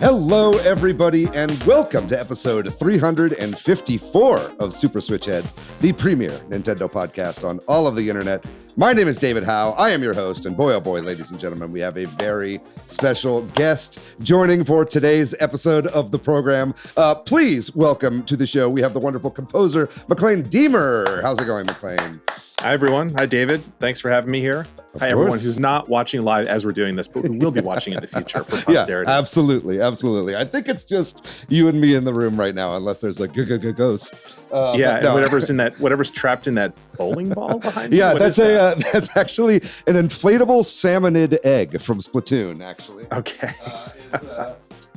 Hello, everybody, and welcome to episode 354 of Super Switch Headz, the premier Nintendo podcast on all of the internet. My name is David Howe. I am your host, and boy, oh boy, ladies and gentlemen, we have a very special guest joining for today's episode of the program. Please welcome to the show, we have the wonderful composer, Maclaine Diemer. How's it going, Maclaine? Hi, everyone. Hi, David. Thanks for having me here. Hi, everyone who's not watching live as we're doing this, but who will be watching in the future for posterity. Yeah, absolutely. I think it's just you and me in the room right now, unless there's a ghost. No. whatever's trapped in that bowling ball behind you. Yeah, that's actually an inflatable salmonid egg from Splatoon, actually. Okay.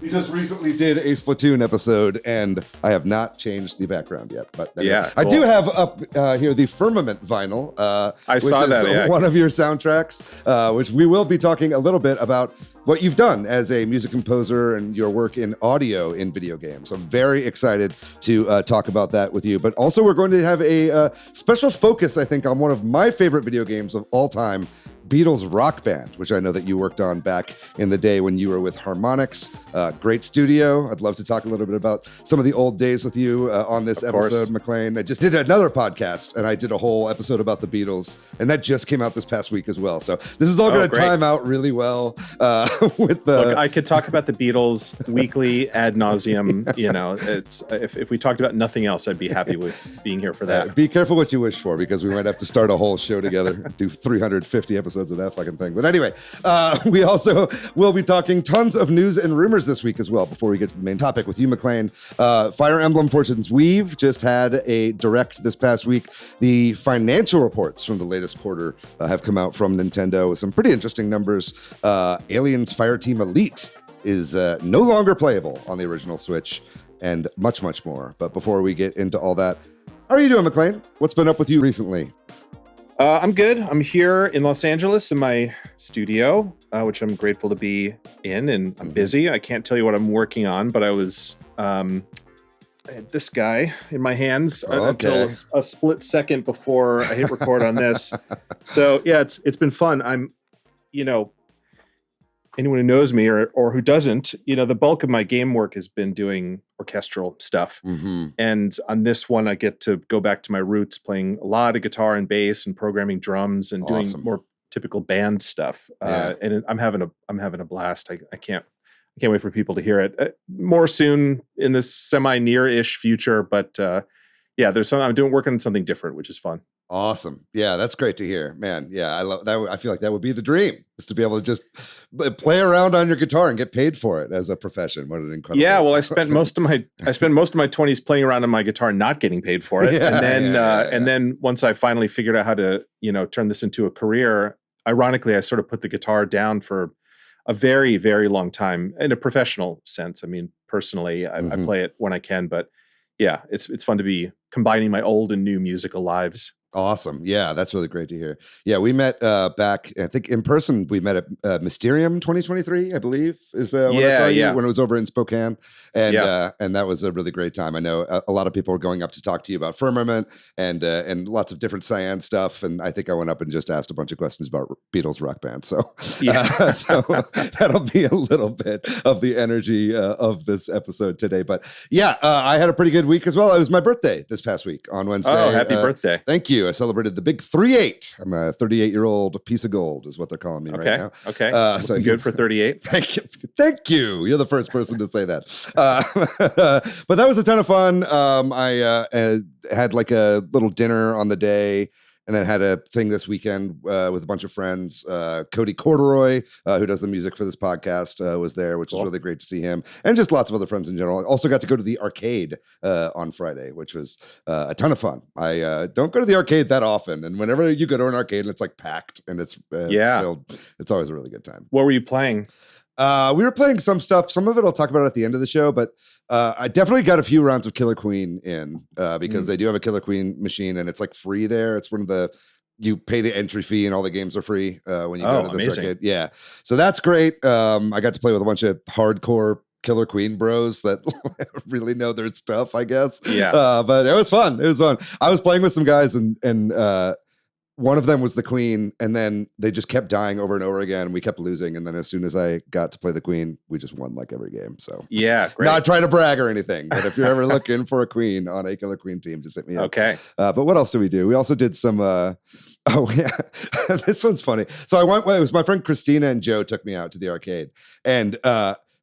We just recently did a Splatoon episode, and I have not changed the background yet. But anyway, yeah, cool. I do have up here the Firmament vinyl. I saw that. Yeah. One of your soundtracks, which we will be talking a little bit about what you've done as a music composer and your work in audio in video games. I'm very excited to talk about that with you. But also, we're going to have a special focus, I think, on one of my favorite video games of all time, Beatles Rock Band, which I know that you worked on back in the day when you were with Harmonix. Great studio. I'd love to talk a little bit about some of the old days with you on this episode, Maclaine. I just did another podcast, and I did a whole episode about the Beatles, and that just came out this past week as well. So this is all going to time out really well with the... Look, I could talk about the Beatles weekly ad nauseum. You know, it's if we talked about nothing else, I'd be happy with being here for that. Be careful what you wish for, because we might have to start a whole show together, do 350 episodes of that fucking thing. But anyway, we also will be talking tons of news and rumors this week as well before we get to the main topic with you, Maclaine. Fire Emblem Fortune's Weave just had a direct this past week. The financial reports from the latest quarter have come out from Nintendo with some pretty interesting numbers. Aliens Fireteam Elite is no longer playable on the original Switch, and much, much more. But before we get into all that, how are you doing, Maclaine? What's been up with you recently? I'm good. I'm here in Los Angeles in my studio, which I'm grateful to be in, and I'm busy. I can't tell you what I'm working on, but I was I had this guy in my hands until a split second before I hit record on this. So yeah, it's been fun. Anyone who knows me or who doesn't, the bulk of my game work has been doing orchestral stuff. Mm-hmm. And on this one, I get to go back to my roots, playing a lot of guitar and bass and programming drums and doing more typical band stuff. Yeah. And I'm having a blast. I can't wait for people to hear it. More soon in this semi-near-ish future, but I'm working on something different, which is fun. Awesome. Yeah, that's great to hear, man. Yeah, I love that. I feel like that would be the dream, is to be able to just play around on your guitar and get paid for it as a profession. What an incredible. Yeah, well, I spent most of my 20s playing around on my guitar, not getting paid for it. And then once I finally figured out how to, turn this into a career, ironically, I sort of put the guitar down for a very, very long time in a professional sense. I mean, personally, I play it when I can, but yeah, it's fun to be combining my old and new musical lives. Awesome. Yeah, that's really great to hear. Yeah, we met back, I think in person, we met at Mysterium 2023, I believe, is when I saw you, when it was over in Spokane. And that was a really great time. I know a lot of people were going up to talk to you about Firmament and lots of different Cyan stuff. And I think I went up and just asked a bunch of questions about Beatles Rock Band. So, so that'll be a little bit of the energy of this episode today. But yeah, I had a pretty good week as well. It was my birthday this past week on Wednesday. Oh, happy birthday. Thank you. I celebrated the big 3-8. I'm a 38-year-old piece of gold is what they're calling me right now. Okay. So good for 38. Thank you. You're the first person to say that. But that was a ton of fun. I had like a little dinner on the day, and then had a thing this weekend with a bunch of friends. Cody Corduroy, who does the music for this podcast, was there, which was really great to see him. And just lots of other friends in general. I also got to go to the arcade on Friday, which was a ton of fun. I don't go to the arcade that often. And whenever you go to an arcade and it's like packed and it's filled, it's always a really good time. What were you playing? We were playing some stuff. Some of it I'll talk about at the end of the show, but I definitely got a few rounds of Killer Queen in because they do have a Killer Queen machine and it's like free there. It's one of the, you pay the entry fee and all the games are free when you go to the circuit. Yeah. So that's great. I got to play with a bunch of hardcore Killer Queen bros that really know their stuff, I guess. Yeah. But it was fun. I was playing with some guys and one of them was the queen, and then they just kept dying over and over again. We kept losing, and then as soon as I got to play the queen, we just won like every game. So yeah, great. Not trying to brag or anything, but if you're ever looking for a queen on a Killer Queen team, just hit me up. Okay. But what else did we do? We also did some. Oh yeah, this one's funny. So it was my friend Christina and Joe took me out to the arcade, and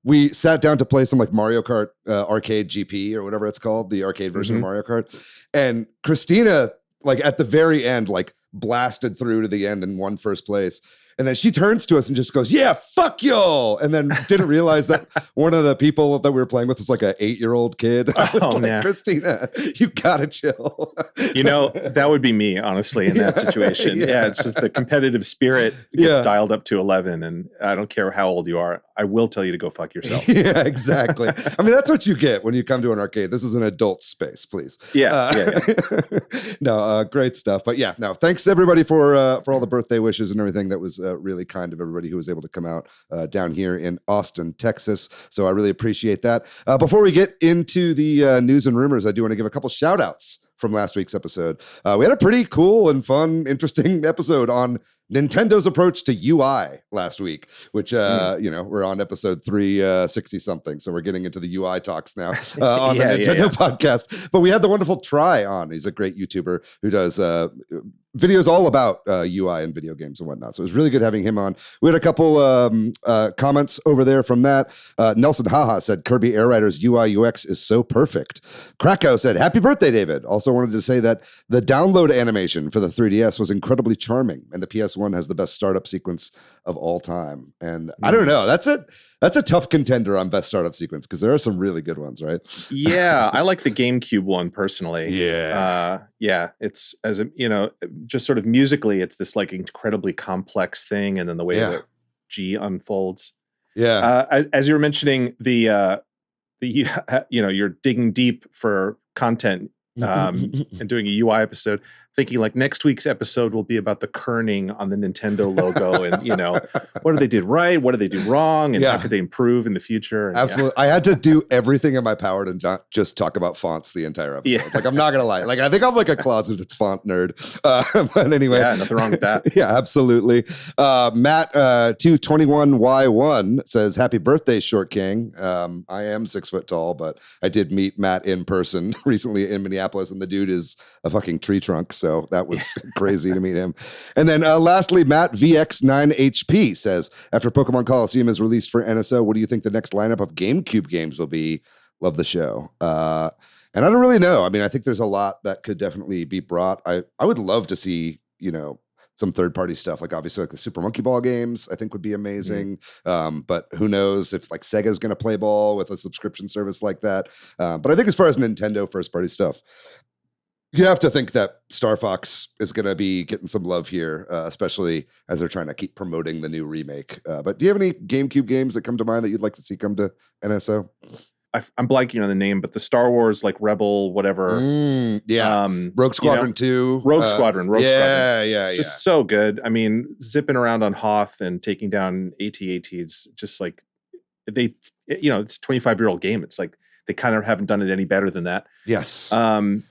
we sat down to play some like Mario Kart arcade GP or whatever it's called, the arcade version of Mario Kart. And Christina, like at the very end, like blasted through to the end and won first place. And then she turns to us and just goes, "Yeah, fuck y'all." And then didn't realize that one of the people that we were playing with was like an 8-year-old kid. I was like, man. Christina, you gotta chill. That would be me, honestly, in that situation. Yeah, it's just the competitive spirit gets dialed up to 11, and I don't care how old you are. I will tell you to go fuck yourself. Yeah, exactly. I mean, that's what you get when you come to an arcade. This is an adult space, please. Yeah. No, great stuff. But yeah, no, thanks everybody for all the birthday wishes and everything. That was really kind of everybody who was able to come out down here in Austin, Texas. So I really appreciate that. Before we get into the news and rumors, I do want to give a couple shout outs from last week's episode. We had a pretty cool and fun, interesting episode on Nintendo's approach to UI last week, which, we're on episode 360 something. So we're getting into the UI talks now on the Nintendo podcast. But we had the wonderful Try on. He's a great YouTuber who does videos all about UI and video games and whatnot. So it was really good having him on. We had a couple comments over there from that. Nelson Haha said, Kirby Air Rider's UI UX is so perfect. Krakow said, happy birthday, David. Also wanted to say that the download animation for the 3DS was incredibly charming, and the PS1 has the best startup sequence of all time. And I don't know, that's a tough contender on best startup sequence because there are some really good ones, right? Yeah, I like the GameCube one personally. Yeah. It's just sort of musically, it's this like incredibly complex thing, and then the way that G unfolds. Yeah. As you were mentioning, you're digging deep for content and doing a UI episode, thinking like next week's episode will be about the kerning on the Nintendo logo and, what did they do right? What did they do wrong? And how could they improve in the future? And, absolutely. I had to do everything in my power to not just talk about fonts the entire episode. Yeah. Like, I'm not going to lie. Like, I think I'm like a closeted font nerd. But anyway. Yeah, nothing wrong with that. Yeah, absolutely. Matt, 221Y1 says, happy birthday, Short King. I am 6 foot tall, but I did meet Matt in person recently in Minneapolis, and the dude is a fucking tree trunk. So that was crazy to meet him. And then lastly, Matt VX9HP says, after Pokemon Coliseum is released for NSO, what do you think the next lineup of GameCube games will be? Love the show. And I don't really know. I mean, I think there's a lot that could definitely be brought. I would love to see, some third-party stuff, like obviously like the Super Monkey Ball games, I think would be amazing. But who knows if like Sega's going to play ball with a subscription service like that. But I think as far as Nintendo first-party stuff, you have to think that Star Fox is going to be getting some love here, especially as they're trying to keep promoting the new remake. But do you have any GameCube games that come to mind that you'd like to see come to NSO? I'm blanking on the name, but the Star Wars like Rebel whatever. Rogue Squadron 2. Rogue Squadron. It's just so good. I mean, zipping around on Hoth and taking down AT-ATs, just like it's a 25-year-old game. It's like they kind of haven't done it any better than that. Yes. And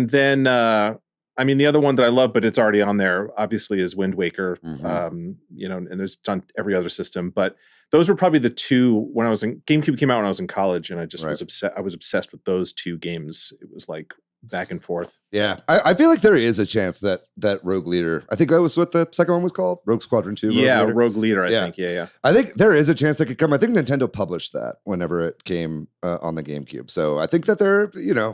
then, the other one that I love, but it's already on there, obviously, is Wind Waker. And there's on every other system. But those were probably the two when I was in GameCube came out when I was in college, and I just was upset. I was obsessed with those two games. It was like back and forth. Yeah, I feel like there is a chance that Rogue Leader. I think that was what the second one was called, Rogue Squadron 2. Rogue Leader. I think. Yeah. I think there is a chance that could come. I think Nintendo published that whenever it came on the GameCube. So I think that they're,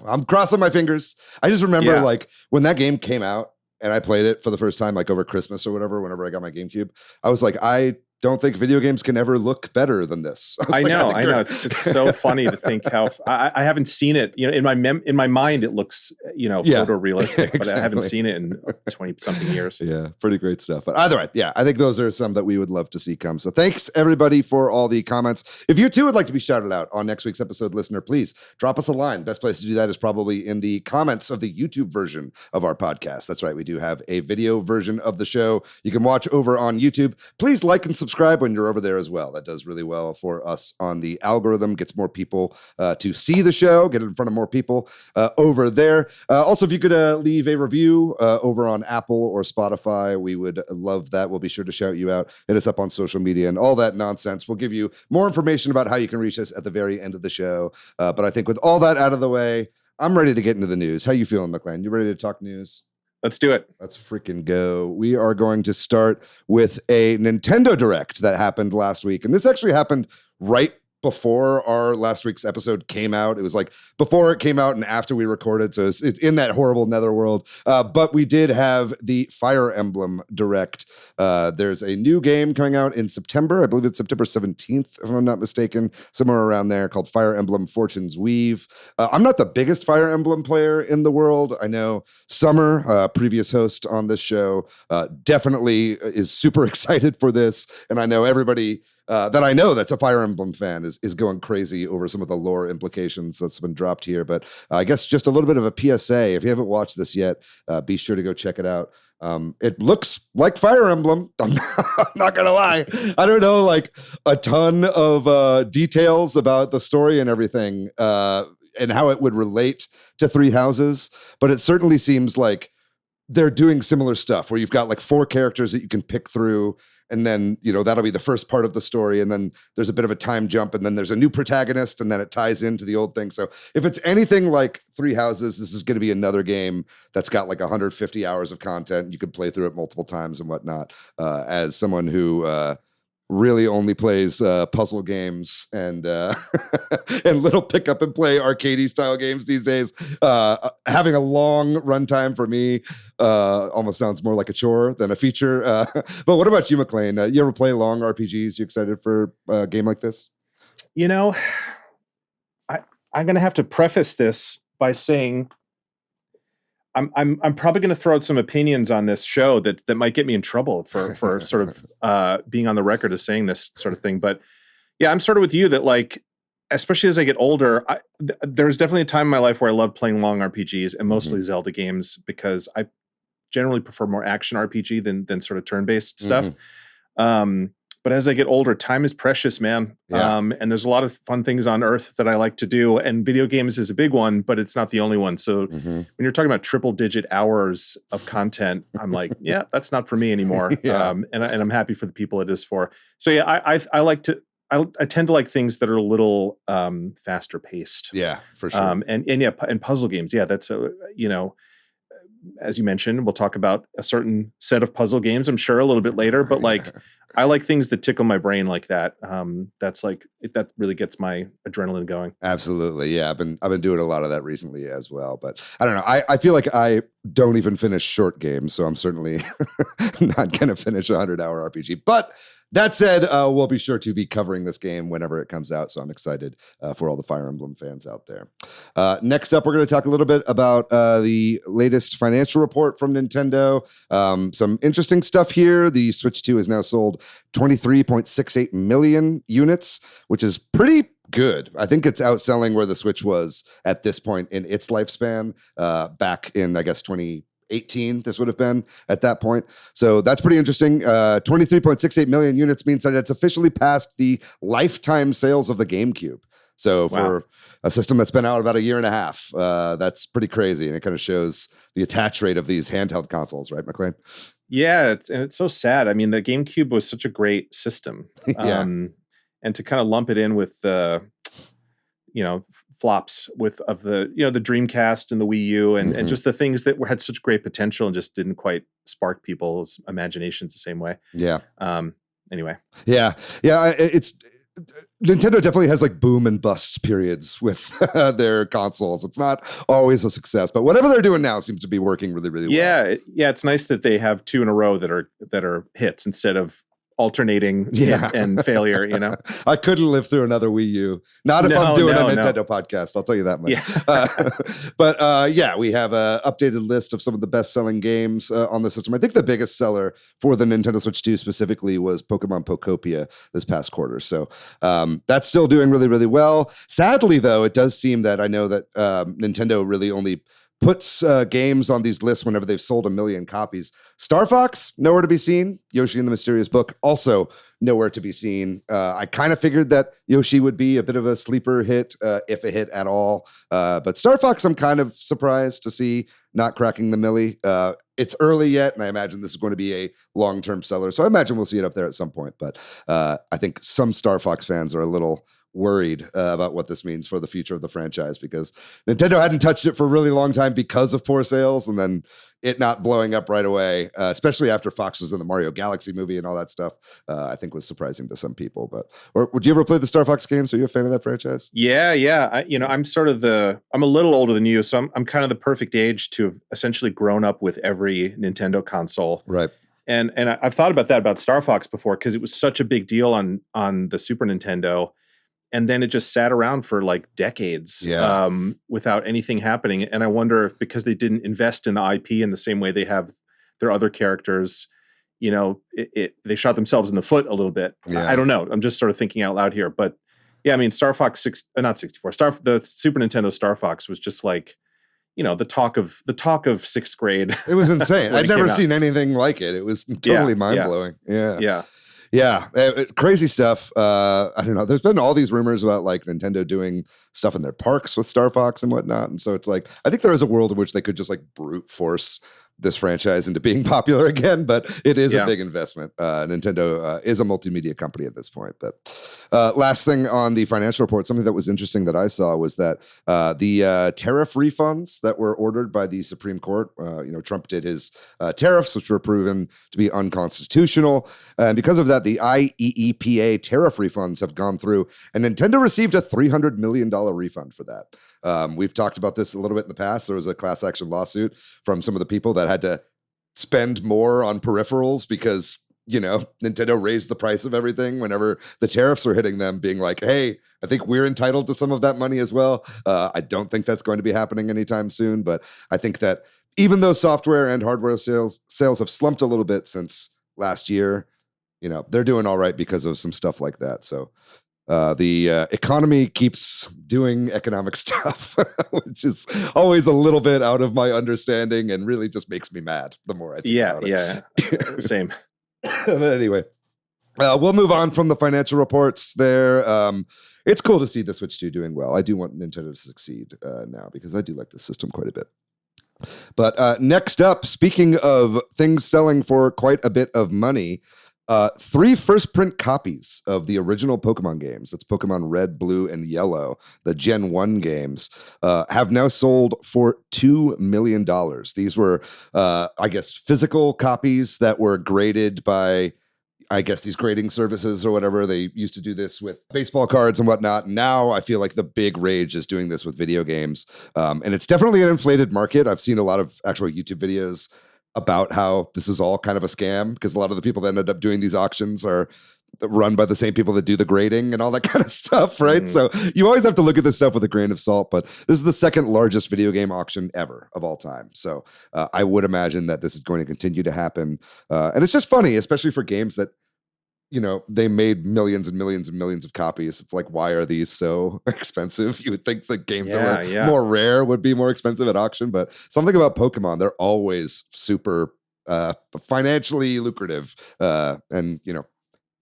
I'm crossing my fingers. I just remember like when that game came out and I played it for the first time, like over Christmas or whatever. Whenever I got my GameCube, I was like, I don't think video games can ever look better than this. I know. It's so funny to think how I haven't seen it. In my mind, it looks photorealistic, but I haven't seen it in 20 something years. Yeah, pretty great stuff. But either way, I think those are some that we would love to see come. So thanks everybody for all the comments. If you too would like to be shouted out on next week's episode, listener, please drop us a line. Best place to do that is probably in the comments of the YouTube version of our podcast. That's right, we do have a video version of the show you can watch over on YouTube. Please like and subscribe subscribe when you're over there as well. That does really well for us on the algorithm, gets more people to see the show, get it in front of more people over there. Also, if you could leave a review over on Apple or Spotify, we would love that. We'll be sure to shout you out, hit us up on social media and all that nonsense. We'll give you more information about how you can reach us at the very end of the show. But I think with all that out of the way, I'm ready to get into the news. How you feeling, Maclaine? You ready to talk news? Let's do it. Let's freaking go. We are going to start with a Nintendo Direct that happened last week. And this actually happened right before our last week's episode came out. It was like before it came out and after we recorded. So it's in that horrible netherworld. But we did have the Fire Emblem Direct. There's a new game coming out in September. I believe it's September 17th, if I'm not mistaken, somewhere around there, called Fire Emblem Fortune's Weave. I'm not the biggest Fire Emblem player in the world. I know Summer, previous host on this show, definitely is super excited for this. And I know everybody that I know that's a Fire Emblem fan is going crazy over some of the lore implications that's been dropped here. But I guess just a little bit of a PSA. If you haven't watched this yet, be sure to go check it out. It looks like Fire Emblem. I'm not gonna lie. I don't know like a ton of details about the story and everything and how it would relate to Three Houses, but it certainly seems like they're doing similar stuff where you've got like 4 characters that you can pick through. And then, that'll be the first part of the story. And then there's a bit of a time jump. And then there's a new protagonist. And then it ties into the old thing. So if it's anything like Three Houses, this is going to be another game that's got like 150 hours of content. You could play through it multiple times and whatnot. As someone who really only plays puzzle games and and little pick up and play arcadey style games these days, having a long runtime for me almost sounds more like a chore than a feature. But what about you, Maclaine? You ever play long RPGs? You excited for a game like this? I'm going to have to preface this by saying I'm probably going to throw out some opinions on this show that might get me in trouble for sort of being on the record as saying this sort of thing. But yeah, I'm sort of with you that like, especially as I get older, there's definitely a time in my life where I love playing long RPGs and mostly Zelda games because I generally prefer more action RPG than sort of turn-based stuff. But as I get older, time is precious, man. Yeah. And there's a lot of fun things on Earth that I like to do. And video games is a big one, but it's not the only one. So when you're talking about triple-digit hours of content, I'm like, yeah, that's not for me anymore. Yeah. And I'm happy for the people it is for. So yeah, I tend to like things that are a little faster paced. Yeah, for sure. And puzzle games. Yeah, that's as you mentioned, we'll talk about a certain set of puzzle games, I'm sure, a little bit later. But like, I like things that tickle my brain like that. That really gets my adrenaline going. Absolutely, yeah. I've been doing a lot of that recently as well. But I don't know. I feel like I don't even finish short games, so I'm certainly not going to finish a 100-hour RPG. But that said, we'll be sure to be covering this game whenever it comes out, so I'm excited for all the Fire Emblem fans out there. Next up, we're going to talk a little bit about the latest financial report from Nintendo. Some interesting stuff here. The Switch 2 has now sold 23.68 million units, which is pretty good. I think it's outselling where the Switch was at this point in its lifespan back in, I guess, 2018, this would have been at that point. So that's pretty interesting. 23.68 million units means that it's officially passed the lifetime sales of the GameCube. So for a system that's been out about a year and a half, that's pretty crazy. And it kind of shows the attach rate of these handheld consoles, right, Maclaine? Yeah, it's so sad. I mean, the GameCube was such a great system. Yeah. And to kind of lump it in with flops of the Dreamcast and the Wii U and just the things that had such great potential and just didn't quite spark people's imaginations the same way. Yeah. Anyway. Yeah. It's Nintendo definitely has like boom and bust periods with their consoles. It's not always a success, but whatever they're doing now seems to be working really, really well. Yeah. It's nice that they have 2 in a row that are hits instead of alternating and failure, I couldn't live through another Wii U. Not if I'm doing a Nintendo podcast, I'll tell you that much. Yeah. But we have an updated list of some of the best-selling games on the system. I think the biggest seller for the Nintendo Switch 2 specifically was Pokemon Pokopia this past quarter. So that's still doing really, really well. Sadly, though, it does seem that I know that Nintendo really only puts games on these lists whenever they've sold 1 million copies. Star Fox, nowhere to be seen. Yoshi and the Mysterious Book, also nowhere to be seen. I kind of figured that Yoshi would be a bit of a sleeper hit, if a hit at all. But Star Fox, I'm kind of surprised to see not cracking the milli. It's early yet, and I imagine this is going to be a long-term seller. So I imagine we'll see it up there at some point. But I think some Star Fox fans are a little worried about what this means for the future of the franchise, because Nintendo hadn't touched it for a really long time because of poor sales, and then it not blowing up right away, especially after Fox was in the Mario Galaxy movie and all that stuff, I think was surprising to some people. But would you ever play the Star Fox games? Are you a fan of that franchise? Yeah. I'm sort of I'm a little older than you, so I'm kind of the perfect age to have essentially grown up with every Nintendo console. Right. And I've thought about that about Star Fox before, because it was such a big deal on the Super Nintendo. And then it just sat around for like decades without anything happening. And I wonder if because they didn't invest in the IP in the same way they have their other characters, they shot themselves in the foot a little bit. Yeah. I don't know. I'm just sort of thinking out loud here. But yeah, I mean, Star Fox not 64. The Super Nintendo Star Fox was just like, the talk of sixth grade. It was insane. I'd never seen anything like it. It was totally mind-blowing. Yeah, crazy stuff. I don't know. There's been all these rumors about like Nintendo doing stuff in their parks with Star Fox and whatnot. And so it's like, I think there is a world in which they could just like brute force this franchise into being popular again, but it is a big investment. Nintendo is a multimedia company at this point. But last thing on the financial report, something that was interesting that I saw was that the tariff refunds that were ordered by the Supreme Court, Trump did his tariffs, which were proven to be unconstitutional. And because of that, the IEEPA tariff refunds have gone through, and Nintendo received a $300 million refund for that. We've talked about this a little bit in the past. There was a class action lawsuit from some of the people that had to spend more on peripherals because, Nintendo raised the price of everything whenever the tariffs were hitting them, being like, hey, I think we're entitled to some of that money as well. I don't think that's going to be happening anytime soon, but I think that even though software and hardware sales have slumped a little bit since last year, they're doing all right because of some stuff like that. So the economy keeps doing economic stuff, which is always a little bit out of my understanding and really just makes me mad the more I think about it. Yeah, same. But anyway, we'll move on from the financial reports there. It's cool to see the Switch 2 doing well. I do want Nintendo to succeed now because I do like this system quite a bit. But next up, speaking of things selling for quite a bit of money, 3 first print copies of the original Pokemon games, that's Pokemon Red, Blue, and Yellow, the Gen 1 games, have now sold for $2 million. These were, physical copies that were graded by, these grading services or whatever. They used to do this with baseball cards and whatnot. Now I feel like the big rage is doing this with video games. And it's definitely an inflated market. I've seen a lot of actual YouTube videos about how this is all kind of a scam because a lot of the people that ended up doing these auctions are run by the same people that do the grading and all that kind of stuff, right? Mm. So you always have to look at this stuff with a grain of salt, but this is the second largest video game auction ever of all time. So I would imagine that this is going to continue to happen. And it's just funny, especially for games that, they made millions and millions and millions of copies. It's like, why are these so expensive? You would think the games that were more rare would be more expensive at auction, but something about Pokemon, they're always super financially lucrative. And,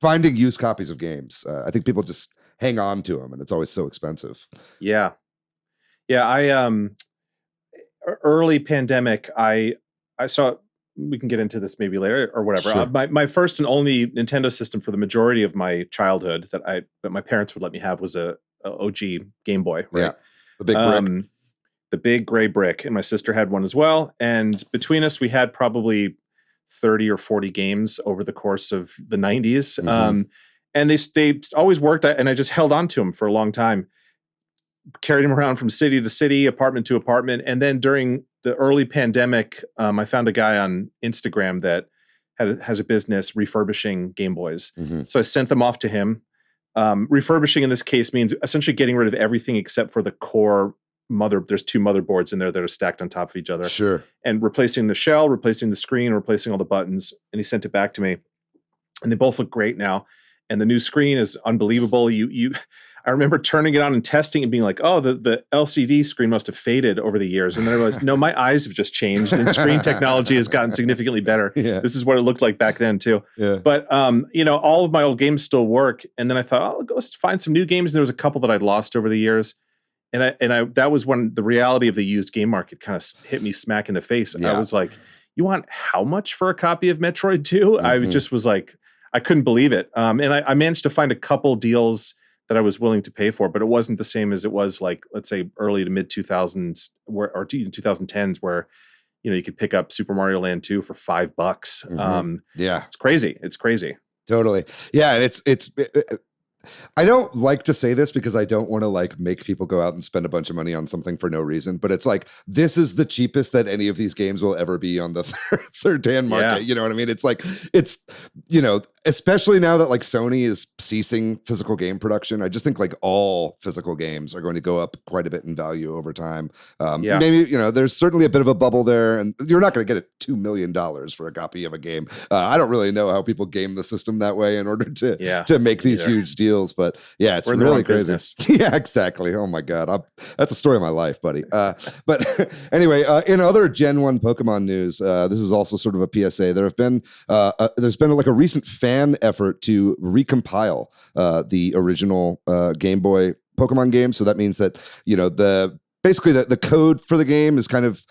finding used copies of games, I think people just hang on to them and it's always so expensive. Yeah. I, early pandemic, I saw, we can get into this maybe later or whatever. Sure. My first and only Nintendo system for the majority of my childhood that my parents would let me have was a OG Game Boy. Right? Yeah, the big brick, the big gray brick, and my sister had one as well. And between us, we had probably 30 or 40 games over the course of the 90s. Mm-hmm. And they always worked, and I just held on to them for a long time. Carried them around from city to city, apartment to apartment, and then during the early pandemic, I found a guy on Instagram that has a business refurbishing Game Boys. Mm-hmm. So I sent them off to him. Refurbishing in this case means essentially getting rid of everything except for the core there's 2 motherboards in there that are stacked on top of each other. Sure. And replacing the shell, replacing the screen, replacing all the buttons. And he sent it back to me. And they both look great now. And the new screen is unbelievable. I remember turning it on and testing and being like, oh, the LCD screen must have faded over the years. And then I realized, no, my eyes have just changed and screen technology has gotten significantly better. Yeah. This is what it looked like back then too. Yeah. But, all of my old games still work. And then I thought, I'll go find some new games. And there was a couple that I'd lost over the years. And I that was when the reality of the used game market kind of hit me smack in the face. Yeah. I was like, you want how much for a copy of Metroid 2? I just was like, I couldn't believe it. And I managed to find a couple deals that I was willing to pay for, but it wasn't the same as it was like, let's say early to mid 2000s or even 2010s where, you could pick up Super Mario Land 2 for $5. Yeah. It's crazy. It's crazy. Totally. Yeah. And I don't like to say this because I don't want to like make people go out and spend a bunch of money on something for no reason, but it's like, this is the cheapest that any of these games will ever be on the third-hand market. Yeah. You know what I mean? It's like, especially now that like Sony is ceasing physical game production, I just think like all physical games are going to go up quite a bit in value over time. Maybe, there's certainly a bit of a bubble there, and you're not going to get $2 million for a copy of a game. I don't really know how people game the system that way in order to make these huge deals. But yeah, it's really crazy. Yeah, exactly. Oh my God. That's a story of my life, buddy. But anyway, in other Gen 1 Pokemon news, this is also sort of a PSA. There's been like a recent fan effort to recompile the original Game Boy Pokemon game. So that means that, basically the code for the game is kind of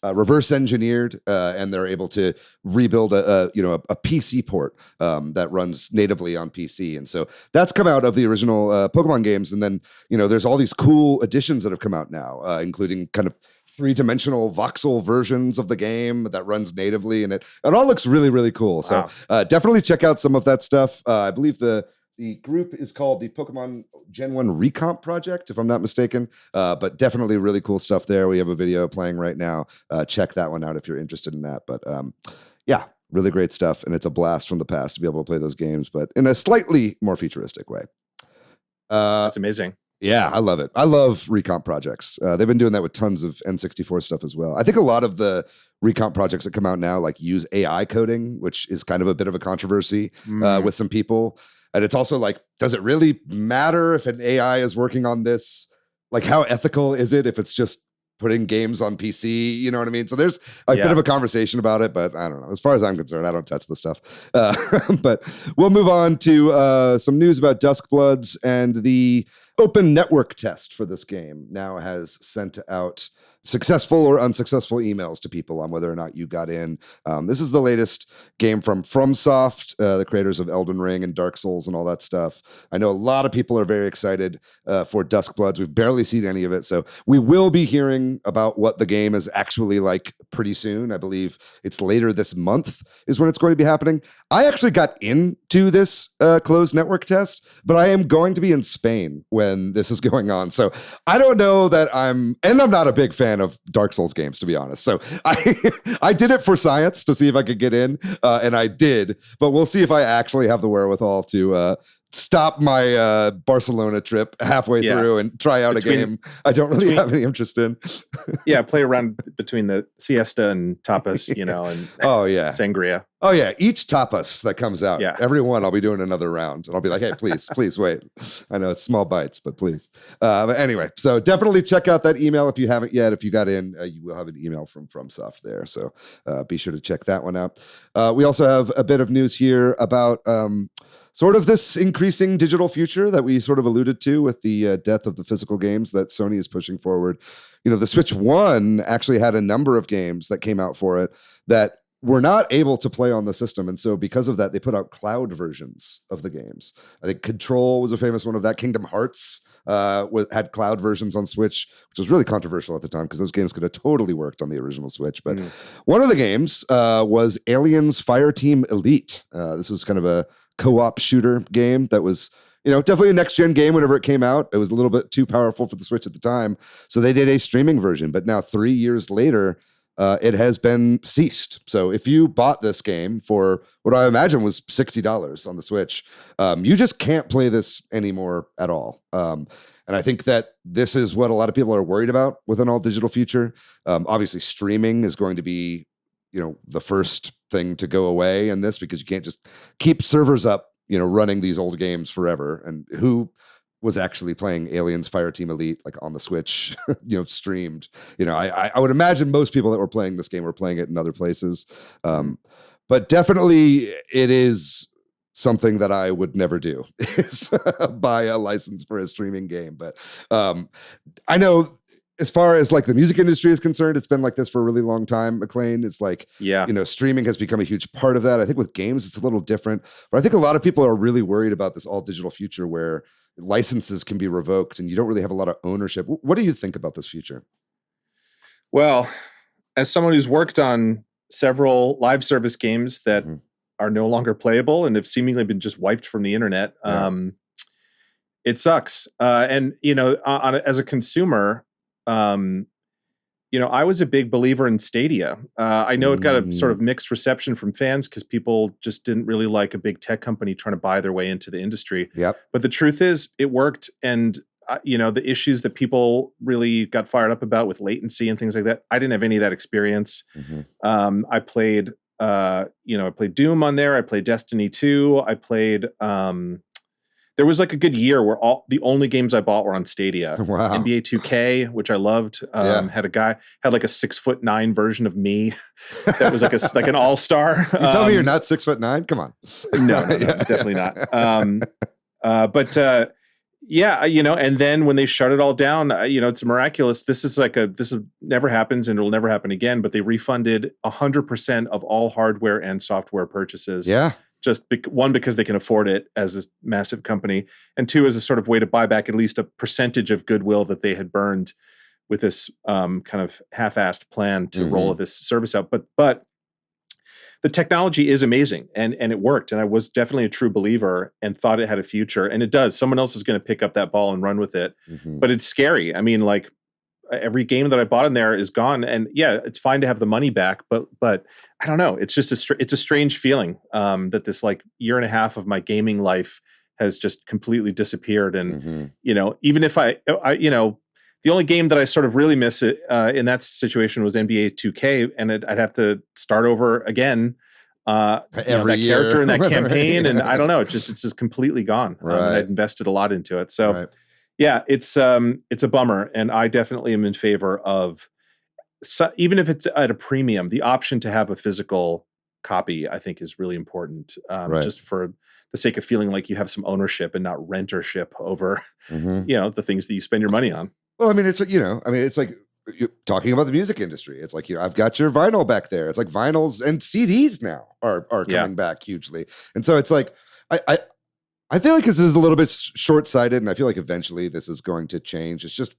reverse engineered, and they're able to rebuild a PC port that runs natively on PC. And so that's come out of the original Pokemon games. And then, there's all these cool additions that have come out now, including kind of three-dimensional voxel versions of the game that runs natively. And it all looks really, really cool. Wow. So definitely check out some of that stuff. I believe the group is called the Pokemon Gen 1 Recomp Project, if I'm not mistaken. But definitely really cool stuff there. We have a video playing right now. Check that one out if you're interested in that. But yeah, really great stuff. And it's a blast from the past to be able to play those games, but in a slightly more futuristic way. That's amazing. Yeah, I love it. I love recomp projects. They've been doing that with tons of N64 stuff as well. I think a lot of the recomp projects that come out now like use AI coding, which is kind of a bit of a controversy with some people. And it's also like, does it really matter if an AI is working on this? Like, how ethical is it if it's just putting games on PC? You know what I mean? So there's a bit of a conversation about it, but I don't know. As far as I'm concerned, I don't touch the stuff. But we'll move on to some news about Duskbloods, and the open network test for this game now has sent out successful or unsuccessful emails to people on whether or not you got in. This is the latest game from FromSoft, the creators of Elden Ring and Dark Souls and all that stuff. I know a lot of people are very excited for Duskbloods. We've barely seen any of it, so we will be hearing about what the game is actually like pretty soon. I believe it's later this month is when it's going to be happening. I actually got into this closed network test, but I am going to be in Spain when this is going on. So I don't know that I'm not a big fan of Dark Souls games, to be honest. So I did it for science to see if I could get in, and I did, but we'll see if I actually have the wherewithal to stop my Barcelona trip halfway through and try out a game I don't really have any interest in. Play around between the siesta and tapas, and sangria. Oh yeah, each tapas that comes out, every one I'll be doing another round, and I'll be like, hey, please wait. I know it's small bites, but please. But anyway, so definitely check out that email if you haven't yet. If you got in, you will have an email from FromSoft there, so be sure to check that one out. We also have a bit of news here about sort of this increasing digital future that we sort of alluded to with the death of the physical games that Sony is pushing forward. The Switch 1 actually had a number of games that came out for it that were not able to play on the system. And so because of that, they put out cloud versions of the games. I think Control was a famous one of that. Kingdom Hearts had cloud versions on Switch, which was really controversial at the time because those games could have totally worked on the original Switch. But one of the games was Aliens Fireteam Elite. This was kind of a co-op shooter game that was, definitely a next-gen game whenever it came out. It was a little bit too powerful for the Switch at the time. So they did a streaming version. But now 3 years later, it has been ceased. So if you bought this game for what I imagine was $60 on the Switch, you just can't play this anymore at all. And I think that this is what a lot of people are worried about with an all-digital future. Obviously, streaming is going to be, the first thing to go away in this, because you can't just keep servers up, running these old games forever. And who was actually playing Aliens Fireteam Elite like on the Switch, streamed. I would imagine most people that were playing this game were playing it in other places. But definitely it is something that I would never do, is buy a license for a streaming game. But I know as far as like the music industry is concerned, it's been like this for a really long time, Maclaine. It's like, streaming has become a huge part of that. I think with games, it's a little different, but I think a lot of people are really worried about this all digital future where licenses can be revoked and you don't really have a lot of ownership. What do you think about this future? Well, as someone who's worked on several live service games that are no longer playable and have seemingly been just wiped from the internet, it sucks. And, as a consumer, I was a big believer in Stadia. I know it got a sort of mixed reception from fans because people just didn't really like a big tech company trying to buy their way into the industry. Yep. But the truth is it worked. And, the issues that people really got fired up about with latency and things like that, I didn't have any of that experience. I played, I played Doom on there. I played Destiny 2. I played, there was like a good year where the only games I bought were on Stadia. Wow. NBA 2K, which I loved, had like a 6'9" version of me that was like an all-star. You tell me you're not 6'9"? Come on. No, definitely not. And then when they shut it all down, it's miraculous. This never happens and it'll never happen again. But they refunded 100% of all hardware and software purchases. Yeah. Just one, because they can afford it as a massive company, and two, as a sort of way to buy back at least a percentage of goodwill that they had burned with this kind of half-assed plan to roll this service out. But the technology is amazing, and it worked, and I was definitely a true believer and thought it had a future, and it does. Someone else is going to pick up that ball and run with it, but it's scary. I mean, like, every game that I bought in there is gone, and it's fine to have the money back, but I don't know. It's just it's a strange feeling that this like year and a half of my gaming life has just completely disappeared. And even if I the only game that I sort of really miss it in that situation was NBA 2K, and I'd have to start over again. Every that year. character in that campaign, and I don't know. It's just completely gone. Right. And I'd invested a lot into it, so. Right. Yeah, it's a bummer, and I definitely am in favor of, even if it's at a premium, the option to have a physical copy, I think, is really important, just for the sake of feeling like you have some ownership and not rentership over, the things that you spend your money on. Well, I mean, it's it's like you're talking about the music industry. It's like, I've got your vinyl back there. It's like vinyls and CDs now are coming back hugely, and so it's like I feel like this is a little bit short-sighted, and I feel like eventually this is going to change. It's just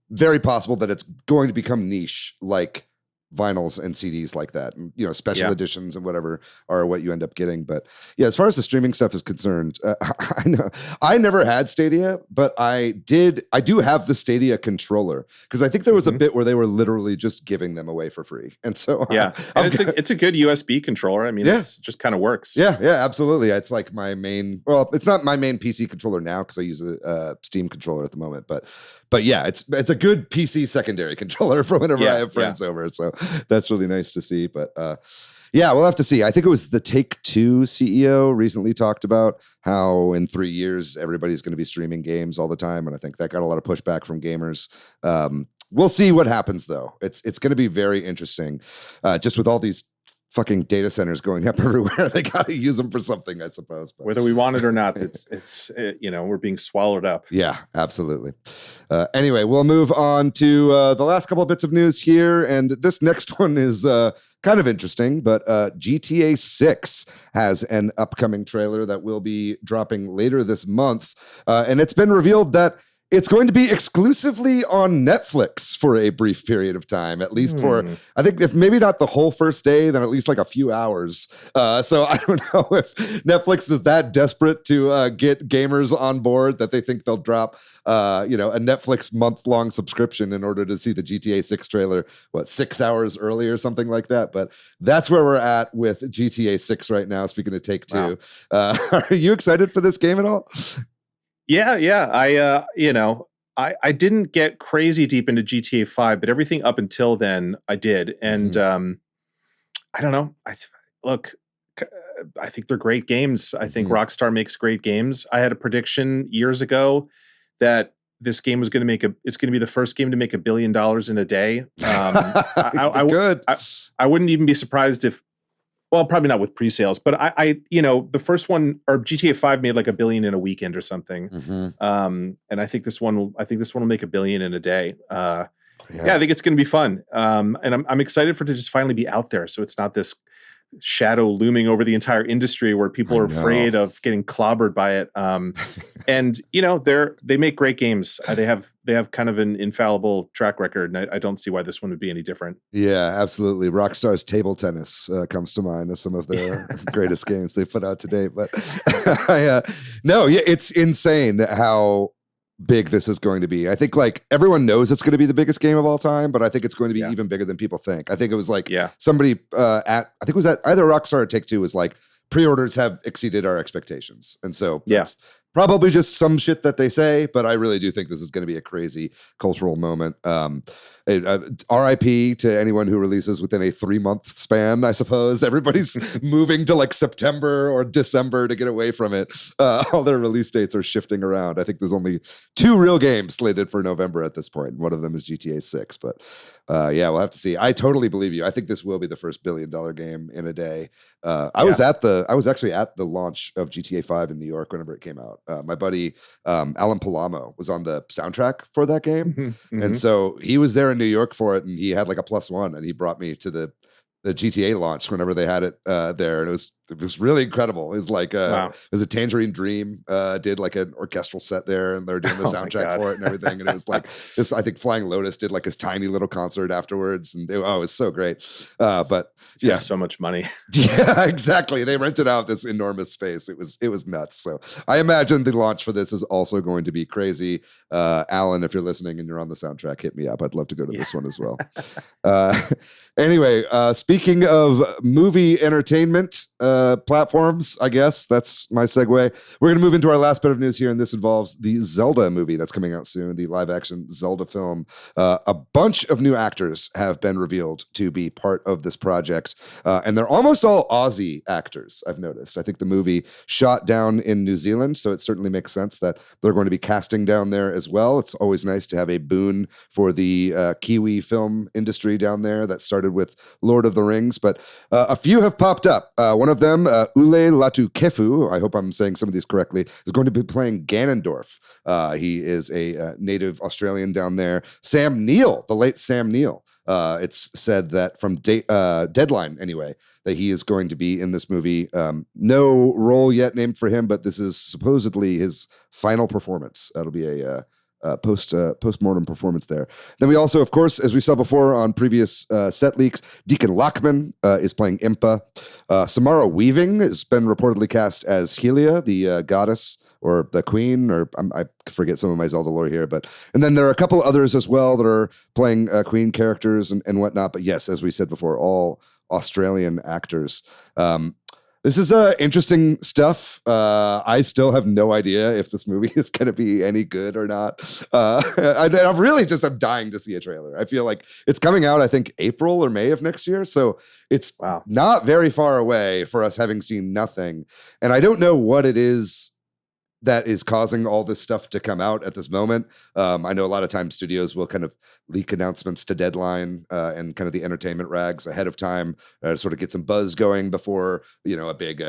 very possible that it's going to become niche, like vinyls and CDs like that, and special editions and whatever are what you end up getting. But as far as the streaming stuff is concerned, I know I never had Stadia, but I do have the Stadia controller, because I think there was a bit where they were literally just giving them away for free, and so it's a good USB controller. I mean, it just kind of works. Yeah, absolutely. It's like my main. Well, it's not my main PC controller now because I use a Steam controller at the moment, but it's a good PC secondary controller for whenever I have friends over. So that's really nice to see. But we'll have to see. I think it was the Take-Two CEO recently talked about how in 3 years everybody's going to be streaming games all the time, and I think that got a lot of pushback from gamers. We'll see what happens, though. It's going to be very interesting, just with all these fucking data centers going up everywhere. They got to use them for something, I suppose. But whether we want it or not, it's we're being swallowed up. Yeah, absolutely. Anyway, we'll move on to the last couple of bits of news here, and this next one is kind of interesting. But GTA 6 has an upcoming trailer that will be dropping later this month, and it's been revealed that it's going to be exclusively on Netflix for a brief period of time, at least for, I think, if maybe not the whole first day, then at least like a few hours. So I don't know if Netflix is that desperate to get gamers on board that they think they'll drop, a Netflix month-long subscription in order to see the GTA 6 trailer, 6 hours early or something like that. But that's where we're at with GTA 6 right now, speaking of Take-Two. Wow. Are you excited for this game at all? Yeah. I didn't get crazy deep into GTA 5, but everything up until then I did. And I don't know. I think they're great games. I think Rockstar makes great games. I had a prediction years ago that this game was going to it's going to be the first game to make $1 billion in a day. Good. I wouldn't even be surprised if, well, probably not with pre-sales, but the first one, or GTA 5 made like $1 billion in a weekend or something. And I think this one will make $1 billion in a day. Yeah, I think it's going to be fun. And I'm excited for it to just finally be out there. So it's not this shadow looming over the entire industry where people are afraid of getting clobbered by it. And they make great games. They have kind of an infallible track record, and I don't see why this one would be any different. Yeah, absolutely. Rockstar's Table Tennis comes to mind as some of their greatest games they put out to date. But it's insane how big this is going to be. I think like everyone knows it's going to be the biggest game of all time, but I think it's going to be even bigger than people think. I think it was like somebody I think it was at either Rockstar or Take-Two was like, pre-orders have exceeded our expectations. And so that's probably just some shit that they say, but I really do think this is going to be a crazy cultural moment. RIP to anyone who releases within a 3-month span, I suppose. Everybody's moving to like September or December to get away from it. All their release dates are shifting around. I think there's only 2 real games slated for November at this point. One of them is GTA 6, but we'll have to see. I totally believe you. I think this will be the first $1 billion game in a day. I was actually at the launch of GTA 5 in New York whenever it came out. My buddy Alan Palamo was on the soundtrack for that game, and so he was there in New York for it, and he had like a +1, and he brought me to the GTA launch whenever they had it there, and it was really incredible. It was like it was a Tangerine Dream did like an orchestral set there, and they're doing the soundtrack for it and everything, and it was like this. I think Flying Lotus did like his tiny little concert afterwards, and it was so great. But so much money. Yeah, exactly. They rented out this enormous space. It was nuts. So I imagine the launch for this is also going to be crazy. Alan, if you're listening and you're on the soundtrack, hit me up. I'd love to go to this one as well. Anyway, speaking of movie entertainment platforms, I guess that's my segue. We're going to move into our last bit of news here, and this involves the Zelda movie that's coming out soon, the live-action Zelda film. A bunch of new actors have been revealed to be part of this project, and they're almost all Aussie actors, I've noticed. I think the movie shot down in New Zealand, so it certainly makes sense that they're going to be casting down there as well. It's always nice to have a boon for the Kiwi film industry down there that started with Lord of the Rings, but a few have popped up. One of them, Ule Latukefu, I hope I'm saying some of these correctly, is going to be playing Ganondorf. He is a native Australian down there. Sam Neill, the late Sam Neill. It's said that from Deadline, anyway, that he is going to be in this movie. No role yet named for him, but this is supposedly his final performance. That'll be a post-mortem performance there. Then we also, of course, as we saw before on previous set leaks, Deacon Lockman is playing Impa. Samara Weaving has been reportedly cast as Helia, the goddess or the queen, or I forget some of my Zelda lore here, and then there are a couple others as well that are playing queen characters and whatnot. But yes, as we said before, all Australian actors. This is interesting stuff. I still have no idea if this movie is going to be any good or not. I'm really I'm dying to see a trailer. I feel like it's coming out, I think, April or May of next year. So it's not very far away for us having seen nothing. And I don't know what it is that is causing all this stuff to come out at this moment. I know a lot of times studios will kind of leak announcements to Deadline and kind of the entertainment rags ahead of time to sort of get some buzz going before, a big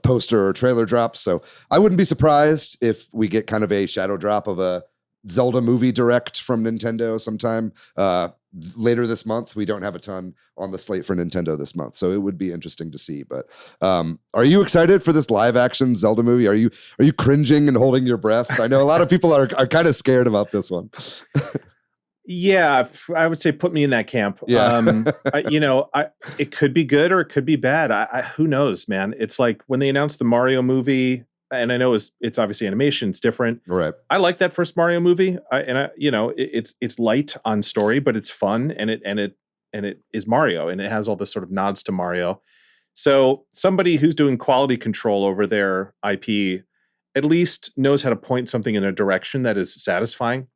poster or trailer drops. So I wouldn't be surprised if we get kind of a shadow drop of a Zelda movie direct from Nintendo sometime later this month. We don't have a ton on the slate for Nintendo this month, so it would be interesting to see. But are you excited for this live action Zelda movie? Are you cringing and holding your breath? I know a lot of people are kind of scared about this one. Yeah, I would say put me in that camp. Yeah. It could be good or it could be bad. Who knows, man? It's like when they announced the Mario movie, and I know it's obviously animation, it's different. Right. I like that first Mario movie, it's light on story, but it's fun, and it is Mario, and it has all this sort of nods to Mario. So somebody who's doing quality control over their IP at least knows how to point something in a direction that is satisfying.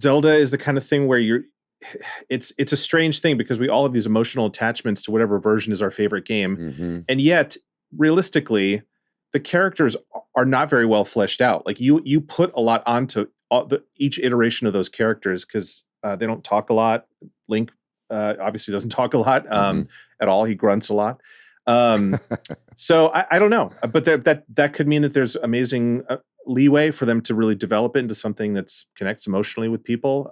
Zelda is the kind of thing where it's a strange thing because we all have these emotional attachments to whatever version is our favorite game, and yet realistically, the characters are not very well fleshed out. Like you put a lot onto each iteration of those characters because they don't talk a lot. Link obviously doesn't talk a lot at all. He grunts a lot. So I don't know, but that could mean that there's amazing leeway for them to really develop it into something that connects emotionally with people.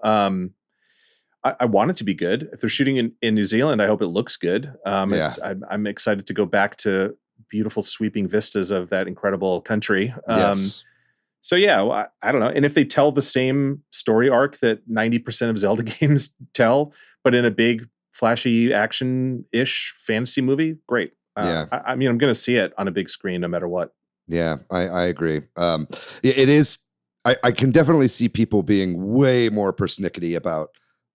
I want it to be good. If they're shooting in New Zealand, I hope it looks good. I'm excited to go back to beautiful sweeping vistas of that incredible country. Yes. So yeah, I don't know. And if they tell the same story arc that 90% of Zelda games tell, but in a big, flashy, action-ish fantasy movie, great. I mean, I'm going to see it on a big screen no matter what. Yeah, I agree. It is. I can definitely see people being way more persnickety about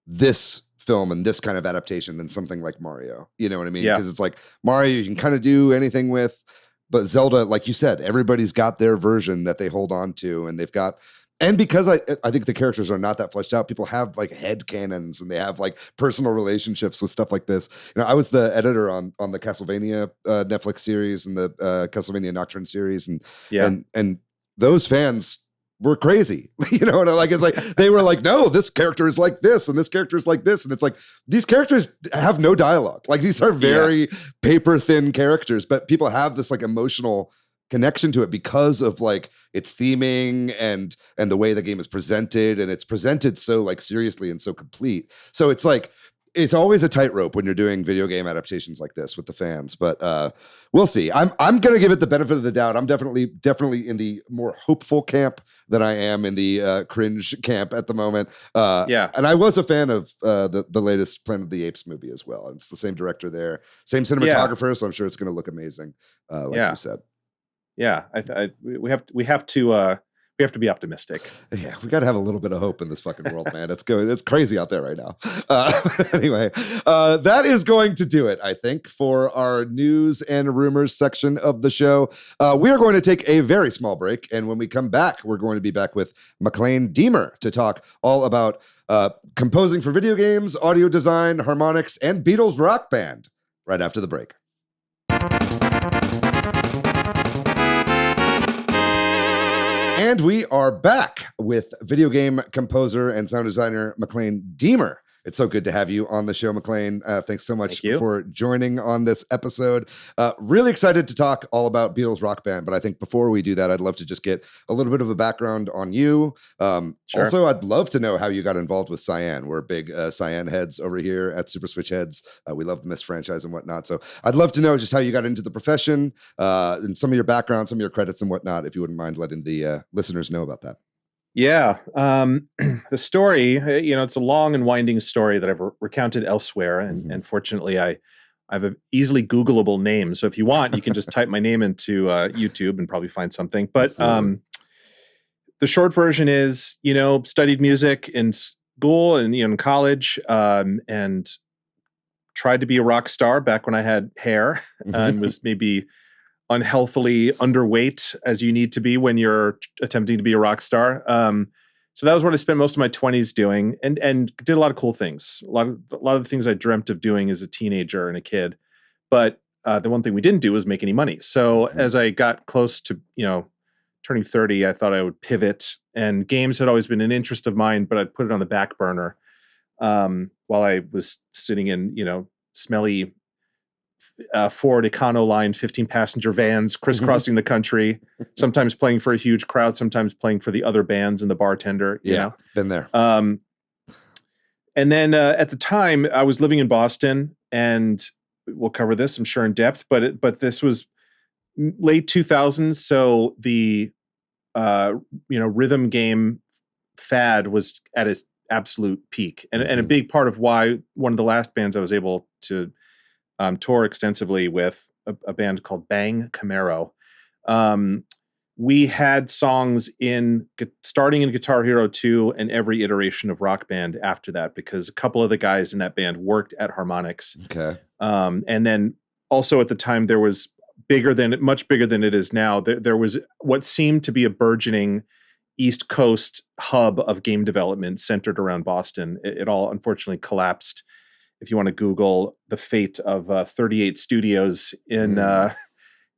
this film and this kind of adaptation than something like Mario. You know what I mean? Yeah. Because it's like Mario, you can kind of do anything with, but Zelda, like you said, everybody's got their version that they hold on to, and they've got. And because I think the characters are not that fleshed out, people have like head canons and they have like personal relationships with stuff like this. You know, I was the editor on the Castlevania Netflix series and the Castlevania Nocturne series, and those fans were crazy. You know, and it's like they were like, no, this character is like this and this character is like this, and it's like these characters have no dialogue. Like these are very paper thin characters, but people have this like emotional connection to it because of like its theming and the way the game is presented, and it's presented so like seriously and so complete. So it's like it's always a tightrope when you're doing video game adaptations like this with the fans, but we'll see. I'm gonna give it the benefit of the doubt. I'm definitely in the more hopeful camp than I am in the cringe camp at the moment. And I was a fan of the latest Planet of the Apes movie as well. It's the same director there, same cinematographer, so I'm sure it's gonna look amazing, like you said. Yeah, we have to be optimistic. Yeah, we got to have a little bit of hope in this fucking world, man. It's crazy out there right now. Anyway, that is going to do it, I think, for our news and rumors section of the show. We are going to take a very small break, and when we come back, we're going to be back with Maclaine Diemer to talk all about composing for video games, audio design, harmonics, and Beatles rock band right after the break. And we are back with video game composer and sound designer Maclaine Diemer. It's so good to have you on the show, Maclaine. Thanks so much for joining on this episode. Really excited to talk all about Beatles Rock Band, but I think before we do that, I'd love to just get a little bit of a background on you. Sure. Also, I'd love to know how you got involved with Cyan. We're big Cyan heads over here at Super Switch Headz. We love the Myst franchise and whatnot. So I'd love to know just how you got into the profession and some of your background, some of your credits and whatnot, if you wouldn't mind letting the listeners know about that. Yeah. The story, it's a long and winding story that I've recounted elsewhere. And fortunately, I have an easily Googleable name. So if you want, you can just type my name into YouTube and probably find something. But the short version is, studied music in school and in college and tried to be a rock star back when I had hair and was maybe unhealthily underweight as you need to be when you're attempting to be a rock star. So that was what I spent most of my 20s doing and did a lot of cool things. A lot of the things I dreamt of doing as a teenager and a kid. But the one thing we didn't do was make any money. So as I got close to, turning 30, I thought I would pivot, and games had always been an interest of mine, but I'd put it on the back burner while I was sitting in, smelly Ford Econoline 15-passenger vans crisscrossing the country, sometimes playing for a huge crowd, sometimes playing for the other bands and the bartender. Been there. And then at the time, I was living in Boston, and we'll cover this, I'm sure, in depth. But this was late 2000s, so the rhythm game fad was at its absolute peak, and a big part of why one of the last bands I was able to tour extensively with, a band called Bang Camaro. We had songs starting in Guitar Hero 2 and every iteration of Rock Band after that, because a couple of the guys in that band worked at Harmonix. Okay. And then also at the time there was much bigger than it is now. There was what seemed to be a burgeoning East Coast hub of game development centered around Boston. It all unfortunately collapsed. If you want to Google the fate of 38 studios in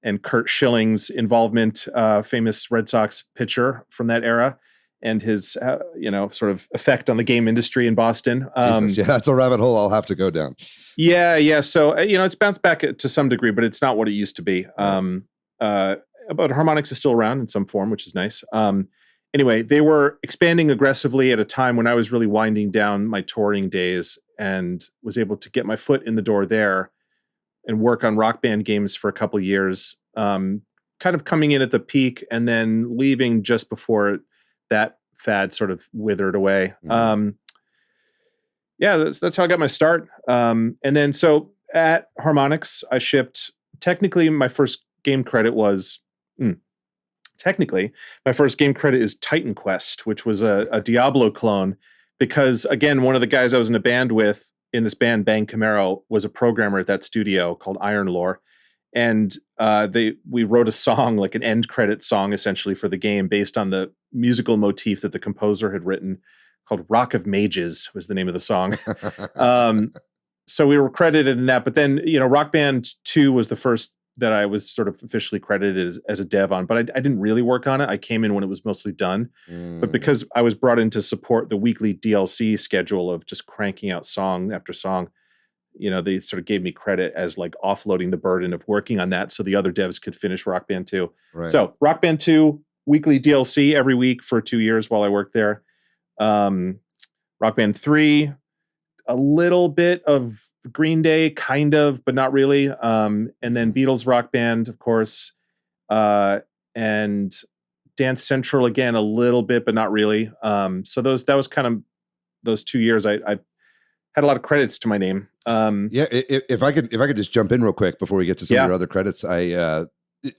and Curt Schilling's involvement, famous Red Sox pitcher from that era, and his sort of effect on the game industry in Boston. Jesus, yeah, that's a rabbit hole I'll have to go down. Yeah. So it's bounced back to some degree, but it's not what it used to be. Right. But Harmonix is still around in some form, which is nice. Anyway, they were expanding aggressively at a time when I was really winding down my touring days and was able to get my foot in the door there and work on Rock Band games for a couple of years, kind of coming in at the peak and then leaving just before that fad sort of withered away. Mm-hmm. That's how I got my start. And then so at Harmonix, I shipped, technically my first game credit is Titan Quest, which was a Diablo clone, because again, one of the guys I was in a band with in this band, Bang Camaro, was a programmer at that studio called Iron Lore. And we wrote a song, like an end credit song, essentially for the game based on the musical motif that the composer had written, called Rock of Mages was the name of the song. So we were credited in that, but then, Rock Band 2 was the first that I was sort of officially credited as a dev on, but I didn't really work on it. I came in when it was mostly done, but because I was brought in to support the weekly DLC schedule of just cranking out song after song, they sort of gave me credit as like offloading the burden of working on that so the other devs could finish Rock Band 2. Right. So Rock Band 2, weekly DLC every week for 2 years while I worked there. Rock Band 3, a little bit of Green Day, kind of, but not really. And then Beatles Rock Band, of course. And Dance Central again, a little bit, but not really. So that was kind of those 2 years. I had a lot of credits to my name. If I could just jump in real quick before we get to some of your other credits. I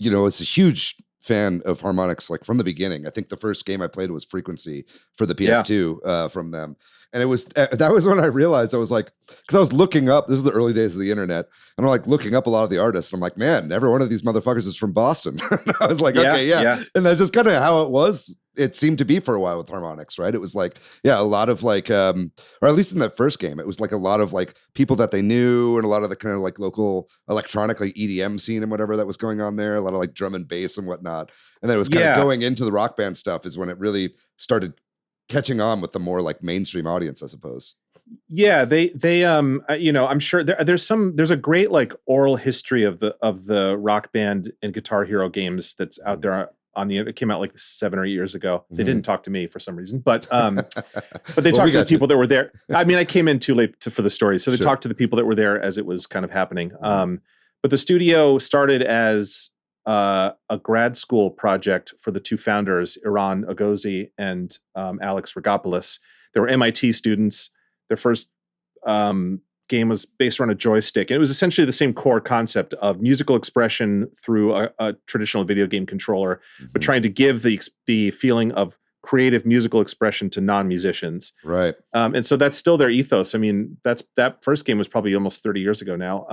was a huge fan of Harmonix, like from the beginning. I think the first game I played was Frequency for the PS2 from them. And that was when I realized, I was like, because I was looking up, this is the early days of the internet, and I'm like looking up a lot of the artists. And I'm like, man, every one of these motherfuckers is from Boston. I was like, okay. And that's just kind of how it was. It seemed to be for a while with Harmonix, right? It was like, a lot of like, or at least in that first game, it was like a lot of like people that they knew and a lot of the kind of like local electronic, like EDM scene and whatever that was going on there, a lot of like drum and bass and whatnot. And then it was kind of going into the Rock Band stuff is when it really started catching on with the more like mainstream audience, I suppose. Yeah, they I'm sure there's a great like oral history of the Rock Band and Guitar Hero games that's out there it came out like 7 or 8 years ago. They didn't talk to me for some reason, but they talked to the people that were there. I mean, I came in too late for the story, so they talked to the people that were there as it was kind of happening. But the studio started as a grad school project for the two founders, Iran Agozi and Alex Rogopoulos. They were MIT students. Their first game was based around a joystick. And it was essentially the same core concept of musical expression through a traditional video game controller, but trying to give the feeling of creative musical expression to non-musicians. Right. And so that's still their ethos. I mean, that first game was probably almost 30 years ago now,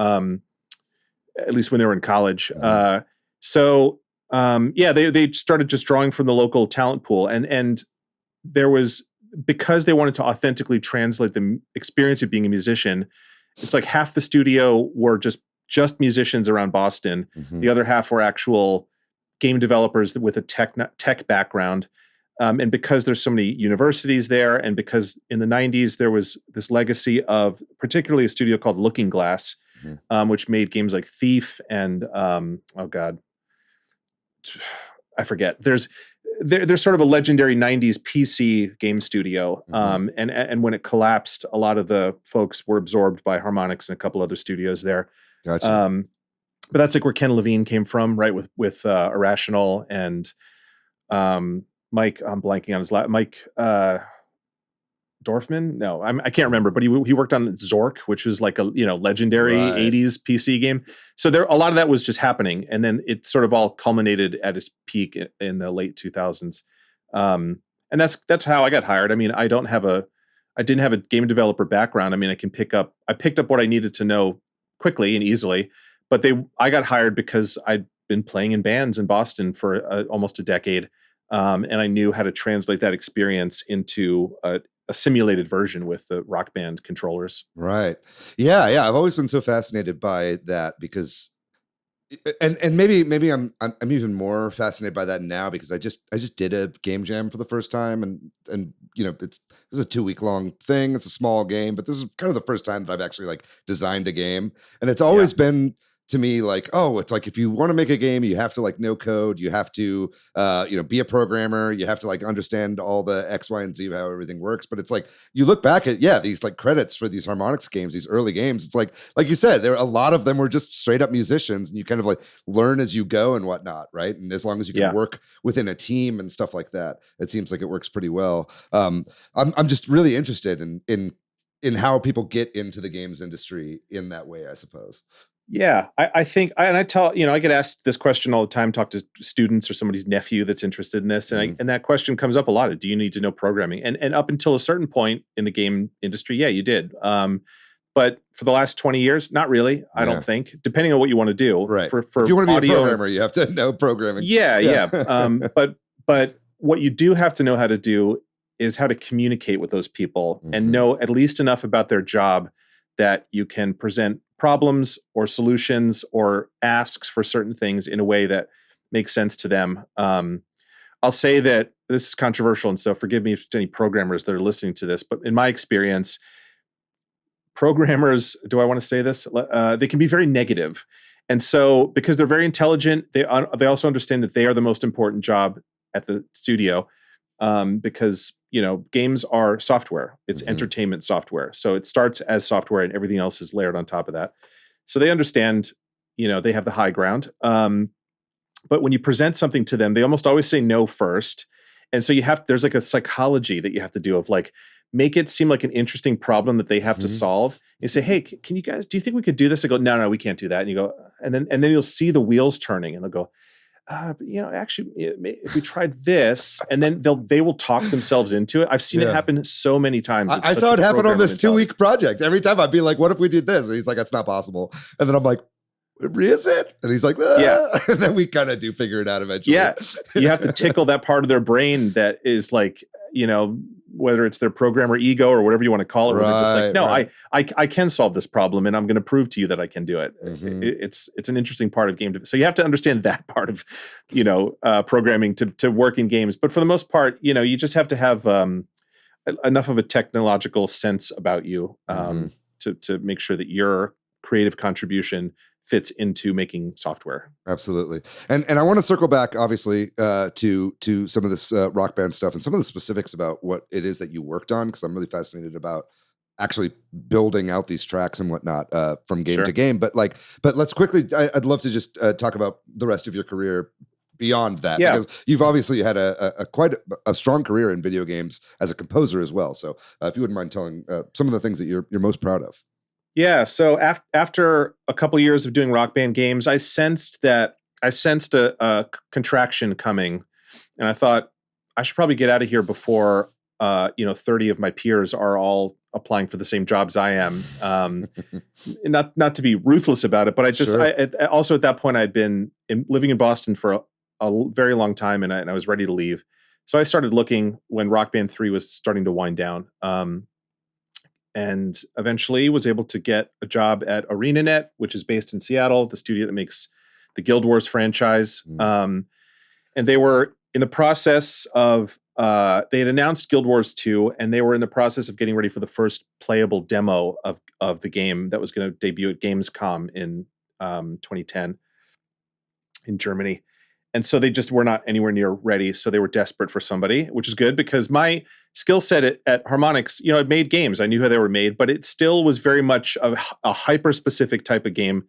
at least when they were in college. They started just drawing from the local talent pool. And there was, because they wanted to authentically translate the experience of being a musician, it's like half the studio were just musicians around Boston. The other half were actual game developers with a tech background. And because there's so many universities there, and because in the 90s there was this legacy of particularly a studio called Looking Glass, which made games like Thief and I forget. There's sort of a legendary 90s PC game studio. And when it collapsed, a lot of the folks were absorbed by Harmonix and a couple other studios there. Gotcha. But that's like where Ken Levine came from, right? With Irrational and Mike, I'm blanking on his last, Mike Dorfman? No, I can't remember, but he worked on Zork, which was like a legendary 80s PC game. So a lot of that was just happening, and then it sort of all culminated at its peak in the late 2000s. And that's how I got hired. I mean, I didn't have a game developer background. I mean, I picked up what I needed to know quickly and easily, but I got hired because I'd been playing in bands in Boston for almost a decade, and I knew how to translate that experience into a simulated version with the Rock Band controllers. Right. Yeah. I've always been so fascinated by that because And maybe I'm even more fascinated by that now because I just did a game jam for the first time, and it was a 2 week long thing. It's a small game, but this is kind of the first time that I've actually like designed a game, and it's always been to me like, oh, it's like if you want to make a game, you have to like know code, you have to be a programmer, you have to like understand all the X, Y, and Z of how everything works. But it's like you look back at these like credits for these Harmonix games, these early games. It's like you said, a lot of them were just straight up musicians, and you kind of like learn as you go and whatnot, right? And as long as you can work within a team and stuff like that, it seems like it works pretty well. I'm just really interested in how people get into the games industry in that way, I suppose. Yeah, I think, and I tell, I get asked this question all the time, talk to students or somebody's nephew that's interested in this. And and that question comes up a lot. Do you need to know programming? And up until a certain point in the game industry, yeah, you did. But for the last 20 years, not really, I don't think, depending on what you want to do. Right. For if you want to be audio, a programmer, you have to know programming. Yeah. But what you do have to know how to do is how to communicate with those people and know at least enough about their job that you can present problems or solutions or asks for certain things in a way that makes sense to them. I'll say that this is controversial, and so forgive me if there's any programmers that are listening to this, but in my experience, programmers, do I want to say this? They can be very negative. And so because they're very intelligent, they also understand that they are the most important job at the studio, because games are software. It's entertainment software. So it starts as software and everything else is layered on top of that. So they understand, they have the high ground. But when you present something to them, they almost always say no first. And so there's like a psychology that you have to do of like, make it seem like an interesting problem that they have to solve. You say, hey, do you think we could do this? I go, no, we can't do that. And you go, and then you'll see the wheels turning and they'll go, actually, if we tried this, and then they will talk themselves into it. I've seen it happen so many times. I saw it happen on this 2 week project. Every time I'd be like, what if we did this? And he's like, that's not possible. And then I'm like, is it? And he's like, and then we kind of do figure it out eventually. Yeah. You have to tickle that part of their brain that is like, whether it's their programmer ego or whatever you want to call it. Right, they're just like, no, I can solve this problem, and I'm going to prove to you that I can do it. It's an interesting part of game. So you have to understand that part of, programming to work in games. But for the most part, you just have to have enough of a technological sense about you to make sure that your creative contribution fits into making software. Absolutely. And I want to circle back, obviously, to some of this Rock Band stuff and some of the specifics about what it is that you worked on, because I'm really fascinated about actually building out these tracks and whatnot from game to game. But let's quickly, I'd love to just talk about the rest of your career beyond that, because you've obviously had a quite a strong career in video games as a composer as well. So if you wouldn't mind telling some of the things that you're most proud of. Yeah. So after a couple years of doing Rock Band games, I sensed a contraction coming, and I thought I should probably get out of here before 30 of my peers are all applying for the same jobs I am. Not to be ruthless about it, but I also at that point I'd been living in Boston for a very long time, and I was ready to leave. So I started looking when Rock Band 3 was starting to wind down. And eventually was able to get a job at ArenaNet, which is based in Seattle, the studio that makes the Guild Wars franchise. And they were in the process of, they had announced Guild Wars 2, and they were in the process of getting ready for the first playable demo of the game that was going to debut at Gamescom in 2010 in Germany. And so they just were not anywhere near ready. So they were desperate for somebody, which is good because my skill set at Harmonix, I'd made games. I knew how they were made, but it still was very much a hyper-specific type of game.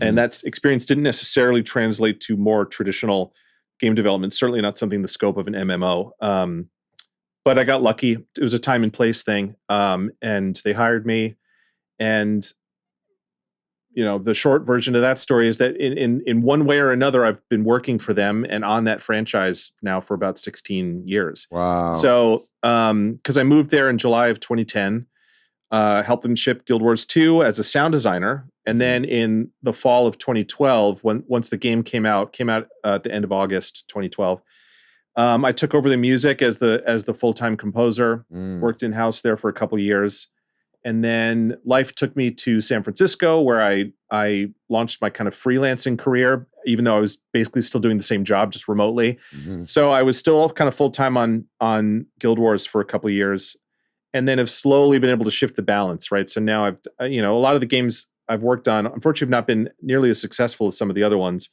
And that experience didn't necessarily translate to more traditional game development, certainly not something the scope of an MMO. But I got lucky. It was a time and place thing. And they hired me. And the short version of that story is that in one way or another, I've been working for them and on that franchise now for about 16 years. Wow. So, because I moved there in July of 2010, helped them ship Guild Wars 2 as a sound designer. And then in the fall of 2012, once the game came out at the end of August 2012, I took over the music as the full-time composer, worked in-house there for a couple years. And then life took me to San Francisco, where I launched my kind of freelancing career, even though I was basically still doing the same job, just remotely. Mhm. So I was still kind of full-time on Guild Wars for a couple of years, and then have slowly been able to shift the balance, right? So now a lot of the games I've worked on, unfortunately, have not been nearly as successful as some of the other ones.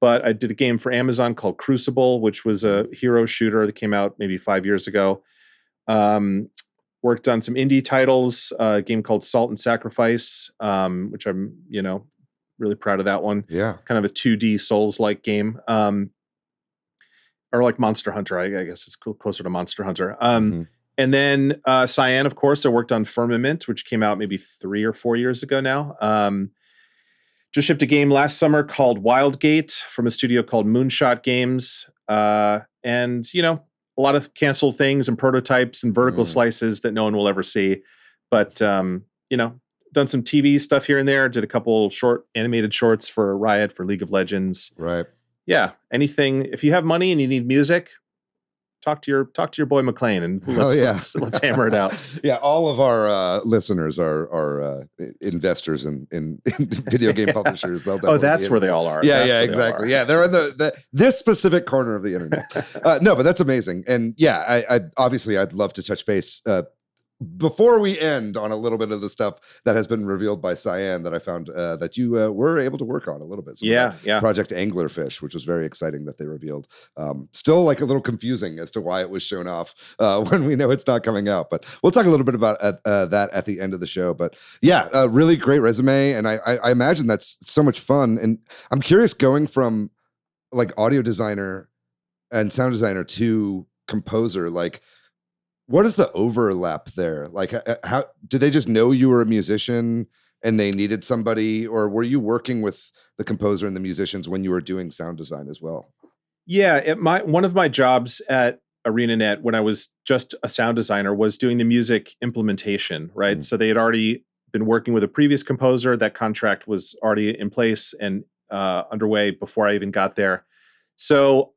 But I did a game for Amazon called Crucible, which was a hero shooter that came out maybe 5 years ago. Worked on some indie titles, a game called Salt and Sacrifice, which I'm, really proud of that one. Yeah. Kind of a 2D Souls-like game. Or like Monster Hunter, I guess it's closer to Monster Hunter. And then Cyan, of course, I worked on Firmament, which came out maybe 3 or 4 years ago now. Just shipped a game last summer called Wildgate from a studio called Moonshot Games. And, a lot of canceled things and prototypes and vertical slices that no one will ever see. But, done some TV stuff here and there. Did a couple animated shorts for Riot, for League of Legends. Right. Yeah. Anything. If you have money and you need music, talk to your boy Maclaine and let's hammer it out. Yeah, all of our listeners are investors in video game publishers. That's where they all are. Yeah, exactly. Yeah, they're in this specific corner of the internet. No, but that's amazing. And yeah, I obviously I'd love to touch base before we end on a little bit of the stuff that has been revealed by Cyan that I found that you were able to work on a little bit. Project Anglerfish, which was very exciting that they revealed. Still like a little confusing as to why it was shown off when we know it's not coming out. But we'll talk a little bit about that at the end of the show. But yeah, a really great resume. And I imagine that's so much fun. And I'm curious, going from like audio designer and sound designer to composer, like, what is the overlap there? Like, how did they just know you were a musician and they needed somebody, or were you working with the composer and the musicians when you were doing sound design as well? Yeah, one of my jobs at ArenaNet when I was just a sound designer was doing the music implementation, right? So they had already been working with a previous composer. That contract was already in place and underway before I even got there. So,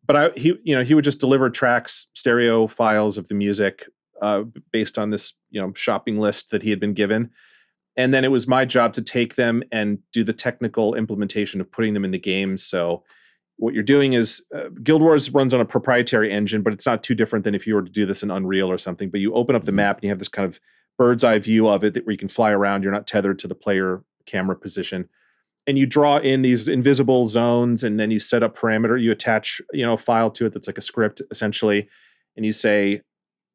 but he would just deliver tracks, stereo files of the music based on this, shopping list that he had been given. And then it was my job to take them and do the technical implementation of putting them in the game. So what you're doing is Guild Wars runs on a proprietary engine, but it's not too different than if you were to do this in Unreal or something. But you open up the map and you have this kind of bird's eye view of it where you can fly around. You're not tethered to the player camera position. And you draw in these invisible zones, and then you set up parameter. You attach, a file to it that's like a script, essentially. And you say,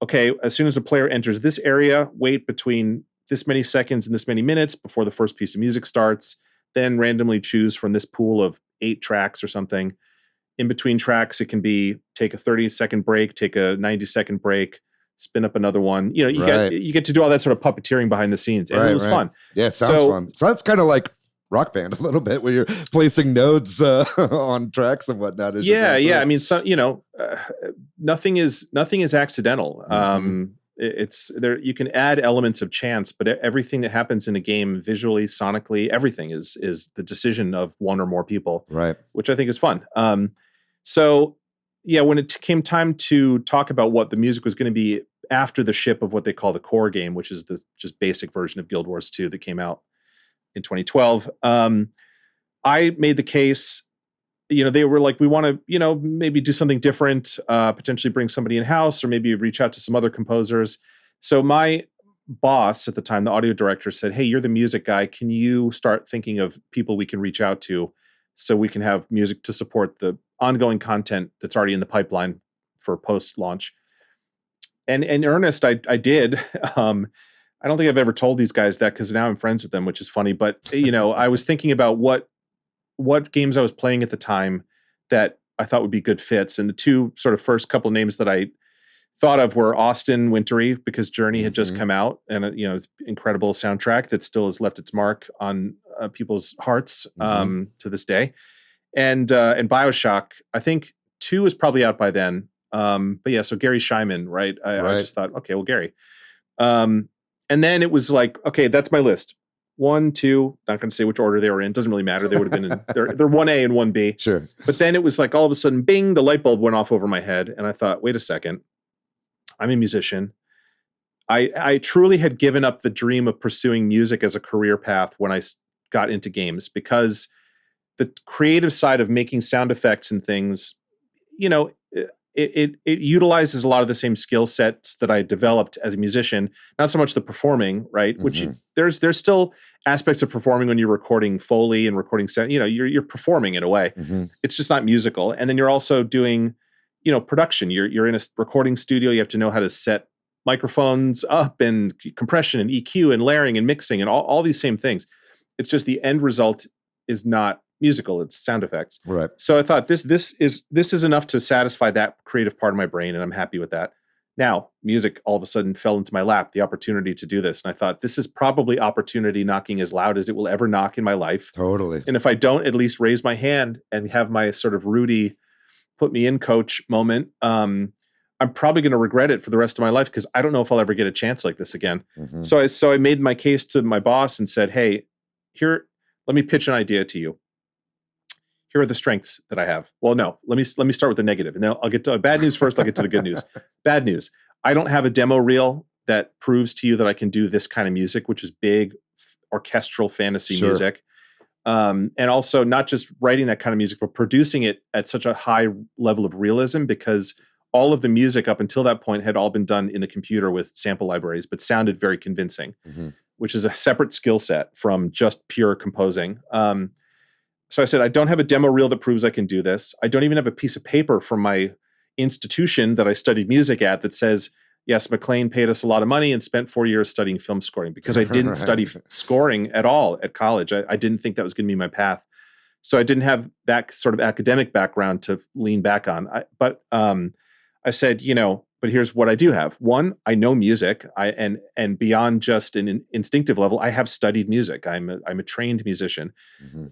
okay, as soon as a player enters this area, wait between this many seconds and this many minutes before the first piece of music starts. Then randomly choose from this pool of 8 tracks or something. In between tracks, it can be take a 30-second break, take a 90-second break, spin up another one. You get to do all that sort of puppeteering behind the scenes. And it was fun. Yeah, it sounds fun. So that's kind of like Rock Band a little bit, where you're placing nodes on tracks and whatnot. I mean, nothing is accidental. It's there. You can add elements of chance, but everything that happens in a game, visually, sonically, everything is the decision of one or more people, right? Which I think is fun. So yeah, when it came time to talk about what the music was going to be after the ship of what they call the core game, which is the just basic version of Guild Wars 2 that came out in 2012, I made the case. They were like, we want to, maybe do something different, potentially bring somebody in-house, or maybe reach out to some other composers. So my boss at the time, the audio director, said, hey, you're the music guy. Can you start thinking of people we can reach out to so we can have music to support the ongoing content that's already in the pipeline for post-launch? And in earnest, I did. I don't think I've ever told these guys that, because now I'm friends with them, which is funny. But, I was thinking about what games I was playing at the time that I thought would be good fits. And the two sort of first couple of names that I thought of were Austin Wintory, because Journey had just come out, and incredible soundtrack that still has left its mark on people's hearts to this day. And BioShock, I think 2 is probably out by then. But yeah, so Gary Scheinman, right? I just thought, okay, well, Gary. And then it was like, okay, that's my list. 1, 2, not going to say which order they were in. Doesn't really matter. They would have been in, they're 1A and 1B. Sure. But then it was like all of a sudden, bing, the light bulb went off over my head. And I thought, wait a second. I'm a musician. I truly had given up the dream of pursuing music as a career path when I got into games, because the creative side of making sound effects and things, you know, it utilizes a lot of the same skill sets that I developed as a musician. Not so much the performing, right? Which there's still aspects of performing when you're recording Foley and recording sound. You know, you're performing in a way. It's just not musical. And then you're also doing, you know, production. You're in a recording studio. You have to know how to set microphones up and compression and EQ and layering and mixing and all these same things. It's just the end result is not musical, it's sound effects. Right. So I thought this is enough to satisfy that creative part of my brain, and I'm happy with that. Now, music all of a sudden fell into my lap, the opportunity to do this. And I thought, this is probably opportunity knocking as loud as it will ever knock in my life. Totally. And if I don't at least raise my hand and have my sort of Rudy put me in coach moment, I'm probably going to regret it for the rest of my life, because I don't know if I'll ever get a chance like this again. So I made my case to my boss and said, hey, here, let me pitch an idea to you. Here are the strengths that I have. Well, no, let me start with the negative, and then I'll get to bad news first. I'll get to the good news. Bad news. I don't have a demo reel that proves to you that I can do this kind of music, which is big orchestral fantasy music. And also not just writing that kind of music, but producing it at such a high level of realism, because all of the music up until that point had all been done in the computer with sample libraries, but sounded very convincing, which is a separate skill set from just pure composing. So I said, I don't have a demo reel that proves I can do this. I don't even have a piece of paper from my institution that I studied music at that says, yes, Maclaine paid us a lot of money and spent 4 years studying film scoring, because I didn't study scoring at all at college. I didn't think that was going to be my path. So I didn't have that sort of academic background to lean back on. But I said, you know, but here's what I do have. One, I know music. And beyond just an instinctive level, I have studied music. I'm a trained musician.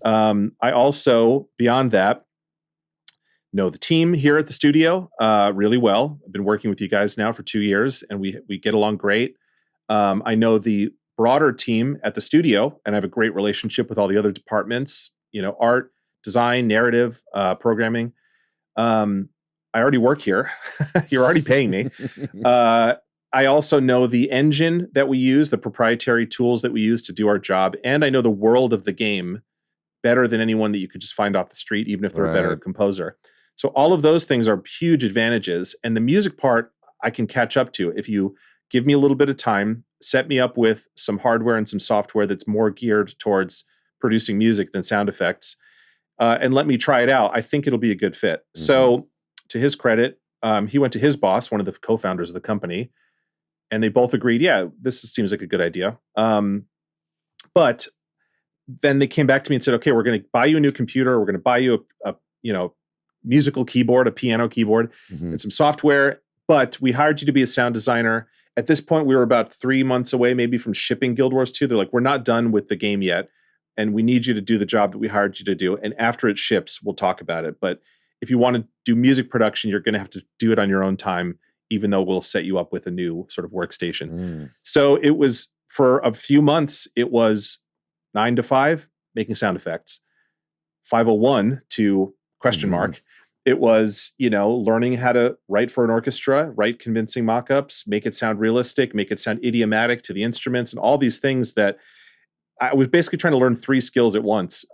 I also, beyond that, know the team here at the studio really well. I've been working with you guys now for 2 years, and we get along great. I know the broader team at the studio, and I have a great relationship with all the other departments, you know, art, design, narrative, programming. I already work here. You're already paying me. I also know the engine that we use, the proprietary tools that we use to do our job. And I know the world of the game better than anyone that you could just find off the street, even if they're a better composer. So all of those things are huge advantages. And the music part, I can catch up to if you give me a little bit of time, set me up with some hardware and some software that's more geared towards producing music than sound effects, and let me try it out. I think it'll be a good fit. So to his credit, he went to his boss, one of the co-founders of the company, and they both agreed, yeah, this seems like a good idea. But then they came back to me and said, okay, we're going to buy you a new computer. We're going to buy you a musical keyboard, a piano keyboard, and some software. But we hired you to be a sound designer. At this point, we were about 3 months away, maybe from shipping Guild Wars 2. They're like, we're not done with the game yet, and we need you to do the job that we hired you to do. And after it ships, we'll talk about it. But if you want to do music production, you're going to have to do it on your own time, even though we'll set you up with a new sort of workstation. So it was, for a few months, it was 9 to 5 making sound effects, 5:01 to question mark. It was, you know, learning how to write for an orchestra, write convincing mock-ups, make it sound realistic, make it sound idiomatic to the instruments, and all these things that I was basically trying to learn 3 skills at once.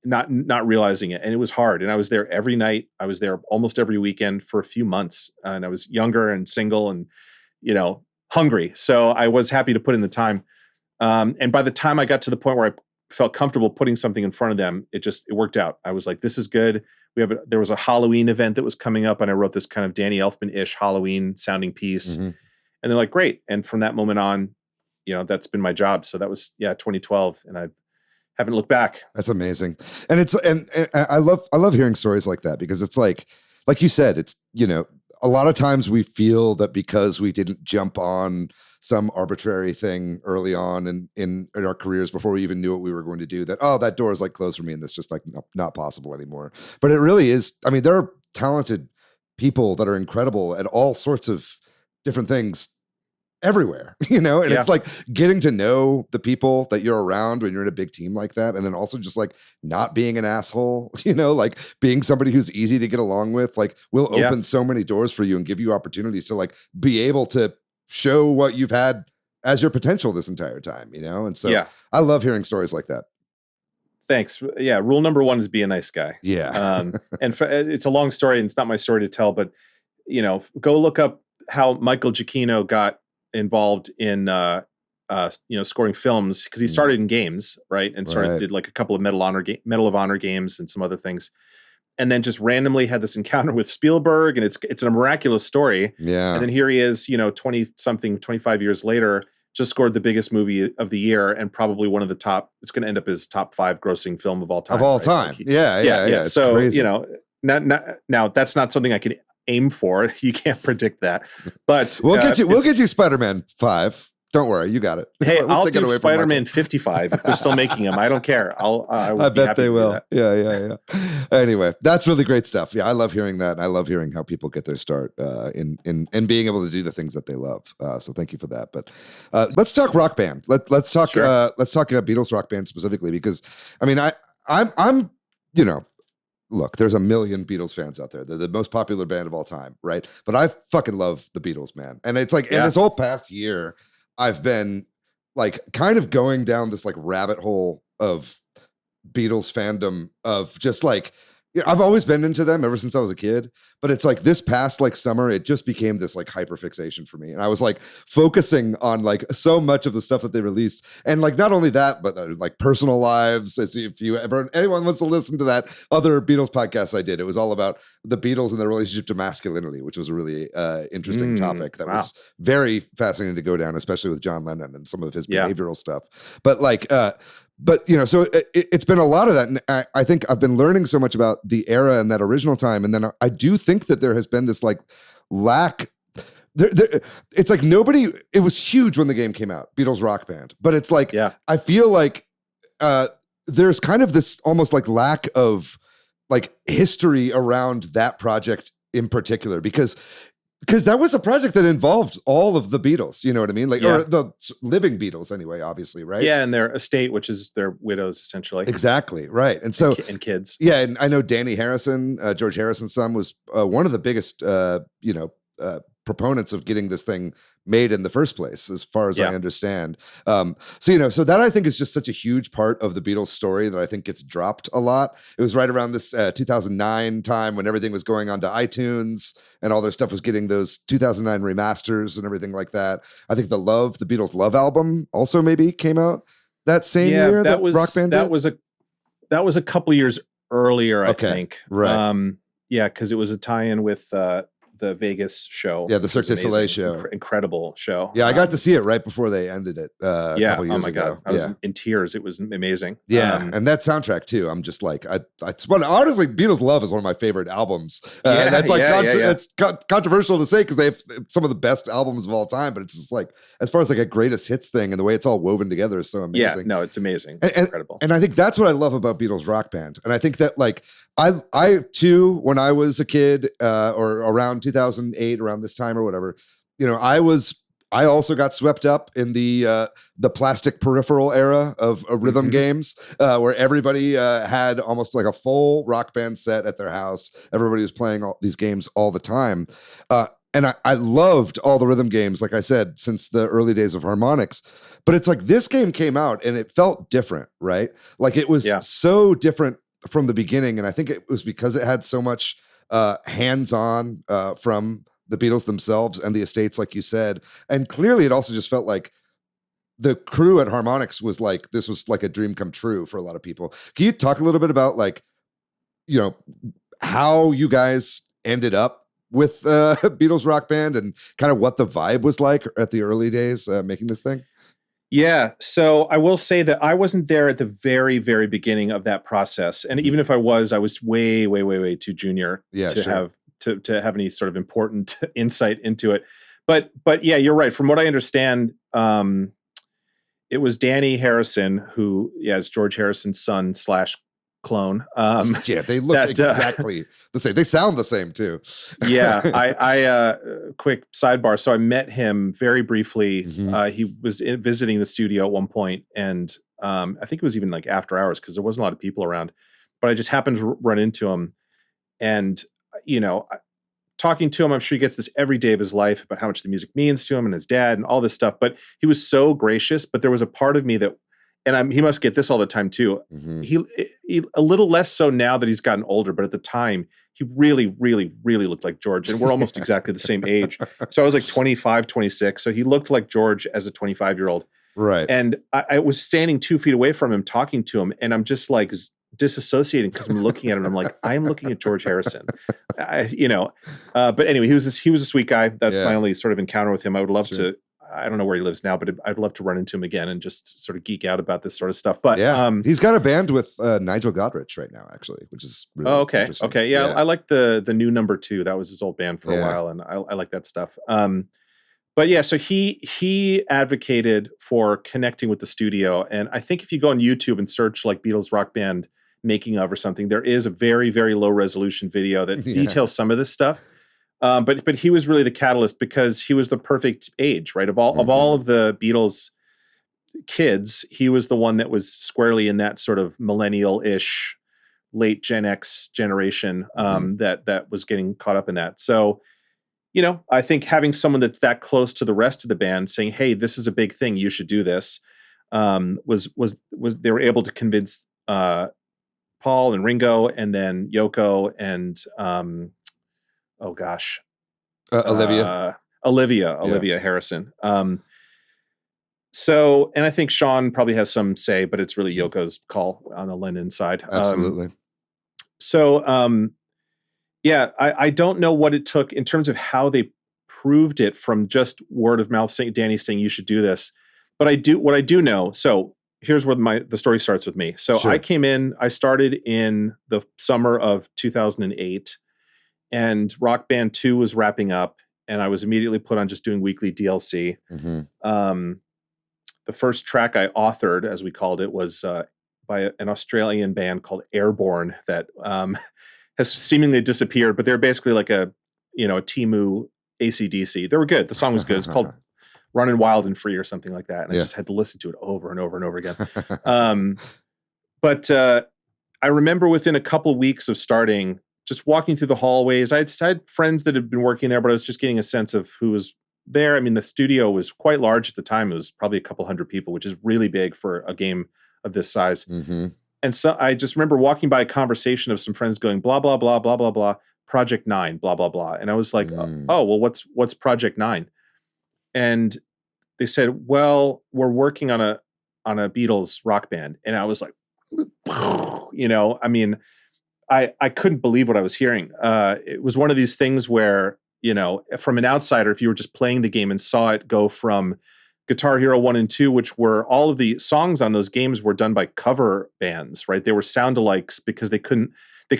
Not realizing it. And it was hard. And I was there every night. I was there almost every weekend for a few months. And I was younger and single and, you know, hungry. So I was happy to put in the time. And by the time I got to the point where I felt comfortable putting something in front of them, it worked out. I was like, this is good. There was a Halloween event that was coming up, and I wrote this kind of Danny Elfman-ish Halloween sounding piece. And they're like, great. And from that moment on, you know, that's been my job. So that was 2012. And I haven't looked back. That's amazing. And it's, and I love hearing stories like that, because it's like you said, it's, you know, a lot of times we feel that because we didn't jump on some arbitrary thing early on in our careers before we even knew what we were going to do, that, oh, that door is like closed for me and that's just like not possible anymore. But it really is. I mean, there are talented people that are incredible at all sorts of different things everywhere, you know, and it's like getting to know the people that you're around when you're in a big team like that. And then also just like not being an asshole, you know, like being somebody who's easy to get along with, like will open so many doors for you and give you opportunities to like be able to show what you've had as your potential this entire time, And so I love hearing stories like that. Thanks. Yeah. Rule number one is be a nice guy. Yeah. It's a long story and it's not my story to tell, but go look up how Michael Giacchino got involved in, scoring films, because he started in games, right? And did like a couple of Medal of Honor games and some other things. And then just randomly had this encounter with Spielberg, and it's a miraculous story. Yeah. And then here he is, 25 years later, just scored the biggest movie of the year and probably one of the top. It's going to end up as top 5 grossing film of all time. Time. Yeah. So crazy. now that's not something I can aim for. You can't predict that, but we'll get you Spider-Man 5. Don't worry, you got it. Hey, I'll do Spider-Man 55 if they're still making them. I don't care. I bet they will. Yeah. Anyway, that's really great stuff. Yeah, I love hearing that. I love hearing how people get their start in being able to do the things that they love. So thank you for that. But let's talk Rock Band. Let's talk Beatles Rock Band specifically, because I mean I'm look, there's a million Beatles fans out there. They're the most popular band of all time, right? But I fucking love the Beatles, man. And it's like in this whole past year, I've been like kind of going down this like rabbit hole of Beatles fandom of just like, I've always been into them ever since I was a kid, but it's like this past like summer, it just became this like hyper fixation for me. And I was like focusing on like so much of the stuff that they released. And like, not only that, but like personal lives. As if anyone wants to listen to that other Beatles podcast I did, it was all about the Beatles and their relationship to masculinity, which was a really interesting topic that was very fascinating to go down, especially with John Lennon and some of his behavioral stuff. But like, so it's been a lot of that. And I think I've been learning so much about the era and that original time. And then I do think that there has been this like lack. It's like it was huge when the game came out, Beatles Rock Band. But it's like, I feel like there's kind of this almost like lack of like history around that project in particular, because that was a project that involved all of the Beatles, you know what I mean? Like, or the living Beatles anyway, obviously, right? Yeah, and their estate, which is their widows, essentially. Exactly, right. And so... And kids. Yeah, and I know Danny Harrison, George Harrison's son, was one of the biggest, proponents of getting this thing made in the first place, as far as I understand. So that I think is just such a huge part of the Beatles story that I think gets dropped a lot. It was right around this 2009 time when everything was going on to iTunes and all their stuff was getting those 2009 remasters and everything like that. I think the Beatles Love album also maybe came out that same year that Rock Band did? That was a couple years earlier, I think. Right. Because it was a tie-in with the Vegas show. Yeah, the Cirque du Soleil show. Incredible show. Yeah, I got to see it right before they ended it a couple years ago. God. I was in tears. It was amazing. Yeah, and that soundtrack too. I'm just like, honestly, Beatles Love is one of my favorite albums. That's like, it's controversial to say because they have some of the best albums of all time, but it's just like, as far as like a greatest hits thing and the way it's all woven together is so amazing. Yeah, no, it's amazing. It's incredible. And I think that's what I love about Beatles Rock Band. And I think that like, I too, when I was a kid, or around 2008, around this time or whatever, I also got swept up in the plastic peripheral era of rhythm games, where everybody had almost like a full Rock Band set at their house. Everybody was playing all these games all the time. And I loved all the rhythm games, like I said, since the early days of harmonics. But it's like this game came out and it felt different, right? Like it was so different from the beginning. And I think it was because it had so much hands-on from the Beatles themselves and the estates, like you said. And clearly it also just felt like the crew at Harmonix was like, this was like a dream come true for a lot of people. Can you talk a little bit about like, how you guys ended up with Beatles Rock Band and kind of what the vibe was like at the early days making this thing? Yeah. So I will say that I wasn't there at the very, very beginning of that process. And even if I was way, way, way, way too junior to have any sort of important insight into it. But yeah, you're right. From what I understand, it was Danny Harrison, who is George Harrison's son / clone. They look exactly the same. They sound the same too. I quick sidebar. So I met him very briefly. He was visiting the studio at one point, and I think it was even like after hours because there wasn't a lot of people around. But I just happened to run into him, and talking to him. I'm sure he gets this every day of his life about how much the music means to him and his dad and all this stuff. But he was so gracious. But there was a part of me that, and he must get this all the time too. Mm-hmm. He a little less so now that he's gotten older, but at the time he really, really, really looked like George. And we're almost exactly the same age. So I was like 25, 26. So he looked like George as a 25-year-old. Right. And I was standing 2 feet away from him, talking to him. And I'm just like disassociating because I'm looking at him. And I'm like, I'm looking at George Harrison, but anyway, he was a sweet guy. That's my only sort of encounter with him. I would love to, I don't know where he lives now, but I'd love to run into him again and just sort of geek out about this sort of stuff. But he's got a band with Nigel Godrich right now, actually, which is really interesting. Okay. Yeah. I like the new Number 2. That was his old band for a while. And I like that stuff. But yeah, so he advocated for connecting with the studio. And I think if you go on YouTube and search like Beatles Rock Band making of or something, there is a very, very low resolution video that details some of this stuff. But he was really the catalyst because he was the perfect age, right? Of all of the Beatles kids, he was the one that was squarely in that sort of millennial-ish, late Gen X generation that was getting caught up in that. So, I think having someone that's that close to the rest of the band saying, "Hey, this is a big thing. You should do this," was they were able to convince Paul and Ringo, and then Yoko and Olivia Harrison. So, and I think Sean probably has some say, but it's really Yoko's call on the Lennon side. Absolutely. I don't know what it took in terms of how they proved it from just word of mouth saying, Danny saying you should do this. But what I do know. So here's where the story starts with me. So I started in the summer of 2008, and Rock Band 2 was wrapping up, and I was immediately put on just doing weekly DLC. The first track I authored, as we called it, was by an Australian band called Airborne that has seemingly disappeared, but they're basically like a Timu AC/DC. They were good. The song was good. It's called Running Wild and Free or something like that. And I just had to listen to it over and over and over again. But I remember within a couple of weeks of starting, just walking through the hallways, I had friends that had been working there, but I was just getting a sense of who was there. I mean, the studio was quite large at the time. It was probably a couple hundred people, which is really big for a game of this size. And so I just remember walking by a conversation of some friends going, blah, blah, blah, blah, blah, blah, Project 9, blah, blah, blah. And I was like, oh, well, what's Project 9? And they said, well, we're working on a Beatles rock band. And I was like, I mean, I couldn't believe what I was hearing. It was one of these things where, from an outsider, if you were just playing the game and saw it go from Guitar Hero 1 and 2, which were all of the songs on those games were done by cover bands, right? They were sound-alikes because they could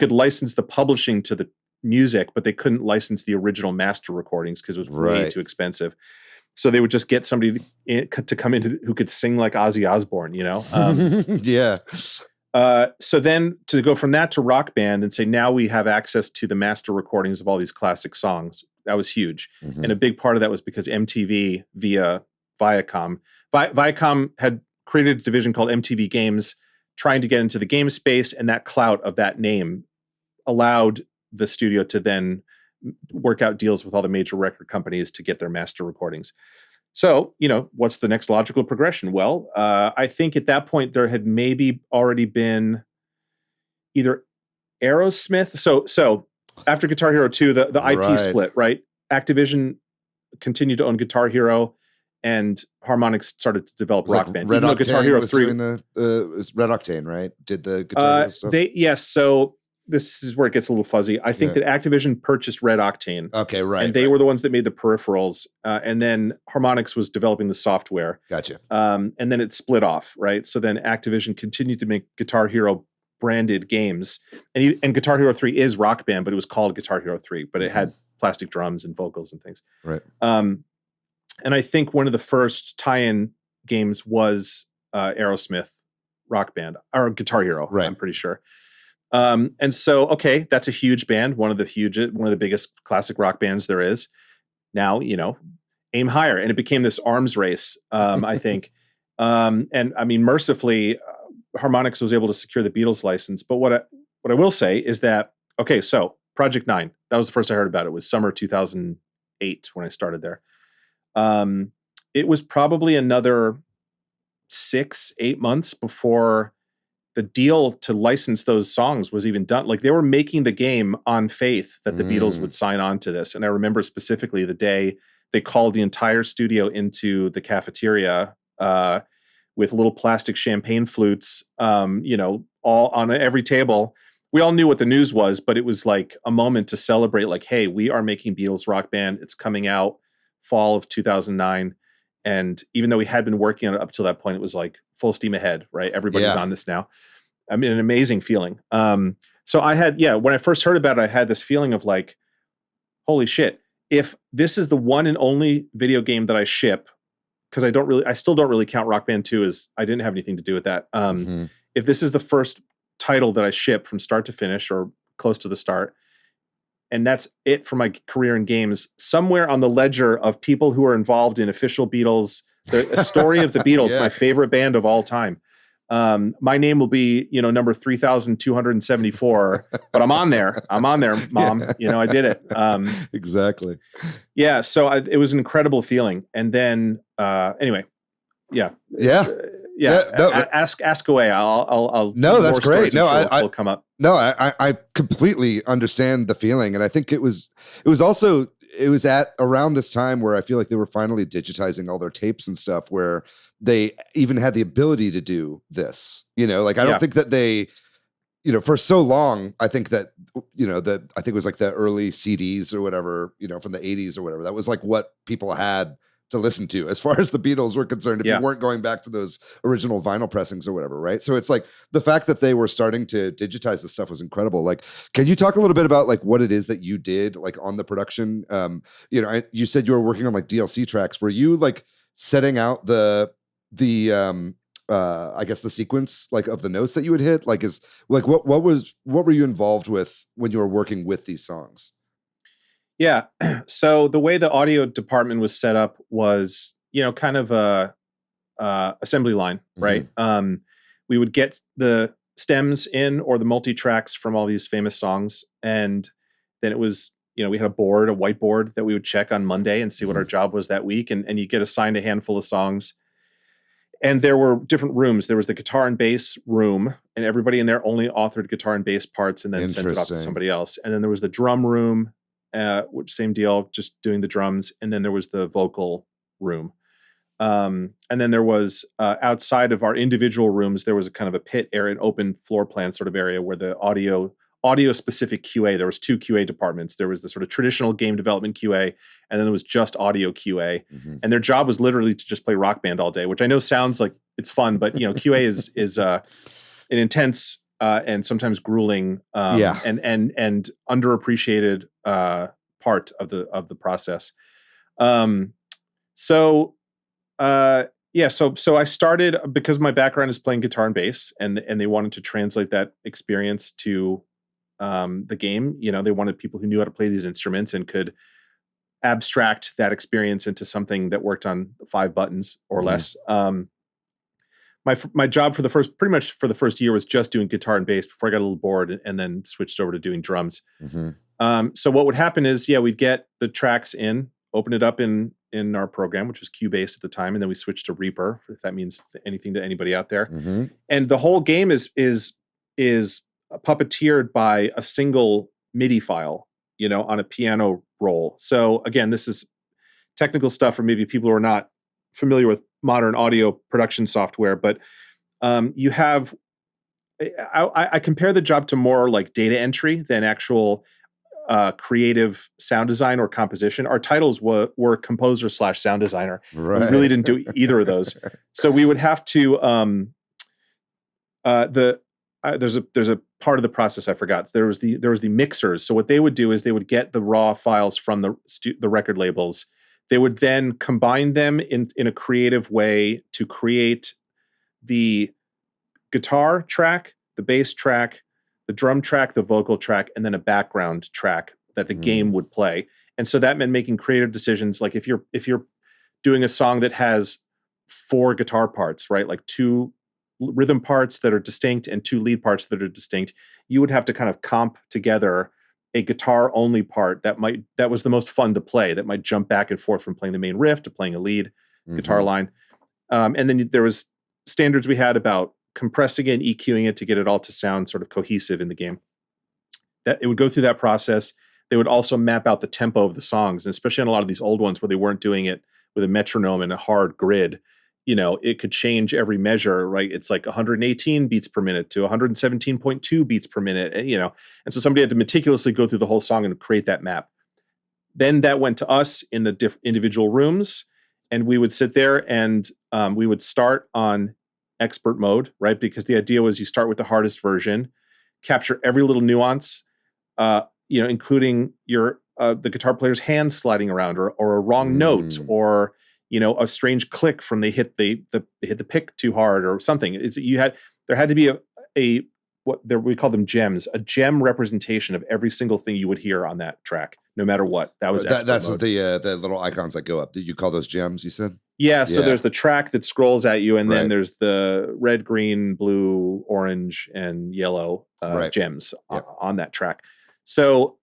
license the publishing to the music, but they couldn't license the original master recordings because it was way too expensive. So they would just get somebody to come in who could sing like Ozzy Osbourne, So then to go from that to Rock Band and say, now we have access to the master recordings of all these classic songs. That was huge. And a big part of that was because MTV via Viacom had created a division called MTV Games, trying to get into the game space. And that clout of that name allowed the studio to then work out deals with all the major record companies to get their master recordings. So, what's the next logical progression? Well, I think at that point there had maybe already been either Aerosmith. So after Guitar Hero 2, the IP split, right? Activision continued to own Guitar Hero, and Harmonix started to develop Rock Band. Red Octane Guitar Hero 3 doing was Red Octane, right? Did the Guitar Hero stuff? Yes. So this is where it gets a little fuzzy. I think that Activision purchased Red Octane. Okay, right. And they were the ones that made the peripherals. And then Harmonix was developing the software. Gotcha. And then it split off, right? So then Activision continued to make Guitar Hero branded games. And Guitar Hero 3 is Rock Band, but it was called Guitar Hero 3. But it had plastic drums and vocals and things. Right. And I think one of the first tie-in games was Aerosmith Rock Band or Guitar Hero. Right. I'm pretty sure. And so, okay, that's a huge band, one of the biggest classic rock bands there is. Now, aim higher, and it became this arms race. I think, and I mean, mercifully, Harmonix was able to secure the Beatles license. But what I will say is that, okay, so Project 9, That was the first I heard about it. It was summer 2008 when I started there. It was probably another 6-8 months before the deal to license those songs was even done. Like, they were making the game on faith that the Beatles would sign on to this. And I remember specifically the day they called the entire studio into the cafeteria with little plastic champagne flutes, all on every table. We all knew what the news was, but it was like a moment to celebrate, like, hey, we are making Beatles Rock Band. It's coming out fall of 2009. And even though we had been working on it up till that point, it was like full steam ahead, right? Everybody's on this now. I mean, an amazing feeling. So I had, when I first heard about it, I had this feeling of like, holy shit, if this is the one and only video game that I ship, because I still don't really count Rock Band 2 as I didn't have anything to do with that. If this is the first title that I ship from start to finish or close to the start, and that's it for my career in games, somewhere on the ledger of people who are involved in official Beatles, the story of the Beatles, my favorite band of all time. My name will be, number 3,274, but I'm on there, Mom. I did it. Exactly. Yeah. So it was an incredible feeling. And then, anyway, ask away. I'll no, that's great. No, will come up. No, I completely understand the feeling. And I think it was at around this time where I feel like they were finally digitizing all their tapes and stuff, where they even had the ability to do this, I don't think that they, for so long, I think that, I think it was like the early CDs or whatever, from the 80s or whatever. That was like what people had to listen to as far as the Beatles were concerned, if you weren't going back to those original vinyl pressings or whatever, right? So it's like the fact that they were starting to digitize this stuff was incredible. Like, can you talk a little bit about like what it is that you did like on the production? You said you were working on like DLC tracks. Were you like setting out the I guess the sequence like of the notes that you would hit? Like, what were you involved with when you were working with these songs? Yeah. So the way the audio department was set up was, kind of a assembly line, right? We would get the stems in or the multi-tracks from all these famous songs. And then it was, we had a whiteboard that we would check on Monday and see what our job was that week. And you get assigned a handful of songs. And there were different rooms. There was the guitar and bass room, and everybody in there only authored guitar and bass parts and then sent it off to somebody else. And then there was the drum room, which same deal, just doing the drums. And then there was the vocal room. And then there was outside of our individual rooms, there was a kind of a pit area, an open floor plan sort of area where the audio specific QA, there was 2 QA departments. There was the sort of traditional game development QA, and then there was just audio QA. And their job was literally to just play Rock Band all day, which I know sounds like it's fun, but QA is an intense and sometimes grueling and underappreciated part of the process. So I started because my background is playing guitar and bass, and they wanted to translate that experience to the game. They wanted people who knew how to play these instruments and could abstract that experience into something that worked on 5 buttons or less. My job pretty much for the first year was just doing guitar and bass before I got a little bored and then switched over to doing drums. So what would happen is, we'd get the tracks in, open it up in our program, which was Cubase at the time, and then we switched to Reaper, if that means anything to anybody out there. And the whole game is puppeteered by a single MIDI file, on a piano roll. So again, this is technical stuff for maybe people who are not familiar with modern audio production software, but you have, I compare the job to more like data entry than actual creative sound design or composition. Our titles were composer / sound designer. Right. We really didn't do either of those. So we would have to, there's a part of the process I forgot. There was the mixers. So what they would do is they would get the raw files from the record labels. They would then combine them in a creative way to create the guitar track, the bass track, the drum track, the vocal track, and then a background track that the game would play. And so that meant making creative decisions. Like if you're doing a song that has 4 guitar parts, right? Like 2 rhythm parts that are distinct and 2 lead parts that are distinct, you would have to kind of comp together a guitar only part that was the most fun to play, that might jump back and forth from playing the main riff to playing a lead guitar line. And then there was standards we had about compressing it and EQing it to get it all to sound sort of cohesive in the game. That it would go through that process. They would also map out the tempo of the songs, and especially on a lot of these old ones where they weren't doing it with a metronome and a hard grid, it could change every measure, right? It's like 118 beats per minute to 117.2 beats per minute, and so somebody had to meticulously go through the whole song and create that map. Then that went to us in the individual rooms, and we would sit there and we would start on expert mode, right? Because the idea was you start with the hardest version, capture every little nuance, including the guitar player's hand sliding around, or a wrong note, or a strange click from they hit the pick too hard or something. There had to be we call them gems, a gem representation of every single thing you would hear on that track, no matter what. That's what the little icons that go up. You call those gems, you said? Yeah. So there's the track that scrolls at you, and then there's the red, green, blue, orange, and yellow gems on that track. So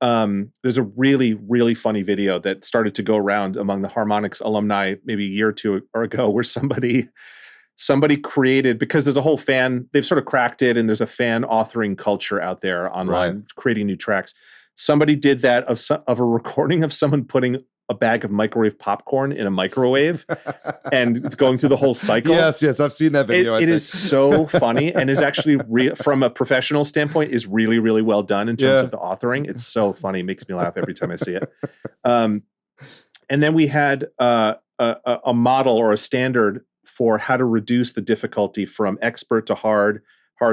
there's a really, really funny video that started to go around among the Harmonix alumni maybe a year or two ago, where somebody created, because there's a whole they've sort of cracked it, and there's a fan authoring culture out there online, creating new tracks. Somebody did that of a recording of someone putting a bag of microwave popcorn in a microwave and going through the whole cycle. Yes, I've seen that video. It is so funny, and is actually from a professional standpoint is really, really well done in terms of the authoring. It's so funny. It makes me laugh every time I see it. And then we had a model or a standard for how to reduce the difficulty from expert to hard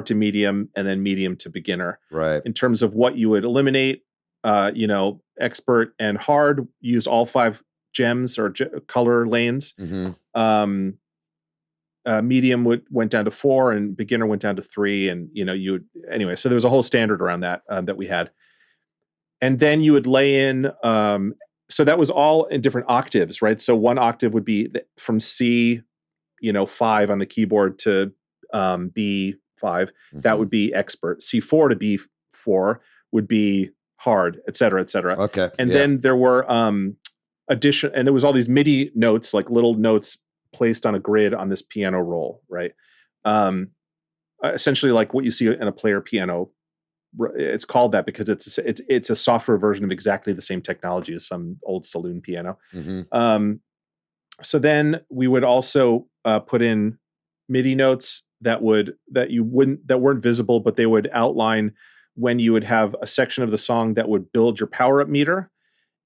to medium, and then medium to beginner. Right. In terms of what you would eliminate, expert and hard used all 5 gems or color lanes. Medium went down to 4, and beginner went down to 3. And anyway, so there was a whole standard around that that we had. And then you would lay in. So that was all in different octaves, right? So one octave would be from C, 5 on the keyboard to B5. That would be expert. C4 to B4 would be hard, et cetera, et cetera. Okay. And then there were and there was all these MIDI notes, like little notes placed on a grid on this piano roll, right? Essentially like what you see in a player piano. It's called that because it's a software version of exactly the same technology as some old saloon piano. So then we would also put in MIDI notes that weren't visible, but they would outline when you would have a section of the song that would build your power up meter,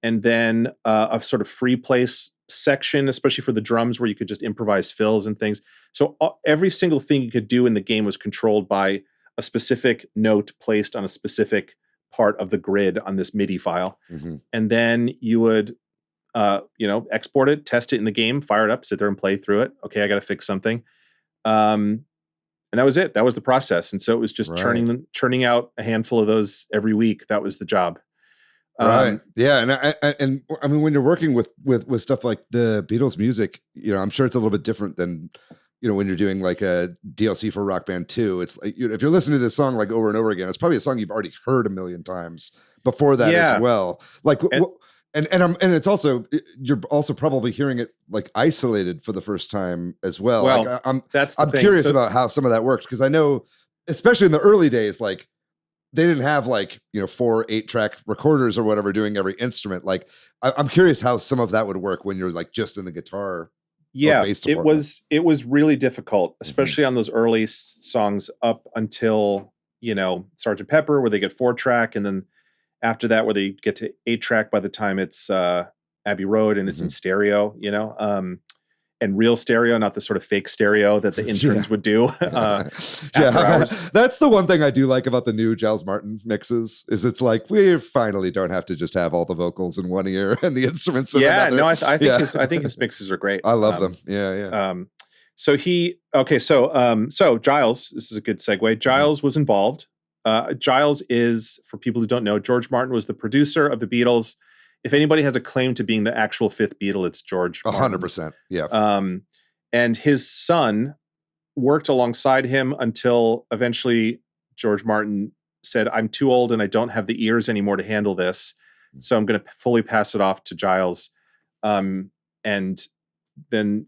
and then a sort of free place section, especially for the drums, where you could just improvise fills and things. So every single thing you could do in the game was controlled by a specific note placed on a specific part of the grid on this MIDI file. And then you would, export it, test it in the game, fire it up, sit there and play through it. Okay, I got to fix something. And that was it. That was the process. And so it was just churning out a handful of those every week. That was the job. Right. Yeah. And I mean, when you're working with stuff like the Beatles music, I'm sure it's a little bit different than, when you're doing like a DLC for Rock Band 2. It's like, if you're listening to this song like over and over again, it's probably a song you've already heard a million times before that as well. Like, and it's also, you're also probably hearing it like isolated for the first time as well. Like, I'm curious about how some of that works, because I know, especially in the early days, like they didn't have like 4 8-track recorders or whatever doing every instrument. Like I'm curious how some of that would work when you're like just in the guitar. Yeah, it was really difficult, especially on those early songs up until Sgt. Pepper, where they get 4-track, and then after that, where they get to 8-track by the time it's Abbey Road and it's in stereo, and real stereo, not the sort of fake stereo that the interns would do. That's the one thing I do like about the new Giles Martin mixes, is it's like we finally don't have to just have all the vocals in one ear and the instruments in another. No, I think his mixes are great. I love them. Yeah. So Giles, this is a good segue. Giles was involved. Giles is, for people who don't know, George Martin was the producer of the Beatles. If anybody has a claim to being the actual 5th Beatle, it's George Martin. 100%. Yeah. And his son worked alongside him until eventually George Martin said, I'm too old and I don't have the ears anymore to handle this. So I'm going to fully pass it off to Giles. And then,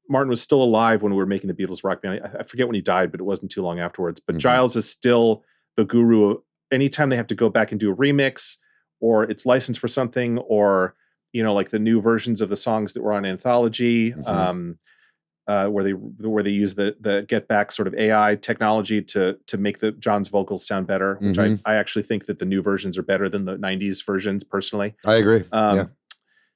Martin was still alive when we were making the Beatles Rock Band. I forget when he died, but it wasn't too long afterwards. But Giles is still the guru. Anytime they have to go back and do a remix, or it's licensed for something, or, like the new versions of the songs that were on Anthology, where they use the Get Back sort of AI technology to make John's vocals sound better, which I actually think that the new versions are better than the 90s versions, personally. I agree.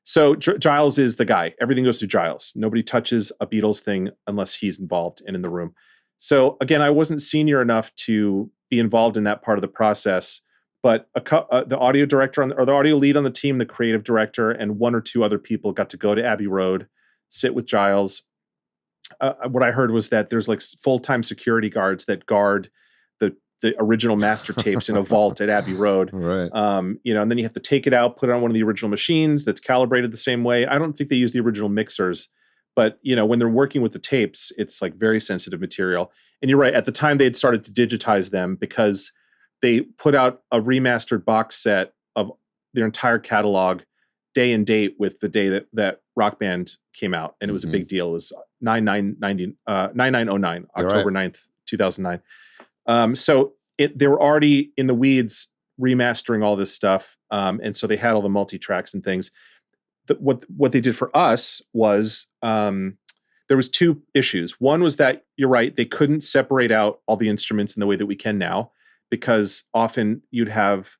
So Giles is the guy. Everything goes through Giles. Nobody touches a Beatles thing unless he's involved and in the room. So again, I wasn't senior enough to be involved in that part of the process, but the audio director or the audio lead on the team, the creative director, and one or two other people got to go to Abbey Road, sit with Giles. What I heard was that there's like full-time security guards that guard the original master tapes in a vault at Abbey Road. Right. And then you have to take it out, put it on one of the original machines that's calibrated the same way. I don't think they use the original mixers, but when they're working with the tapes, it's like very sensitive material. And you're right, at the time they had started to digitize them because they put out a remastered box set of their entire catalog, day and date with the day that Rock Band came out. And it was a big deal. It was 9909, October 9th, 2009. So they were already in the weeds remastering all this stuff. And so they had all the multi-tracks and things. What they did for us was there was two issues. One was that, you're right, they couldn't separate out all the instruments in the way that we can now, because often you'd have,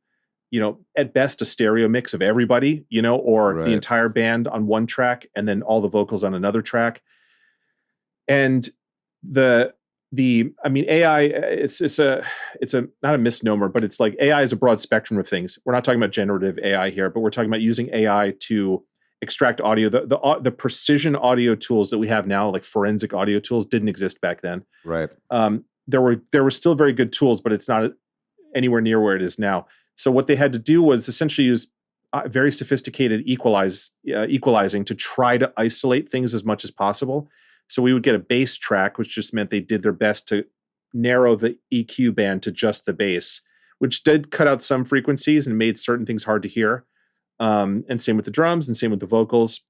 at best a stereo mix of everybody, or the entire band on one track and then all the vocals on another track. And AI, it's not a misnomer, but it's like AI is a broad spectrum of things. We're not talking about generative AI here, but we're talking about using AI to extract audio. The precision audio tools that we have now, like forensic audio tools, didn't exist back then. Right. There were still very good tools, but it's not anywhere near where it is now. So what they had to do was essentially use very sophisticated equalizing to try to isolate things as much as possible. So we would get a bass track, which just meant they did their best to narrow the EQ band to just the bass, which did cut out some frequencies and made certain things hard to hear. And same with the drums and same with the vocals.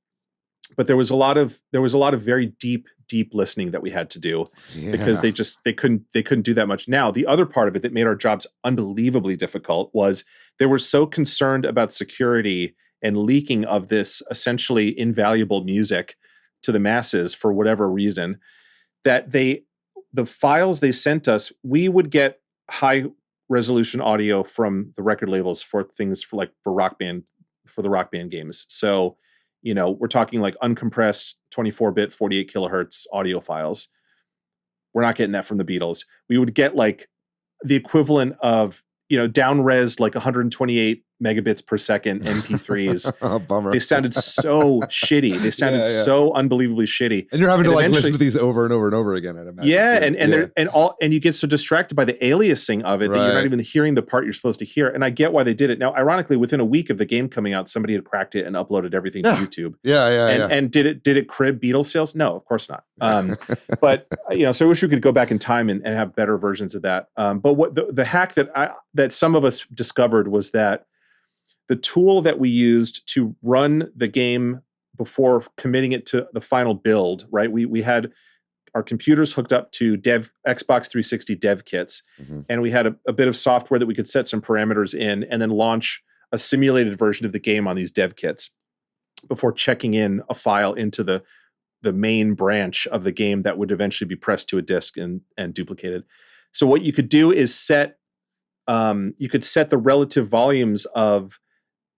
But there was a lot of very deep listening that we had to do because they couldn't do that much. Now, the other part of it that made our jobs unbelievably difficult was they were so concerned about security and leaking of this essentially invaluable music to the masses for whatever reason, that the files they sent us, we would get high resolution audio from the record labels for things for Rock Band, for the Rock Band games. So, we're talking like uncompressed 24-bit, 48 kilohertz audio files. We're not getting that from the Beatles. We would get like the equivalent of, down res, like 128 megabits per second MP3s. Oh, bummer. They sounded so shitty. They sounded so unbelievably shitty. And you're having to listen to these over and over and over again, I'd imagine. Yeah, and you get so distracted by the aliasing of it that you're not even hearing the part you're supposed to hear. And I get why they did it. Now, ironically, within a week of the game coming out, somebody had cracked it and uploaded everything to YouTube. And did it crib Beatles sales? No, of course not. But so I wish we could go back in time and have better versions of that. But what the hack that some of us discovered was that the tool that we used to run the game before committing it to the final build, right? We had our computers hooked up to Xbox 360 dev kits, and we had a bit of software that we could set some parameters in and then launch a simulated version of the game on these dev kits before checking in a file into the main branch of the game that would eventually be pressed to a disk and duplicated. So what you could do is set the relative volumes of,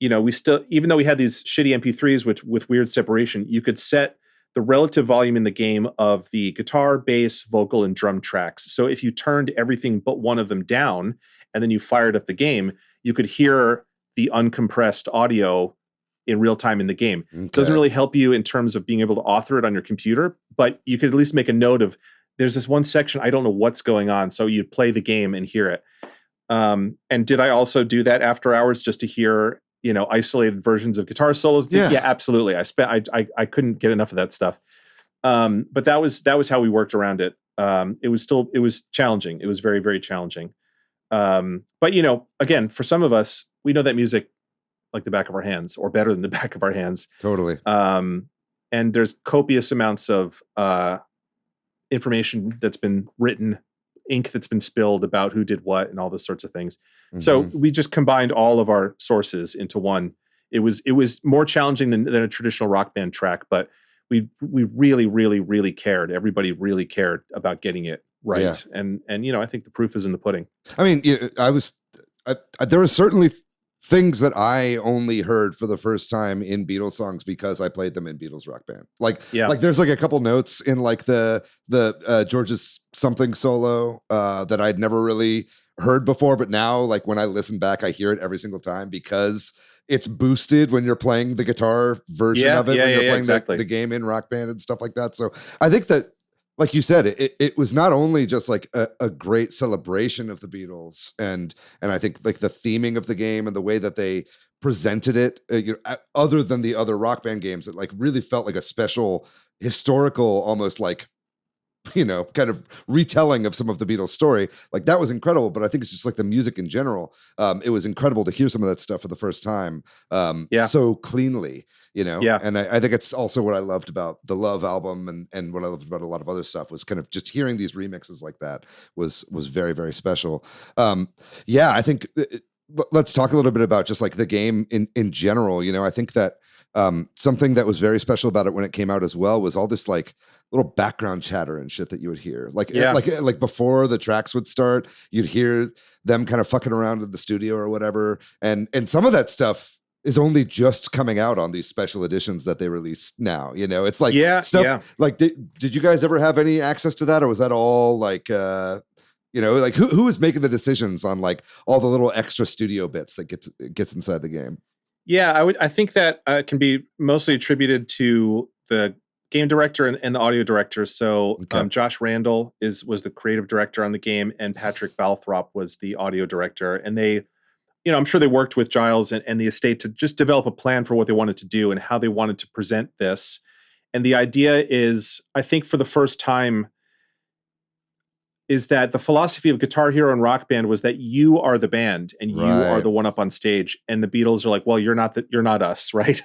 we still, even though we had these shitty MP3s with weird separation, you could set the relative volume in the game of the guitar, bass, vocal, and drum tracks. So if you turned everything but one of them down and then you fired up the game, you could hear the uncompressed audio in real time in the game. Okay. It doesn't really help you in terms of being able to author it on your computer, but you could at least make a note of, there's this one section, I don't know what's going on. So you'd play the game and hear it. And did I also do that after hours just to hear, isolated versions of guitar solos? Yeah, absolutely. I couldn't get enough of that stuff. But that was how we worked around it. It was challenging. It was very, very challenging. But you know, again, for some of us, we know that music like the back of our hands, or better than the back of our hands. Totally. And there's copious amounts of information that's been written, ink that's been spilled about who did what and all those sorts of things. So we just combined all of our sources into one. It was more challenging than a traditional rock band track, but we really, really, really cared. Everybody really cared about getting it right. Yeah. And you know, I think the proof is in the pudding. I mean, there were certainly things that I only heard for the first time in Beatles songs because I played them in Beatles Rock Band. Like there's like a couple notes in like the George's something solo that I'd never really heard before, but now like when I listen back, I hear it every single time because it's boosted when you're playing the guitar version of it when you're playing the game in Rock Band and stuff like that. So I think that, like you said, it was not only just like a great celebration of the Beatles, and I think like the theming of the game and the way that they presented it, other than the other Rock Band games, it like really felt like a special historical, almost like, you know, kind of retelling of some of the Beatles story. Like that was incredible, but I think it's just like the music in general. It was incredible to hear some of that stuff for the first time so cleanly, you know? Yeah. And I think it's also what I loved about the Love album and what I loved about a lot of other stuff was kind of just hearing these remixes like that was very, very special. I think let's talk a little bit about just like the game in general. You know, I think that something that was very special about it when it came out as well was all this like little background chatter and shit that you would hear. Like before the tracks would start, you'd hear them kind of fucking around in the studio or whatever. And some of that stuff is only just coming out on these special editions that they release now. You know, it's like stuff like, did you guys ever have any access to that? Or was that all like, you know, like who is making the decisions on like all the little extra studio bits that gets inside the game? Yeah, I think that can be mostly attributed to the game director and the audio director. So Josh Randall was the creative director on the game, and Patrick Balthrop was the audio director. And they, you know, I'm sure they worked with Giles and the estate to just develop a plan for what they wanted to do and how they wanted to present this. And the idea is, I think for the first time, is that the philosophy of Guitar Hero and Rock Band was that you are the band and you are the one up on stage, and the Beatles are like, well, you're not us, right?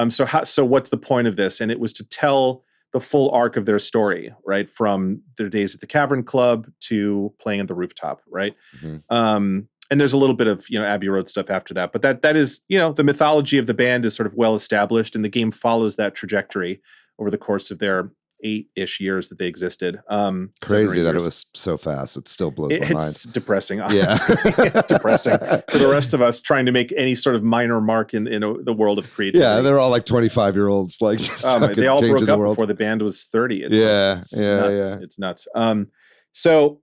So what's the point of this? And it was to tell the full arc of their story, right, from their days at the Cavern Club to playing at the rooftop, right? And there's a little bit of, you know, Abbey Road stuff after that, but that is, you know, the mythology of the band is sort of well established, and the game follows that trajectory over the course of their 8-ish years that they existed. Crazy that it was so fast. It still blows my mind. It's depressing, honestly. Yeah. It's depressing for the rest of us trying to make any sort of minor mark in the world of creativity. Yeah, they're all like 25-year-olds. Like just they all broke up before the band was 30. It's nuts. It's nuts. So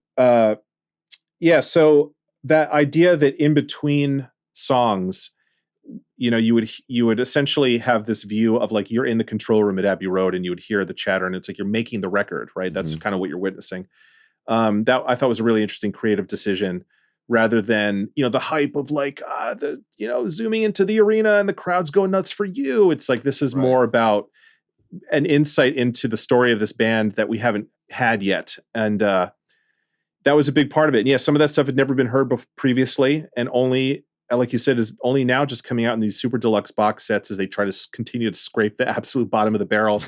that idea that in between songs, you know, you would essentially have this view of like you're in the control room at Abbey Road and you would hear the chatter, and it's like you're making the record, right? That's kind of what you're witnessing. That I thought was a really interesting creative decision, rather than, you know, the hype of like zooming into the arena and the crowd's going nuts for you. It's like this is more about an insight into the story of this band that we haven't had yet, and that was a big part of it. And yeah, some of that stuff had never been heard previously, and only, like you said, is only now just coming out in these super deluxe box sets as they try to continue to scrape the absolute bottom of the barrel.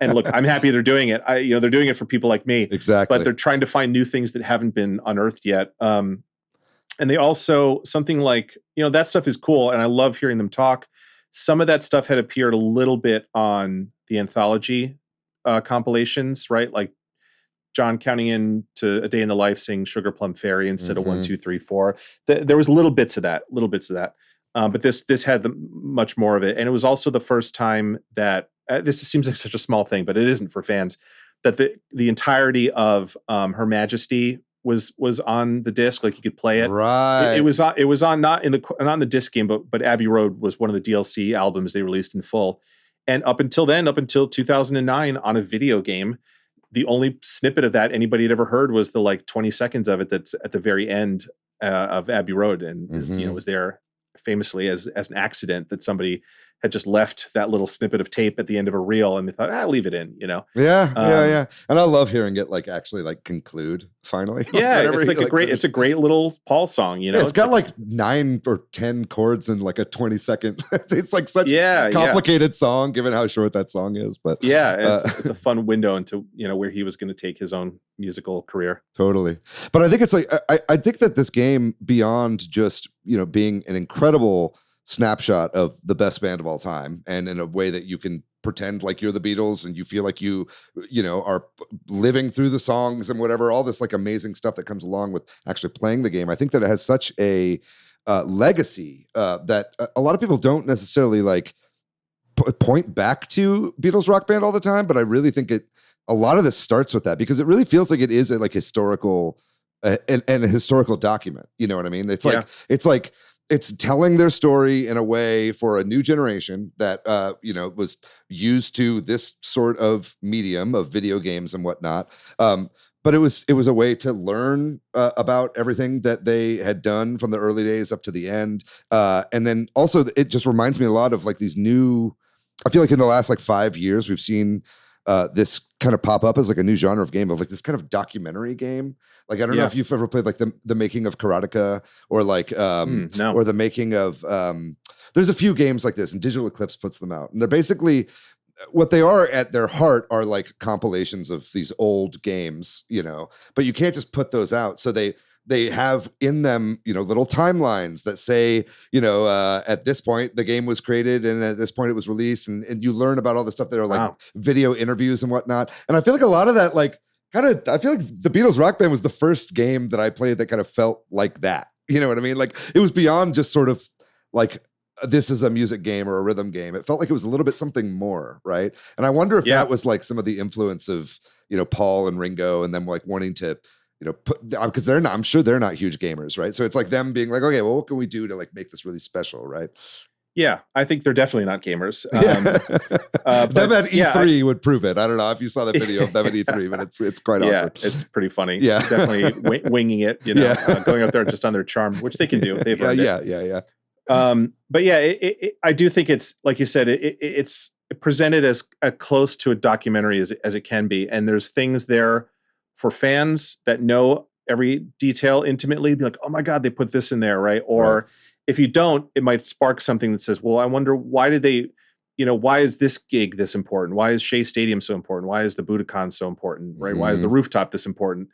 And look, I'm happy they're doing it. They're doing it for people like me. Exactly. But they're trying to find new things that haven't been unearthed yet. And they also, something like, you know, that stuff is cool, and I love hearing them talk. Some of that stuff had appeared a little bit on the anthology compilations, right? Like John counting in to A Day in the Life saying Sugar Plum Fairy instead of 1, 2, 3, 4. There was little bits of that. But this had much more of it. And it was also the first time that this seems like such a small thing, but it isn't for fans, that the entirety of Her Majesty was on the disc. Like you could play it. Right. It was on not in the disc game, but Abbey Road was one of the DLC albums they released in full. And up until 2009 on a video game, the only snippet of that anybody had ever heard was the like 20 seconds of it that's at the very end of Abbey Road, and was there famously as an accident that somebody had just left that little snippet of tape at the end of a reel, and they thought, leave it in, Yeah. And I love hearing it like actually like conclude finally. Yeah, it's like it's a great little Paul song, Yeah, it's got like 9 or 10 chords in like a 20-second. It's like such a complicated song, given how short that song is. But it's a fun window into where he was going to take his own musical career. Totally. But I think it's like I think that this game, beyond just being an incredible snapshot of the best band of all time, and in a way that you can pretend like you're the Beatles and you feel like you are living through the songs and whatever, all this like amazing stuff that comes along with actually playing the game. I think that it has such a legacy that a lot of people don't necessarily like point back to Beatles Rock Band all the time, but I really think a lot of this starts with that, because it really feels like it is a like historical and a historical document. You know what I mean? It's like it's telling their story in a way for a new generation that was used to this sort of medium of video games and whatnot. But it was a way to learn about everything that they had done from the early days up to the end. And then also it just reminds me a lot of like these new, I feel like in the last like 5 years, we've seen this kind of pop up as like a new genre of game, of like this kind of documentary game. Like, I don't know if you've ever played like the making of Karateka, or like, no. or the making of, there's a few games like this, and Digital Eclipse puts them out. And they're basically, what they are at their heart are like compilations of these old games, but you can't just put those out. So they have in them, little timelines that say, at this point the game was created and at this point it was released, and you learn about all the stuff that are like video interviews and whatnot. And I feel like a lot of that, like, I feel like the Beatles Rock Band was the first game that I played that kind of felt like that. You know what I mean? Like, it was beyond just sort of like, this is a music game or a rhythm game. It felt like it was a little bit something more, right? And I wonder if that was like some of the influence of, Paul and Ringo, and them like wanting to, because I'm sure they're not huge gamers, right? So it's like them being like, okay, well, what can we do to like make this really special, right? Yeah, I think they're definitely not gamers. Them at E3 would prove it. I don't know if you saw the video of them at E3, but it's quite awkward. It's pretty funny. Yeah, definitely winging it. Going up there just on their charm, which they can do. They've earned it. Yeah. But yeah, I do think it's like you said. It's presented as close to a documentary as it can be, and there's things there for fans that know every detail intimately. Be like, oh my God, they put this in there, right? Or if you don't, it might spark something that says, well, I wonder, why did they, why is this gig this important? Why is Shea Stadium so important? Why is the Budokan so important, right? Mm-hmm. Why is the rooftop this important?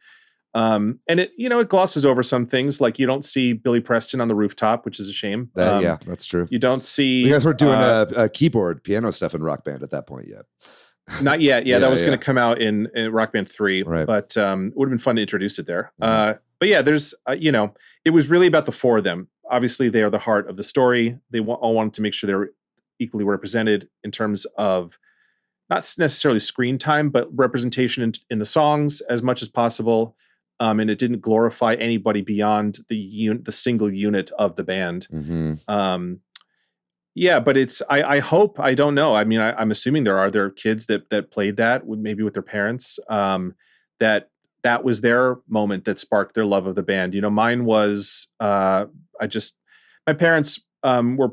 And it glosses over some things, like you don't see Billy Preston on the rooftop, which is a shame. Yeah, that's true. You don't see... You guys weren't doing a keyboard, piano stuff in Rock Band at that point yet. Not yet. Yeah, that was going to come out in Rock Band 3, right. But it would have been fun to introduce it there. Mm-hmm. But yeah, there's, it was really about the four of them. Obviously, they are the heart of the story. They all wanted to make sure they're equally represented in terms of not necessarily screen time, but representation in the songs as much as possible. And it didn't glorify anybody beyond the single unit of the band. Mm-hmm. Yeah, but it's, I hope, I don't know. I mean, I'm assuming there are kids that played that maybe with their parents, that was their moment that sparked their love of the band. Mine was, my parents were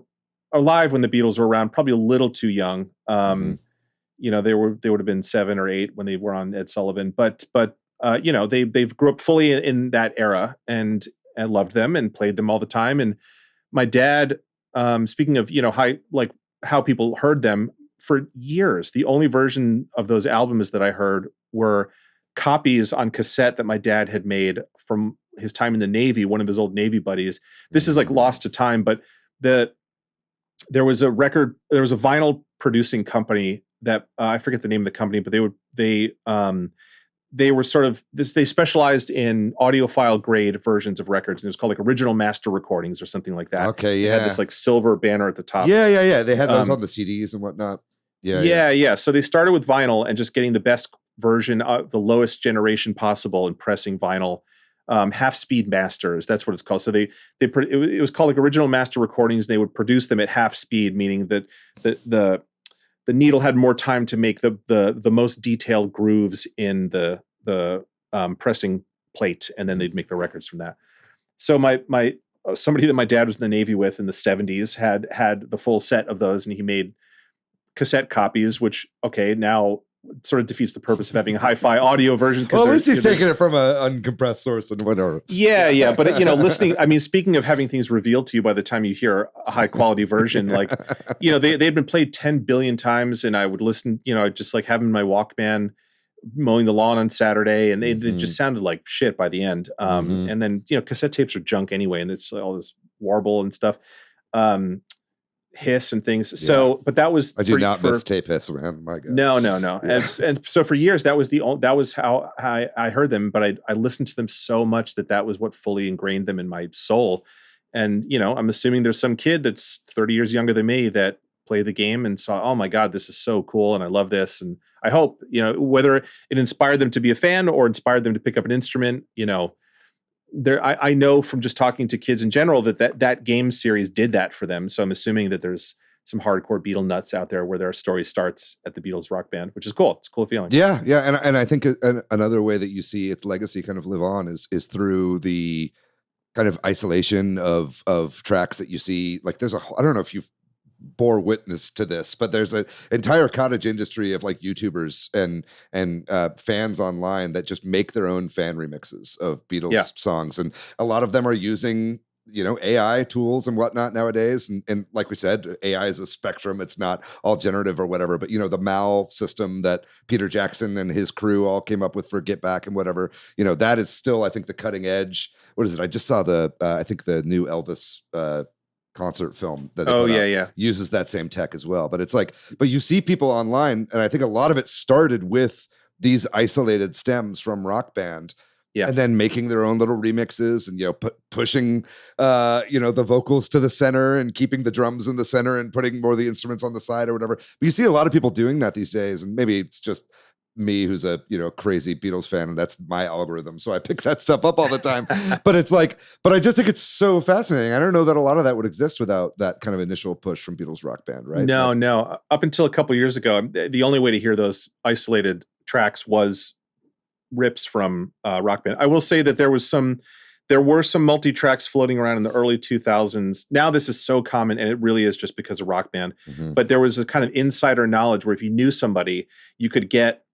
alive when the Beatles were around, probably a little too young. They would have been 7 or 8 when they were on Ed Sullivan, but they grew up fully in that era and loved them and played them all the time. And my dad, speaking of, how people heard them for years, the only version of those albums that I heard were copies on cassette that my dad had made from his time in the Navy, one of his old Navy buddies. This is like lost to time, but there was a vinyl producing company that I forget the name of the company, but they were sort of this, they specialized in audiophile grade versions of records, and it was called like Original Master Recordings or something like that. Okay, yeah. It had this like silver banner at the top. Yeah. They had those on the CDs and whatnot. Yeah. So they started with vinyl and just getting the best version of the lowest generation possible and pressing vinyl. Half speed masters, that's what it's called. So it was called like Original Master Recordings. And they would produce them at half speed, meaning that the needle had more time to make the most detailed grooves in the pressing plate, and then they'd make the records from that. So my somebody that my dad was in the Navy with in the 70s had the full set of those, and he made cassette copies, which now sort of defeats the purpose of having a hi-fi audio version. Well, at least he's taking it from an uncompressed source and whatever. Yeah. But listening, I mean, speaking of having things revealed to you by the time you hear a high quality version, like, they'd been played 10 billion times, and I would listen, I'd just like have them in my Walkman mowing the lawn on Saturday, and they just sounded like shit by the end. And then, cassette tapes are junk anyway, and it's all this warble and stuff. Hiss and things. Yeah. So, but that was I do not miss tape hiss, man. My God. No. Yeah. And so for years that was how I heard them, but I listened to them so much that was what fully ingrained them in my soul. And I'm assuming there's some kid that's 30 years younger than me that played the game and saw, oh my God, this is so cool, and I love this. And I hope whether it inspired them to be a fan or inspired them to pick up an instrument, I know from just talking to kids in general that game series did that for them. So I'm assuming that there's some hardcore Beatle nuts out there where their story starts at the Beatles rock band, which is cool. It's a cool feeling. Yeah. And I think another way that you see its legacy kind of live on is through the kind of isolation of tracks that you see. Like I don't know if you've bore witness to this, but there's an entire cottage industry of like YouTubers and fans online that just make their own fan remixes of Beatles songs, and a lot of them are using AI tools and whatnot nowadays, and like we said, AI is a spectrum. It's not all generative or whatever, but the Mal system that Peter Jackson and his crew all came up with for Get Back and whatever, that is still, I think, the cutting edge. What is it? I just saw I think the new Elvis concert film that uses that same tech as well. But it's like, but you see people online, and I think a lot of it started with these isolated stems from Rock Band, and then making their own little remixes and pushing the vocals to the center and keeping the drums in the center and putting more of the instruments on the side or whatever. But you see a lot of people doing that these days, and maybe it's just me who's a crazy Beatles fan, and that's my algorithm, so I pick that stuff up all the time. But it's like, but I just think it's so fascinating. I don't know that a lot of that would exist without that kind of initial push from Beatles Rock Band, right? No. Up until a couple years ago, the only way to hear those isolated tracks was rips from Rock Band. I will say that there were some multi-tracks floating around in the early 2000s. Now this is so common, and it really is just because of Rock Band. But there was a kind of insider knowledge where if you knew somebody, you could get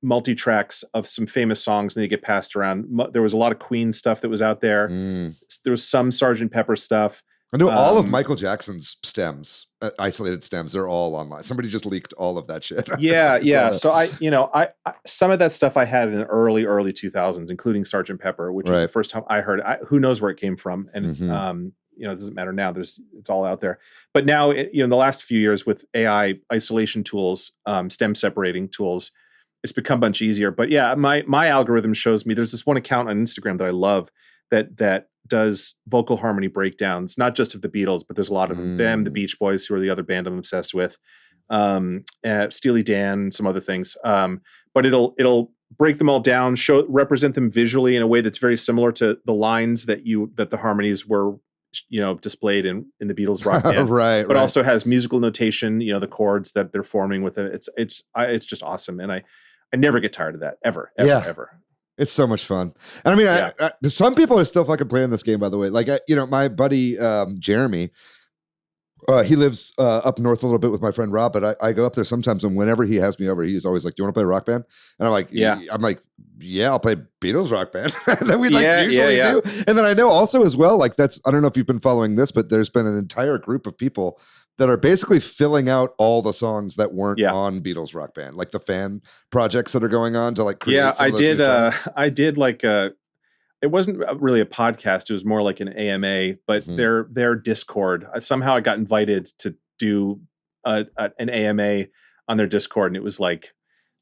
multi-tracks of some famous songs and they get passed around. There was a lot of Queen stuff that was out there. There was some Sgt. Pepper stuff. I know all of Michael Jackson's stems, isolated stems, they're all online. Somebody just leaked all of that shit. Yeah. So I some of that stuff I had in the early 2000s, including Sgt. Pepper, which was the first time I heard it. Who knows where it came from? And it doesn't matter now. It's all out there. But now, in the last few years with AI isolation tools, stem separating tools, it's become much easier. But yeah, my algorithm shows me there's this one account on Instagram that I love that does vocal harmony breakdowns, not just of the Beatles, but there's a lot of them, the Beach Boys, who are the other band I'm obsessed with, Steely Dan, some other things. But it'll break them all down, represent them visually in a way that's very similar to the lines that the harmonies were displayed in the Beatles rock band, but also has musical notation, the chords that they're forming with it. It's just awesome. And I never get tired of that ever. It's so much fun. And I mean, some people are still fucking playing this game, by the way. Like, my buddy, Jeremy, he lives up north a little bit with my friend Rob, but I go up there sometimes, and whenever he has me over, he's always like, do you want to play Rock Band? And I'm like, I'm like, yeah, I'll play Beatles Rock Band. That we usually do. And then I know also as well, like I don't know if you've been following this, but there's been an entire group of people that are basically filling out all the songs that weren't on Beatles Rock Band, like the fan projects that are going on to like create some of those new tracks. I did like it wasn't really a podcast. It was more like an AMA, but their Discord. Somehow I got invited to do an AMA on their Discord, and it was like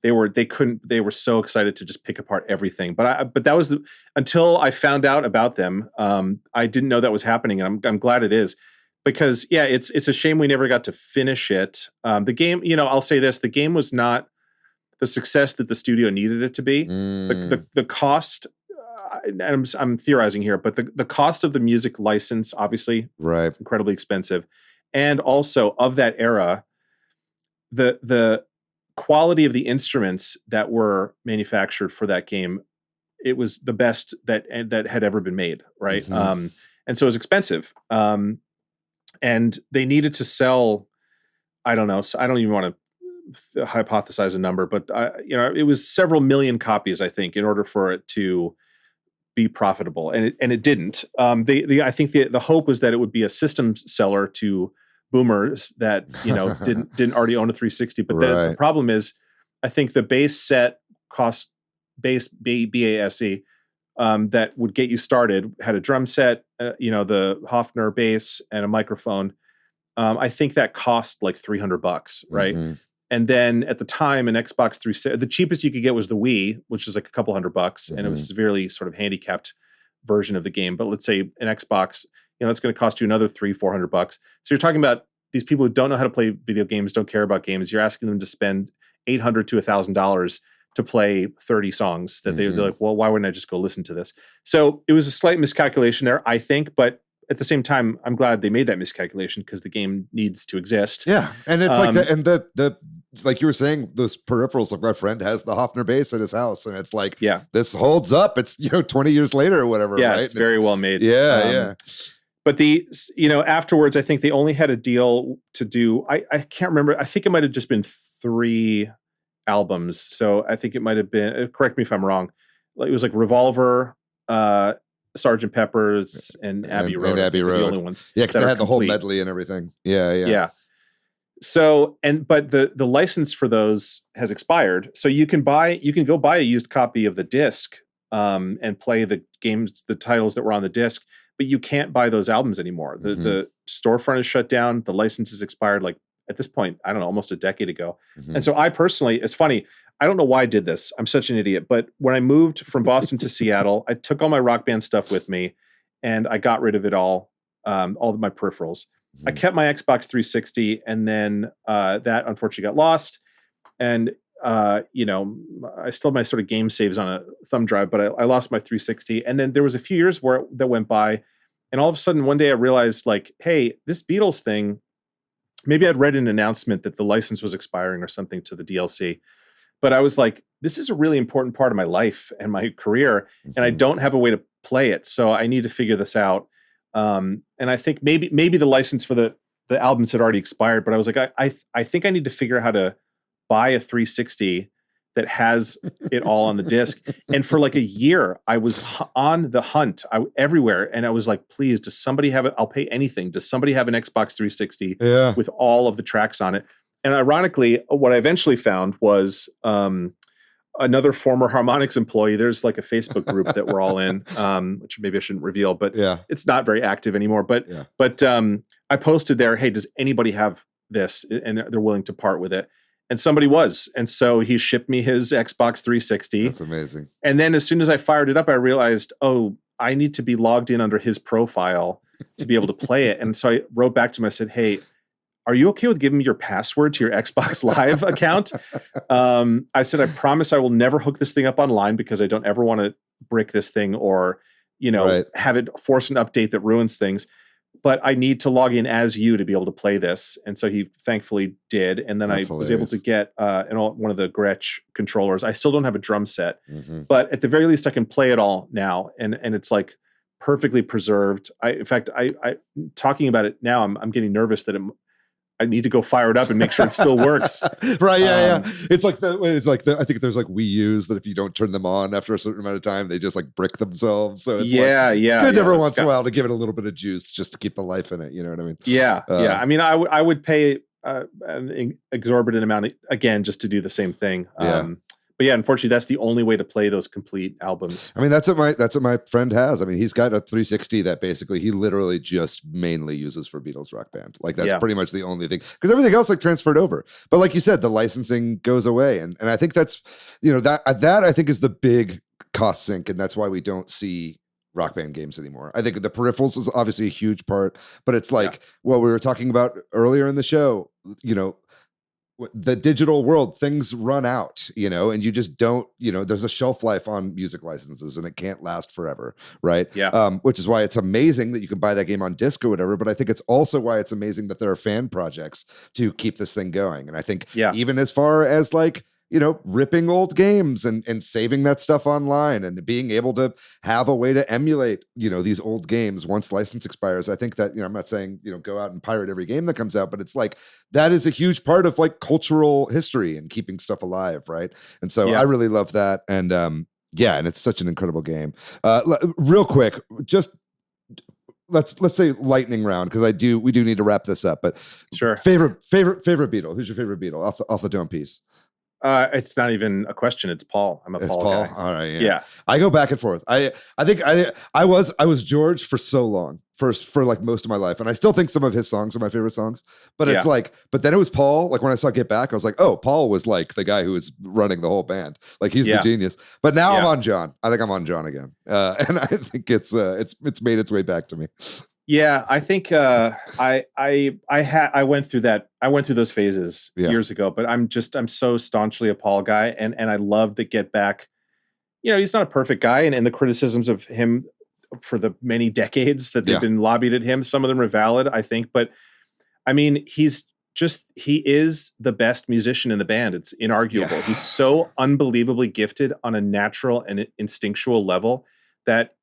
they were so excited to just pick apart everything. But that was until I found out about them. I didn't know that was happening, and I'm glad it is. Because it's a shame we never got to finish it. The game, I'll say this: the game was not the success that the studio needed it to be. The cost, and I'm theorizing here, but the cost of the music license, obviously, incredibly expensive, and also of that era, the quality of the instruments that were manufactured for that game, it was the best that had ever been made, right? And so it was expensive. And they needed to sell, I don't know, so I don't even want to hypothesize a number, but it was several million copies, I think, in order for it to be profitable, and it didn't. I think the hope was that it would be a system seller to boomers that didn't already own a 360. But then the problem is, I think the base set cost BASE that would get you started had a drum set, the Hofner bass and a microphone. I think that cost like $300, right? Mm-hmm. And then at the time, an Xbox 360, the cheapest you could get was the Wii, which is like a couple $100, mm-hmm. and it was a severely sort of handicapped version of the game. But let's say an Xbox, it's going to cost you another $300-400. So you're talking about these people who don't know how to play video games, don't care about games. You're asking them to spend $800 to $1,000 to play 30 songs that they're like, well, why wouldn't I just go listen to this? So it was a slight miscalculation there, I think, but at the same time, I'm glad they made that miscalculation because the game needs to exist. Yeah. And it's like the like you were saying, those peripherals, like my friend has the Hofner bass at his house, and it's like, this holds up. It's 20 years later or whatever. Yeah, right? It's very well made. Yeah. But afterwards, I think they only had a deal to do, I can't remember. I think it might have just been 3 albums. So I think it might have been, correct me if I'm wrong, it was like Revolver, Sgt. Pepper's, and Abbey Road. And Abbey Road. The only ones. Yeah, because they had the whole medley and everything. Yeah. So, but the license for those has expired. So you can go buy a used copy of the disc and play the games, the titles that were on the disc, but you can't buy those albums anymore. The storefront is shut down. The license is expired, like at this point, I don't know, almost a decade ago. Mm-hmm. And so I personally, it's funny, I don't know why I did this. I'm such an idiot. But when I moved from Boston to Seattle, I took all my Rock Band stuff with me and I got rid of it all of my peripherals. I kept my Xbox 360, and then that unfortunately got lost. And, I still have my sort of game saves on a thumb drive, but I lost my 360. And then there was a few years that went by, and all of a sudden one day I realized, like, hey, this Beatles thing, maybe I'd read an announcement that the license was expiring or something to the DLC. But I was like, this is a really important part of my life and my career, and I don't have a way to play it. So I need to figure this out. And I think maybe the license for the albums had already expired, but I was like, I think I need to figure out how to buy a 360 that has it all on the disc. And for like a year, I was on the hunt everywhere. And I was like, please, does somebody have it? I'll pay anything. Does somebody have an Xbox 360 with all of the tracks on it? And ironically, what I eventually found was another former Harmonix employee. There's like a Facebook group that we're all in, which maybe I shouldn't reveal, but it's not very active anymore. But I posted there, hey, does anybody have this? And they're willing to part with it. And somebody was. And so he shipped me his Xbox 360. That's amazing. And then as soon as I fired it up, I realized, I need to be logged in under his profile to be able to play it. And so I wrote back to him. I said, hey, are you okay with giving me your password to your Xbox Live account? I said, I promise I will never hook this thing up online because I don't ever want to brick this thing or, have it force an update that ruins things. But I need to log in as you to be able to play this. And so he thankfully did. And then I was able to get one of the Gretsch controllers. I still don't have a drum set, but at the very least I can play it all now. And it's like perfectly preserved. In fact, I talking about it now, I'm getting nervous that I need to go fire it up and make sure it still works. Right. Yeah. It's like I think there's like Wii U's that if you don't turn them on after a certain amount of time, they just like brick themselves. So it's it's good every once in a while to give it a little bit of juice just to keep the life in it. You know what I mean? Yeah. I mean, I would pay an exorbitant amount again, just to do the same thing. But yeah, unfortunately, that's the only way to play those complete albums. I mean, that's what my friend has. I mean, he's got a 360 that basically he literally just mainly uses for Beatles Rock Band. Like that's pretty much the only thing, because everything else like transferred over. But like you said, the licensing goes away, and I think that's that I think is the big cost sink, and that's why we don't see Rock Band games anymore. I think the peripherals is obviously a huge part, but it's like what we were talking about earlier in the show. The digital world, things run out, and you just don't, there's a shelf life on music licenses and it can't last forever. Right. Yeah. Which is why it's amazing that you can buy that game on disc or whatever. But I think it's also why it's amazing that there are fan projects to keep this thing going. And I think even as far as like ripping old games and saving that stuff online and being able to have a way to emulate, these old games once license expires. I think that, I'm not saying, go out and pirate every game that comes out, but it's like, that is a huge part of like cultural history and keeping stuff alive. Right. And so I really love that. And and it's such an incredible game. Real quick, just let's say lightning round, because we do need to wrap this up, but sure. Favorite Beatle. Who's your favorite Beatle off the dome piece? It's not even a question. It's Paul. I'm a Paul guy. All right. Yeah. I go back and forth. I think I was George for so long, for like most of my life. And I still think some of his songs are my favorite songs, but it's like, but then it was Paul. Like when I saw Get Back, I was like, oh, Paul was like the guy who was running the whole band. Like he's the genius. But now I'm on John. I think I'm on John again. And I think it's made its way back to me. Yeah, I think I went through that. I went through those phases years ago, but I'm so staunchly a Paul guy, and I love the Get Back. He's not a perfect guy, and the criticisms of him for the many decades that they've been lobbied at him, some of them are valid, I think. But I mean, he is the best musician in the band. It's inarguable. Yeah. He's so unbelievably gifted on a natural and instinctual level that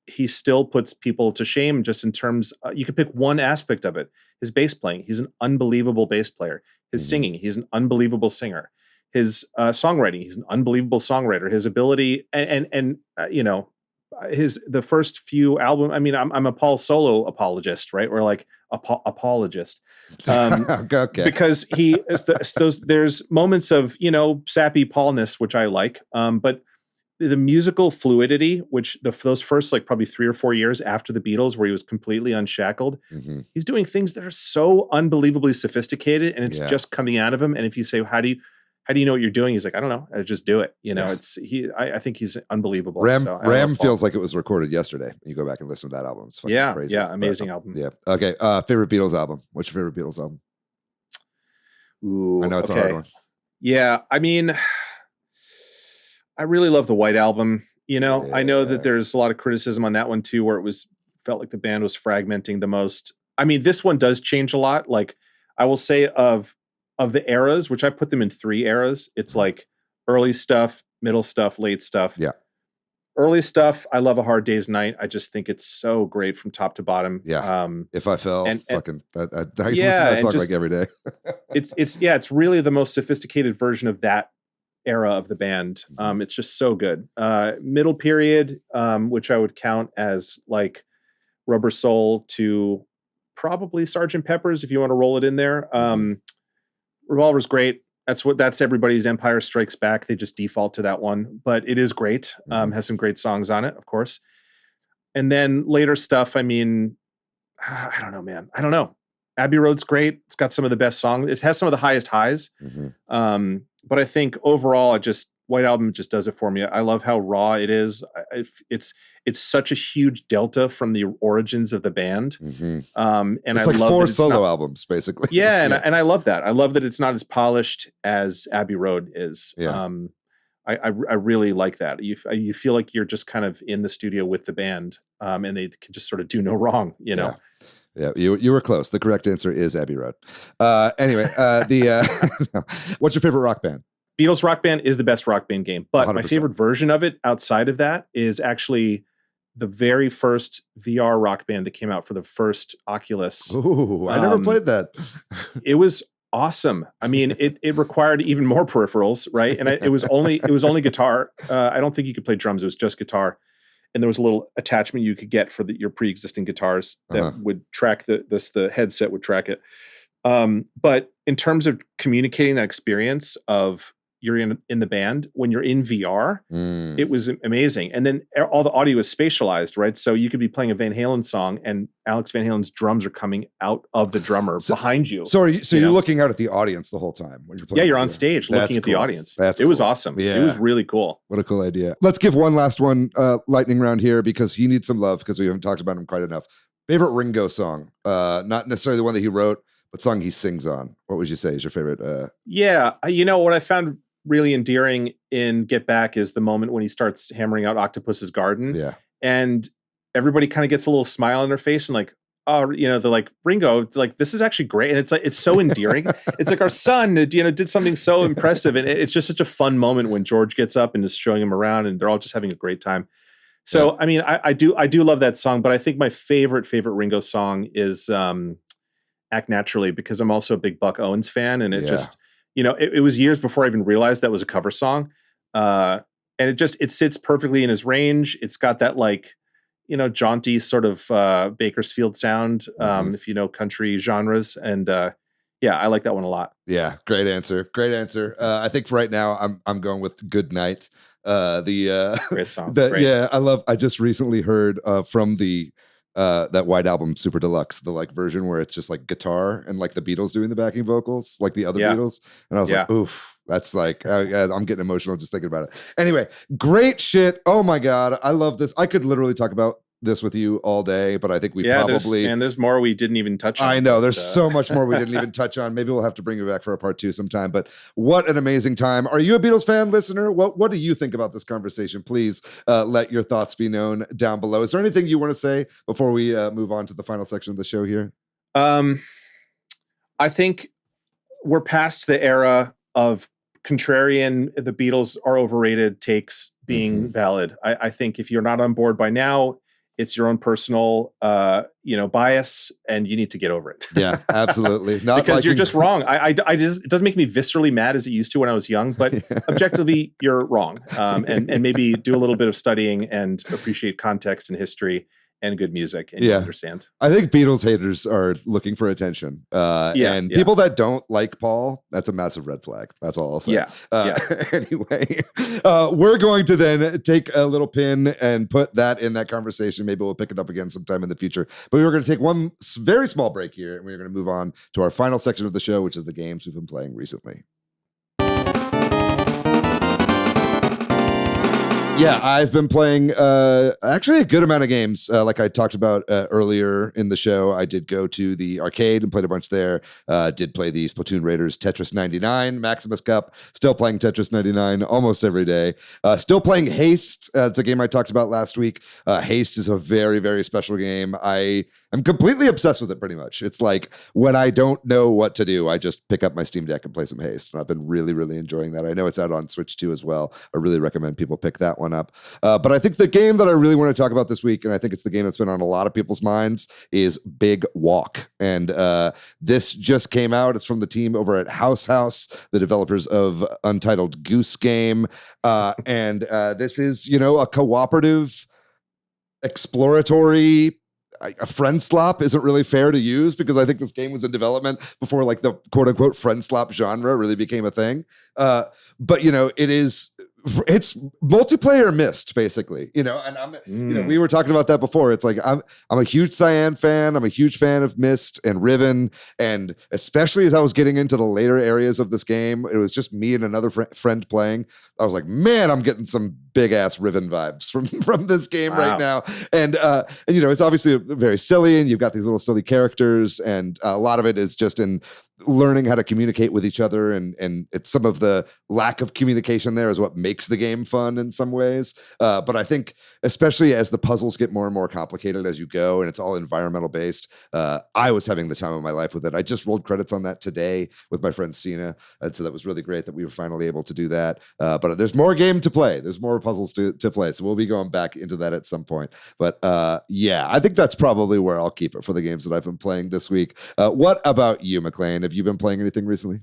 he still puts people to shame just in terms, you could pick one aspect of it. His bass playing, he's an unbelievable bass player. His singing, he's an unbelievable singer. His songwriting, he's an unbelievable songwriter. His ability and the first few albums, I mean, I'm a Paul solo apologist, right? Or like apologist. Okay. Because there's moments of, sappy Paulness, which I like. But the musical fluidity, which those first like probably 3 or 4 years after the Beatles, where he was completely unshackled, he's doing things that are so unbelievably sophisticated, and it's just coming out of him. And if you say, how do you know what you're doing? He's like, I don't know. I just do it. I think he's unbelievable. Ram feels like it was recorded yesterday. You go back and listen to that album. It's fucking crazy. Yeah. Amazing album. Yeah. Okay. Favorite Beatles album. What's your favorite Beatles album? Ooh, I know it's a hard one. Yeah. I mean, I really love the White Album. I know that there's a lot of criticism on that one too, where felt like the band was fragmenting the most. I mean, this one does change a lot. Like I will say of the eras, which I put them in 3 eras. It's like early stuff, middle stuff, late stuff. Yeah. Early stuff, I love A Hard Day's Night. I just think it's so great from top to bottom. Yeah. If I Fell, I listen to that song like every day. it's really the most sophisticated version of that era of the band. It's just so good. Middle period, which I would count as like Rubber Soul to probably Sgt. Pepper's, if you want to roll it in there. Revolver's great. That's everybody's Empire Strikes Back. They just default to that one, but it is great. Has some great songs on it, of course. And then later stuff, I mean, I don't know, man. I don't know. Abbey Road's great. It's got some of the best songs. It has some of the highest highs. But I think overall, White Album just does it for me. I love how raw it is. It's such a huge delta from the origins of the band. And it's like 4 solo albums, basically. Yeah, and I love that. I love that it's not as polished as Abbey Road is. Yeah. I really like that. You feel like you're just kind of in the studio with the band, and they can just sort of do no wrong. Yeah, you were close. The correct answer is Abbey Road. Anyway, what's your favorite rock band? Beatles Rock Band is the best Rock Band game, but 100%. My favorite version of it outside of that is actually the very first VR Rock Band that came out for the first Oculus. Ooh, I never played that. It was awesome. I mean, it required even more peripherals, right? And it was only guitar. I don't think you could play drums. It was just guitar. And there was a little attachment you could get for your pre-existing guitars that would track the headset would track it. But in terms of communicating that experience of you're in the band, when you're in VR, it was amazing. And then all the audio is spatialized, right? So you could be playing a Van Halen song and Alex Van Halen's drums are coming out of the drummer behind you. So you're looking out at the audience the whole time when you're playing. Yeah, you're on stage looking at the audience. It was awesome. Yeah. It was really cool. What a cool idea. Let's give one last one lightning round here because he needs some love because we haven't talked about him quite enough. Favorite Ringo song? Not necessarily the one that he wrote, but song he sings on. What would you say is your favorite? Yeah, what I found really endearing in Get Back is the moment when he starts hammering out Octopus's Garden. Yeah. And everybody kind of gets a little smile on their face and like, they're like, Ringo, like, this is actually great. And it's like, it's so endearing. It's like our son, did something so impressive. And it's just such a fun moment when George gets up and is showing him around and they're all just having a great time. So, yeah. I mean, I do love that song, but I think my favorite Ringo song is Act Naturally, because I'm also a big Buck Owens fan. And it just, it was years before I even realized that was a cover song. And it sits perfectly in his range. It's got that like, jaunty sort of Bakersfield sound, if you know country genres. And I like that one a lot. Yeah, great answer. I think right now I'm going with Good Night. Great song. Great. Yeah, I just recently heard from the that White Album Super Deluxe, the like version where it's just like guitar and like the Beatles doing the backing vocals, like the other Beatles. And I was like, oof, that's like, I'm getting emotional just thinking about it. Anyway, great shit. Oh my God. I love this. I could literally talk about this with you all day, but I think there's more we didn't even touch on. I know there's so much more we didn't even touch on. Maybe we'll have to bring you back for a part 2 sometime, but what an amazing time. Are you a Beatles fan, listener? What do you think about this conversation? Please let your thoughts be known down below. Is there anything you want to say before we move on to the final section of the show here? I think we're past the era of contrarian, the Beatles are overrated takes being valid. I think if you're not on board by now, it's your own personal, bias, and you need to get over it. Yeah, absolutely. Because you're just wrong. It doesn't make me viscerally mad as it used to when I was young, but objectively, you're wrong. And maybe do a little bit of studying and appreciate context and history and good music, and you understand. I think Beatles haters are looking for attention. And people that don't like Paul, that's a massive red flag. That's all I'll say. Anyway, we're going to then take a little pin and put that in that conversation. Maybe we'll pick it up again sometime in the future. But we're going to take one very small break here, and we're going to move on to our final section of the show, which is the games we've been playing recently. Yeah, I've been playing actually a good amount of games. Like I talked about earlier in the show, I did go to the arcade and played a bunch there. Did play the Splatoon Raiders Tetris 99, Maximus Cup. Still playing Tetris 99 almost every day. Still playing Haste. It's a game I talked about last week. Haste is a very, very special game. I'm completely obsessed with it pretty much. It's like when I don't know what to do, I just pick up my Steam Deck and play some Haste. And I've been really, really enjoying that. I know it's out on Switch too as well. I really recommend people pick that one up. But I think the game that I really want to talk about this week, and I think it's the game that's been on a lot of people's minds, is Big Walk. And this just came out. It's from the team over at House, the developers of Untitled Goose Game. And this is, a cooperative, exploratory, a friend slop isn't really fair to use because I think this game was in development before like the quote unquote friend slop genre really became a thing. But it's multiplayer Myst basically, and I'm, we were talking about that before. It's like, I'm a huge Cyan fan. I'm a huge fan of Myst and Riven. And especially as I was getting into the later areas of this game, it was just me and another friend playing. I was like, man, I'm getting some big ass Riven vibes from this game right now. And it's obviously very silly and you've got these little silly characters. And a lot of it is just in learning how to communicate with each other, and it's some of the lack of communication there is what makes the game fun in some ways. But I think especially as the puzzles get more and more complicated as you go, and it's all environmental based, I was having the time of my life with it. I just rolled credits on that today with my friend Sina, and so that was really great that we were finally able to do that. But there's more game to play. There's more puzzles to play, so we'll be going back into that at some point. But I think that's probably where I'll keep it for the games that I've been playing this week. What about you, Maclaine? Have you been playing anything recently?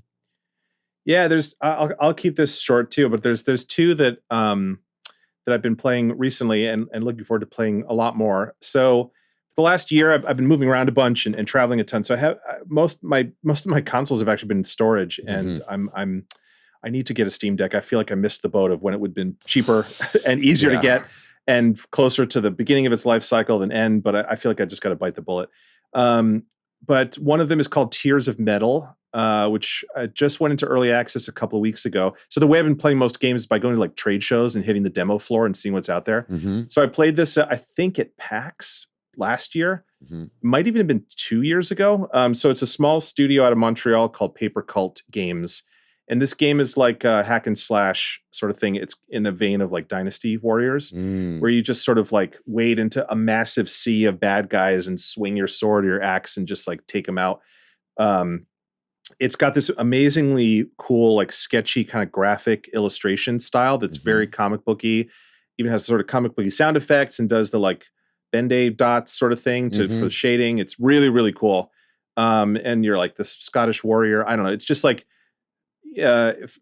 Yeah, I'll keep this short too, but there's two that I've been playing recently and looking forward to playing a lot more. So for the last year, I've been moving around a bunch and traveling a ton. So I have most of my consoles have actually been in storage, and I need to get a Steam Deck. I feel like I missed the boat of when it would have been cheaper and easier to get and closer to the beginning of its life cycle than end. But I feel like I just got to bite the bullet. But one of them is called Tears of Metal, which just went into early access a couple of weeks ago. So the way I've been playing most games is by going to like trade shows and hitting the demo floor and seeing what's out there. So I played this, I think at PAX last year. Might even have been 2 years ago. So it's a small studio out of Montreal called Paper Cult Games. And this game is like a hack and slash sort of thing. It's in the vein of like Dynasty Warriors, where you just sort of like wade into a massive sea of bad guys and swing your sword or your axe and just like take them out. It's got this amazingly cool, like sketchy kind of graphic illustration style that's very comic booky. Even has sort of comic booky sound effects and does the like Bend-Aid dots sort of thing for the shading. It's really, really cool. And you're like this Scottish warrior. I don't know. It's just like, if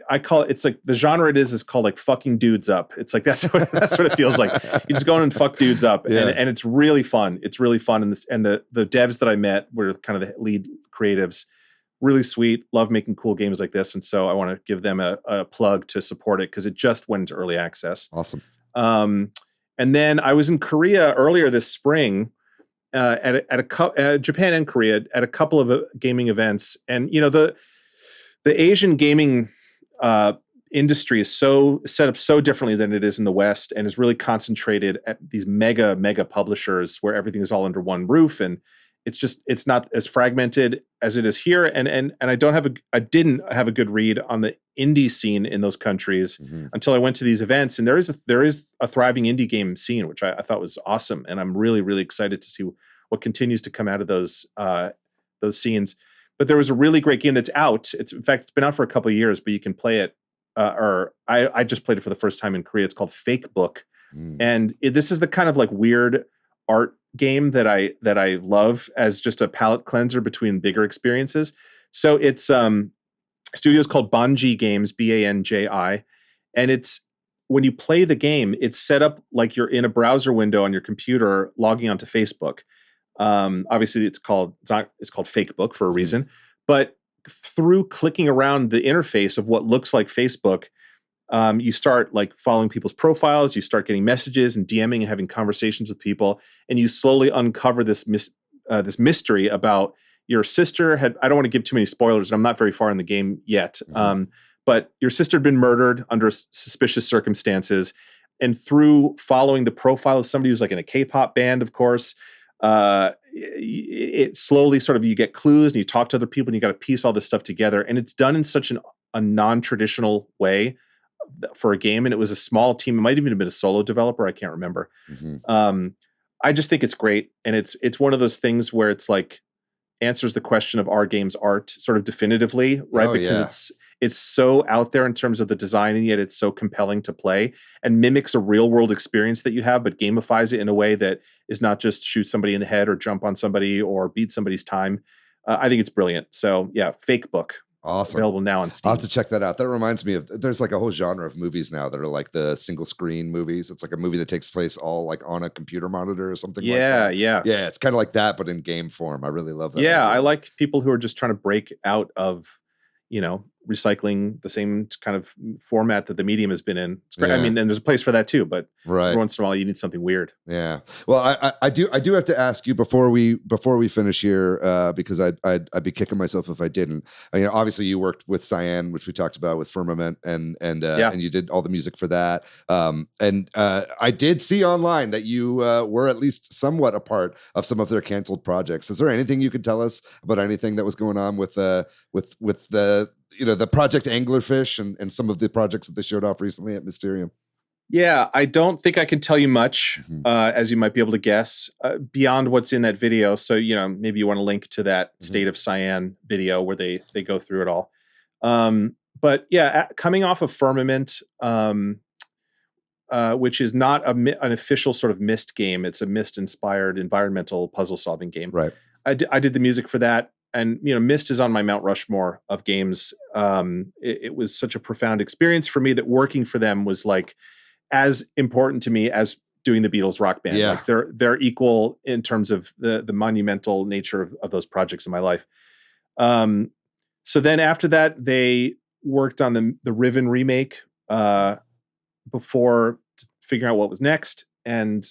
I call it, it's like the genre it is called like fucking dudes up. It's like that's what it feels like. You just go in and fuck dudes up, and it's really fun. It's really fun, and the devs that I met were kind of the lead creatives. Really sweet. Love making cool games like this, and so I want to give them a plug to support it because it just went into early access. Awesome. And then I was in Korea earlier this spring. At Japan and Korea at a couple of gaming events, and the Asian gaming industry is so set up so differently than it is in the West, and is really concentrated at these mega publishers where everything is all under one roof, and it's not as fragmented as it is here. And I didn't have a good read on the indie scene in those countries until I went to these events, and there is a thriving indie game scene, which I thought was awesome, and I'm really, really excited to see what continues to come out of those scenes. But there was a really great game that's out. In fact, it's been out for a couple of years, but you can play it. I just played it for the first time in Korea. It's called Fake Book, and this is the kind of like weird art game that I love as just a palate cleanser between bigger experiences. So it's studio's called Banji Games, Banji, and it's when you play the game, it's set up like you're in a browser window on your computer logging onto Facebook. Obviously it's called Fake Book for a reason, but through clicking around the interface of what looks like Facebook, you start like following people's profiles, you start getting messages and DMing and having conversations with people, and you slowly uncover this mystery about your sister I don't want to give too many spoilers, and I'm not very far in the game yet, but your sister had been murdered under suspicious circumstances, and through following the profile of somebody who's like in a K-pop band, of course, it slowly sort of, you get clues and you talk to other people and you got to piece all this stuff together, and it's done in such a non-traditional way for a game. And it was a small team. It might even have been a solo developer. I can't remember. I just think it's great. And it's one of those things where it's like answers the question of our game's art sort of definitively, right? Because it's so out there in terms of the design, and yet it's so compelling to play and mimics a real world experience that you have, but gamifies it in a way that is not just shoot somebody in the head or jump on somebody or beat somebody's time. I think it's brilliant. So yeah, Fake Book. Awesome. Available now on Steam. I'll have to check that out. That reminds me of, there's like a whole genre of movies now that are like the single screen movies. It's like a movie that takes place all like on a computer monitor or something like that. Yeah. It's kind of like that, but in game form. I really love that. Yeah. I like people who are just trying to break out of, recycling the same kind of format that the medium has been in. It's great. I mean, and there's a place for that too, but every once in a while you need something weird. Yeah. Well, I do have to ask you before we finish here, because I'd be kicking myself if I didn't. Obviously you worked with Cyan, which we talked about with Firmament, and you did all the music for that. And I did see online that you were at least somewhat a part of some of their canceled projects. Is there anything you could tell us about anything that was going on with the the project Anglerfish and some of the projects that they showed off recently at Mysterium? Yeah, I don't think I can tell you much, as you might be able to guess, beyond what's in that video. So, maybe you want to link to that State of Cyan video where they go through it all. But yeah, coming off of Firmament, which is not an official sort of Myst game. It's a Myst-inspired environmental puzzle-solving game. Right. I did the music for that. And, Myst is on my Mount Rushmore of games. It was such a profound experience for me that working for them was like as important to me as doing the Beatles rock band. Yeah. Like they're equal in terms of the monumental nature of those projects in my life. So then after that, they worked on the Riven remake before figuring out what was next. And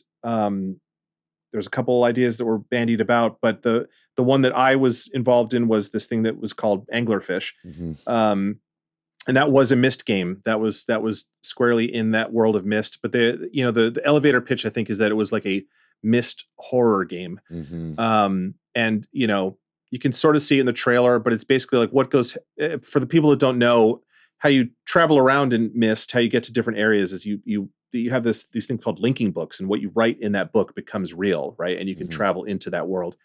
there's a couple ideas that were bandied about, but the one that I was involved in was this thing that was called Anglerfish. And that was a Myst game. That was squarely in that world of Myst. But the elevator pitch, I think, is that it was like a Myst horror game. And You can sort of see it in the trailer, but it's basically like what goes for the people that don't know how you travel around in Myst, how you get to different areas is you have these things called linking books, and what you write in that book becomes real, right? And you can travel into that world.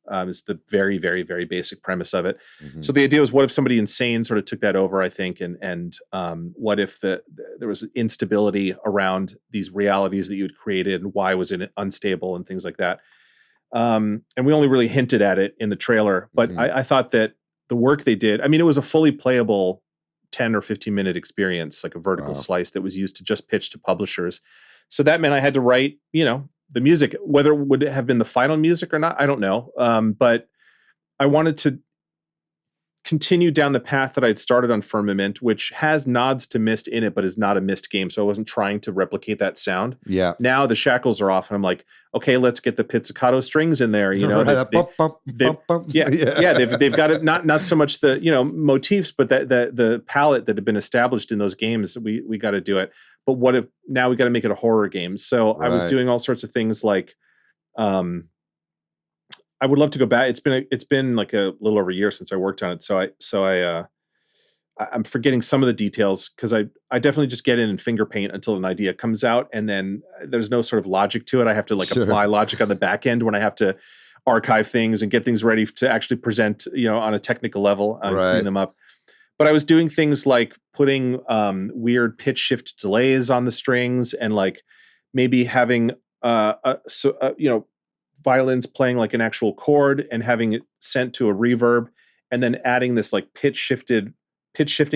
It's the very, very, very basic premise of it. So the idea was, what if somebody insane sort of took that over, I think, and what if there was instability around these realities that you had created, and why was it unstable and things like that. And we only really hinted at it in the trailer, but I thought that the work they did, I mean, it was a fully playable 10 or 15 minute experience, like a vertical slice that was used to just pitch to publishers. So that meant I had to write, the music, whether it would have been the final music or not, I don't know. But I wanted to continue down the path that I'd started on Firmament, which has nods to Myst in it, but is not a Myst game. So I wasn't trying to replicate that sound. Yeah. Now the shackles are off, and I'm like, okay, let's get the pizzicato strings in there. They've got it. Not so much the motifs, but the palette that had been established in those games. We got to do it. But what if now we got to make it a horror game? So I was doing all sorts of things like, I would love to go back. It's been like a little over a year since I worked on it. So I'm forgetting some of the details, because I definitely just get in and finger paint until an idea comes out, and then there's no sort of logic to it. I have to apply logic on the back end when I have to archive things and get things ready to actually present, on a technical level, clean them up. But I was doing things like putting weird pitch shift delays on the strings, and like maybe having violins playing like an actual chord and having it sent to a reverb, and then adding this like pitch shifting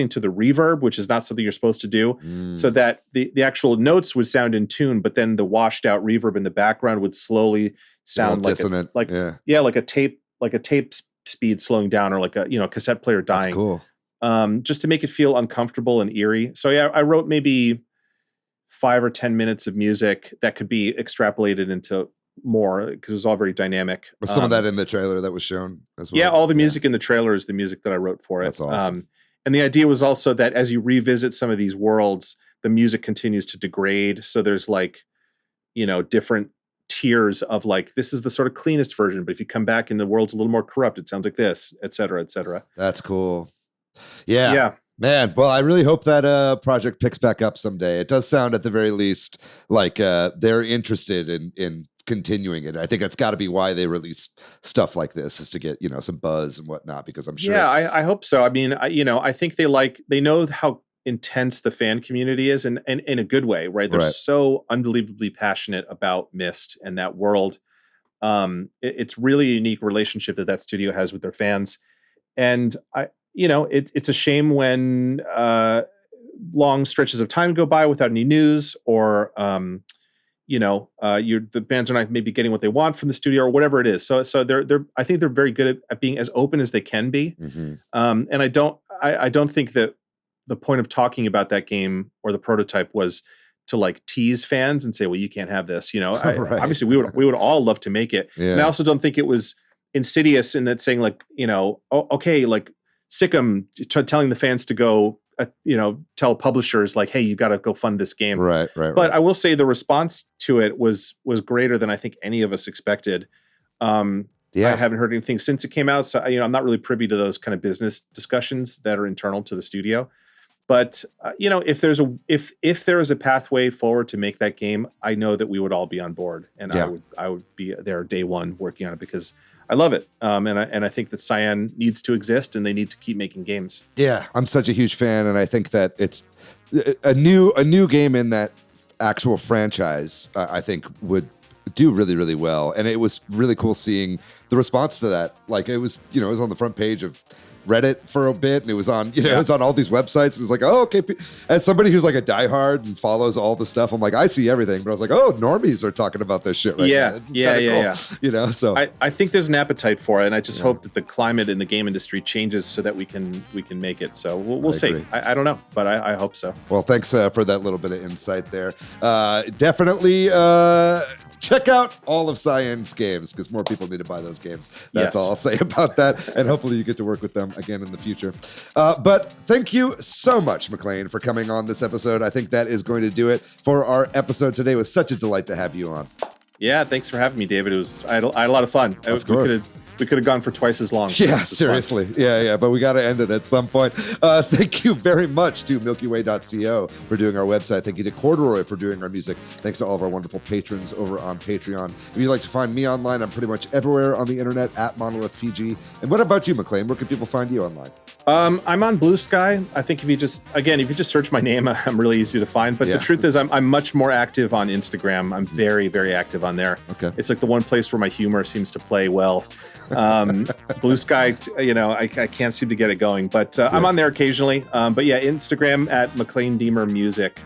to the reverb, which is not something you're supposed to do, so that the actual notes would sound in tune, but then the washed out reverb in the background would slowly sound like dissonant. Like a tape speed slowing down, or like a cassette player dying. That's cool. Just to make it feel uncomfortable and eerie. So yeah, I wrote maybe 5 or 10 minutes of music that could be extrapolated into more, because it was all very dynamic. Was some of that in the trailer that was shown as well? Yeah, all the music in the trailer is the music that I wrote for it. That's awesome. And the idea was also that as you revisit some of these worlds, the music continues to degrade. So there's different tiers of like, this is the sort of cleanest version, but if you come back and the world's a little more corrupt, it sounds like this, et cetera, et cetera. That's cool. Yeah. Man, well, I really hope that project picks back up someday. It does sound, at the very least, like they're interested in continuing it. I think that's got to be why they release stuff like this, is to get some buzz and whatnot. Because I'm sure. Yeah, I hope so. I mean, I think they know how intense the fan community is, and in a good way, right? They're so unbelievably passionate about Myst and that world. It's really a unique relationship that studio has with their fans, and it's a shame when long stretches of time go by without any news, or the bands are not maybe getting what they want from the studio, or whatever it is. So I think they're very good at being as open as they can be. And I don't think that the point of talking about that game or the prototype was to like tease fans and say, well, you can't have this. Obviously we would all love to make it. Yeah. And I also don't think it was insidious in that saying like, okay, like Sick'em telling the fans to go, tell publishers like, hey, you got to go fund this game. Right. But I will say the response to it was greater than I think any of us expected. I haven't heard anything since it came out, so I'm not really privy to those kind of business discussions that are internal to the studio. But if there is a pathway forward to make that game, I know that we would all be on board, and I would be there day one working on it, because I love it. And I think that Cyan needs to exist, and they need to keep making games. Yeah, I'm such a huge fan, and I think that it's a new game in that actual franchise. I think would do really, really well, and it was really cool seeing the response to that. Like it was on the front page of Reddit for a bit, and it was on it was on all these websites. It was like, oh, okay. As somebody who's like a diehard and follows all the stuff, I'm like, I see everything. But I was like, oh, normies are talking about this shit right now. Yeah. So I think there's an appetite for it, and I just hope that the climate in the game industry changes so that we can make it. So we'll see. I don't know, but I hope so. Well, thanks for that little bit of insight there. Definitely check out all of Cyan's games, because more people need to buy those games. That's all I'll say about that. And hopefully you get to work with them again in the future. But thank you so much, Maclaine, for coming on this episode. I think that is going to do it for our episode today. It was such a delight to have you on. Yeah, thanks for having me, David. I had a lot of fun. Of course. We could have gone for twice as long. Yeah, seriously. Yeah, but we got to end it at some point. Thank you very much to MilkyWay.co for doing our website. Thank you to Corduroy for doing our music. Thanks to all of our wonderful patrons over on Patreon. If you'd like to find me online, I'm pretty much everywhere on the internet at Monolith Fiji. And what about you, Maclaine? Where can people find you online? I'm on Blue Sky. I think if you just search my name, I'm really easy to find. But the truth is, I'm much more active on Instagram. I'm very, very active on there. Okay. It's like the one place where my humor seems to play well. Blue Sky, I can't seem to get it going, but I'm on there occasionally. But yeah, Instagram at Maclaine Diemer Music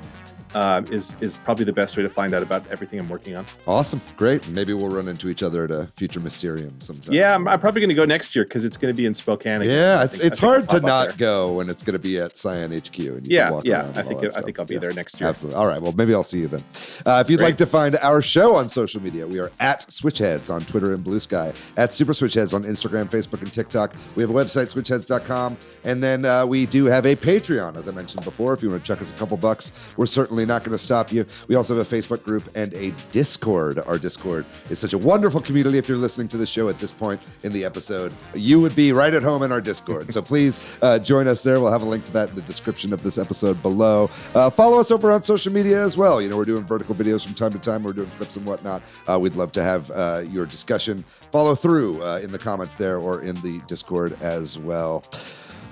is probably the best way to find out about everything I'm working on. Awesome. Great. Maybe we'll run into each other at a future Mysterium sometime. Yeah, I'm probably going to go next year because it's going to be in Spokane again. Yeah, so it's hard to not go when it's going to be at Cyan HQ. And I think I'll be there next year. Absolutely. All right. Well, maybe I'll see you then. If you'd like to find our show on social media, we are at Switch Headz on Twitter and Blue Sky, at Super Switch Headz on Instagram, Facebook, and TikTok. We have a website, switchheads.com, and then we do have a Patreon, as I mentioned before. If you want to chuck us a couple bucks, we're certainly not going to stop you. We also have a Facebook group and a Discord. Our Discord is such a wonderful community. If you're listening to the show at this point in the episode, you would be right at home in our Discord. So please join us there. We'll have a link to that in the description of this episode below. Follow us over on social media as well. We're doing vertical videos from time to time. We're doing clips and whatnot. We'd love to have your discussion follow through in the comments there or in the Discord as well.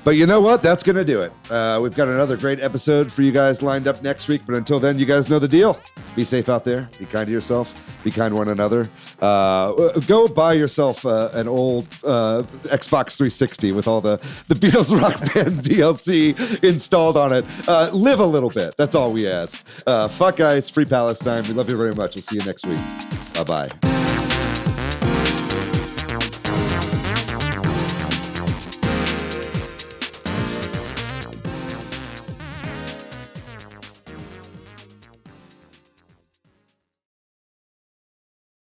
But you know what? That's going to do it. We've got another great episode for you guys lined up next week. But until then, you guys know the deal. Be safe out there. Be kind to yourself. Be kind to one another. Go buy yourself an old Xbox 360 with all the Beatles Rock Band DLC installed on it. Live a little bit. That's all we ask. Fuck guys. Free Palestine. We love you very much. We'll see you next week. Bye-bye.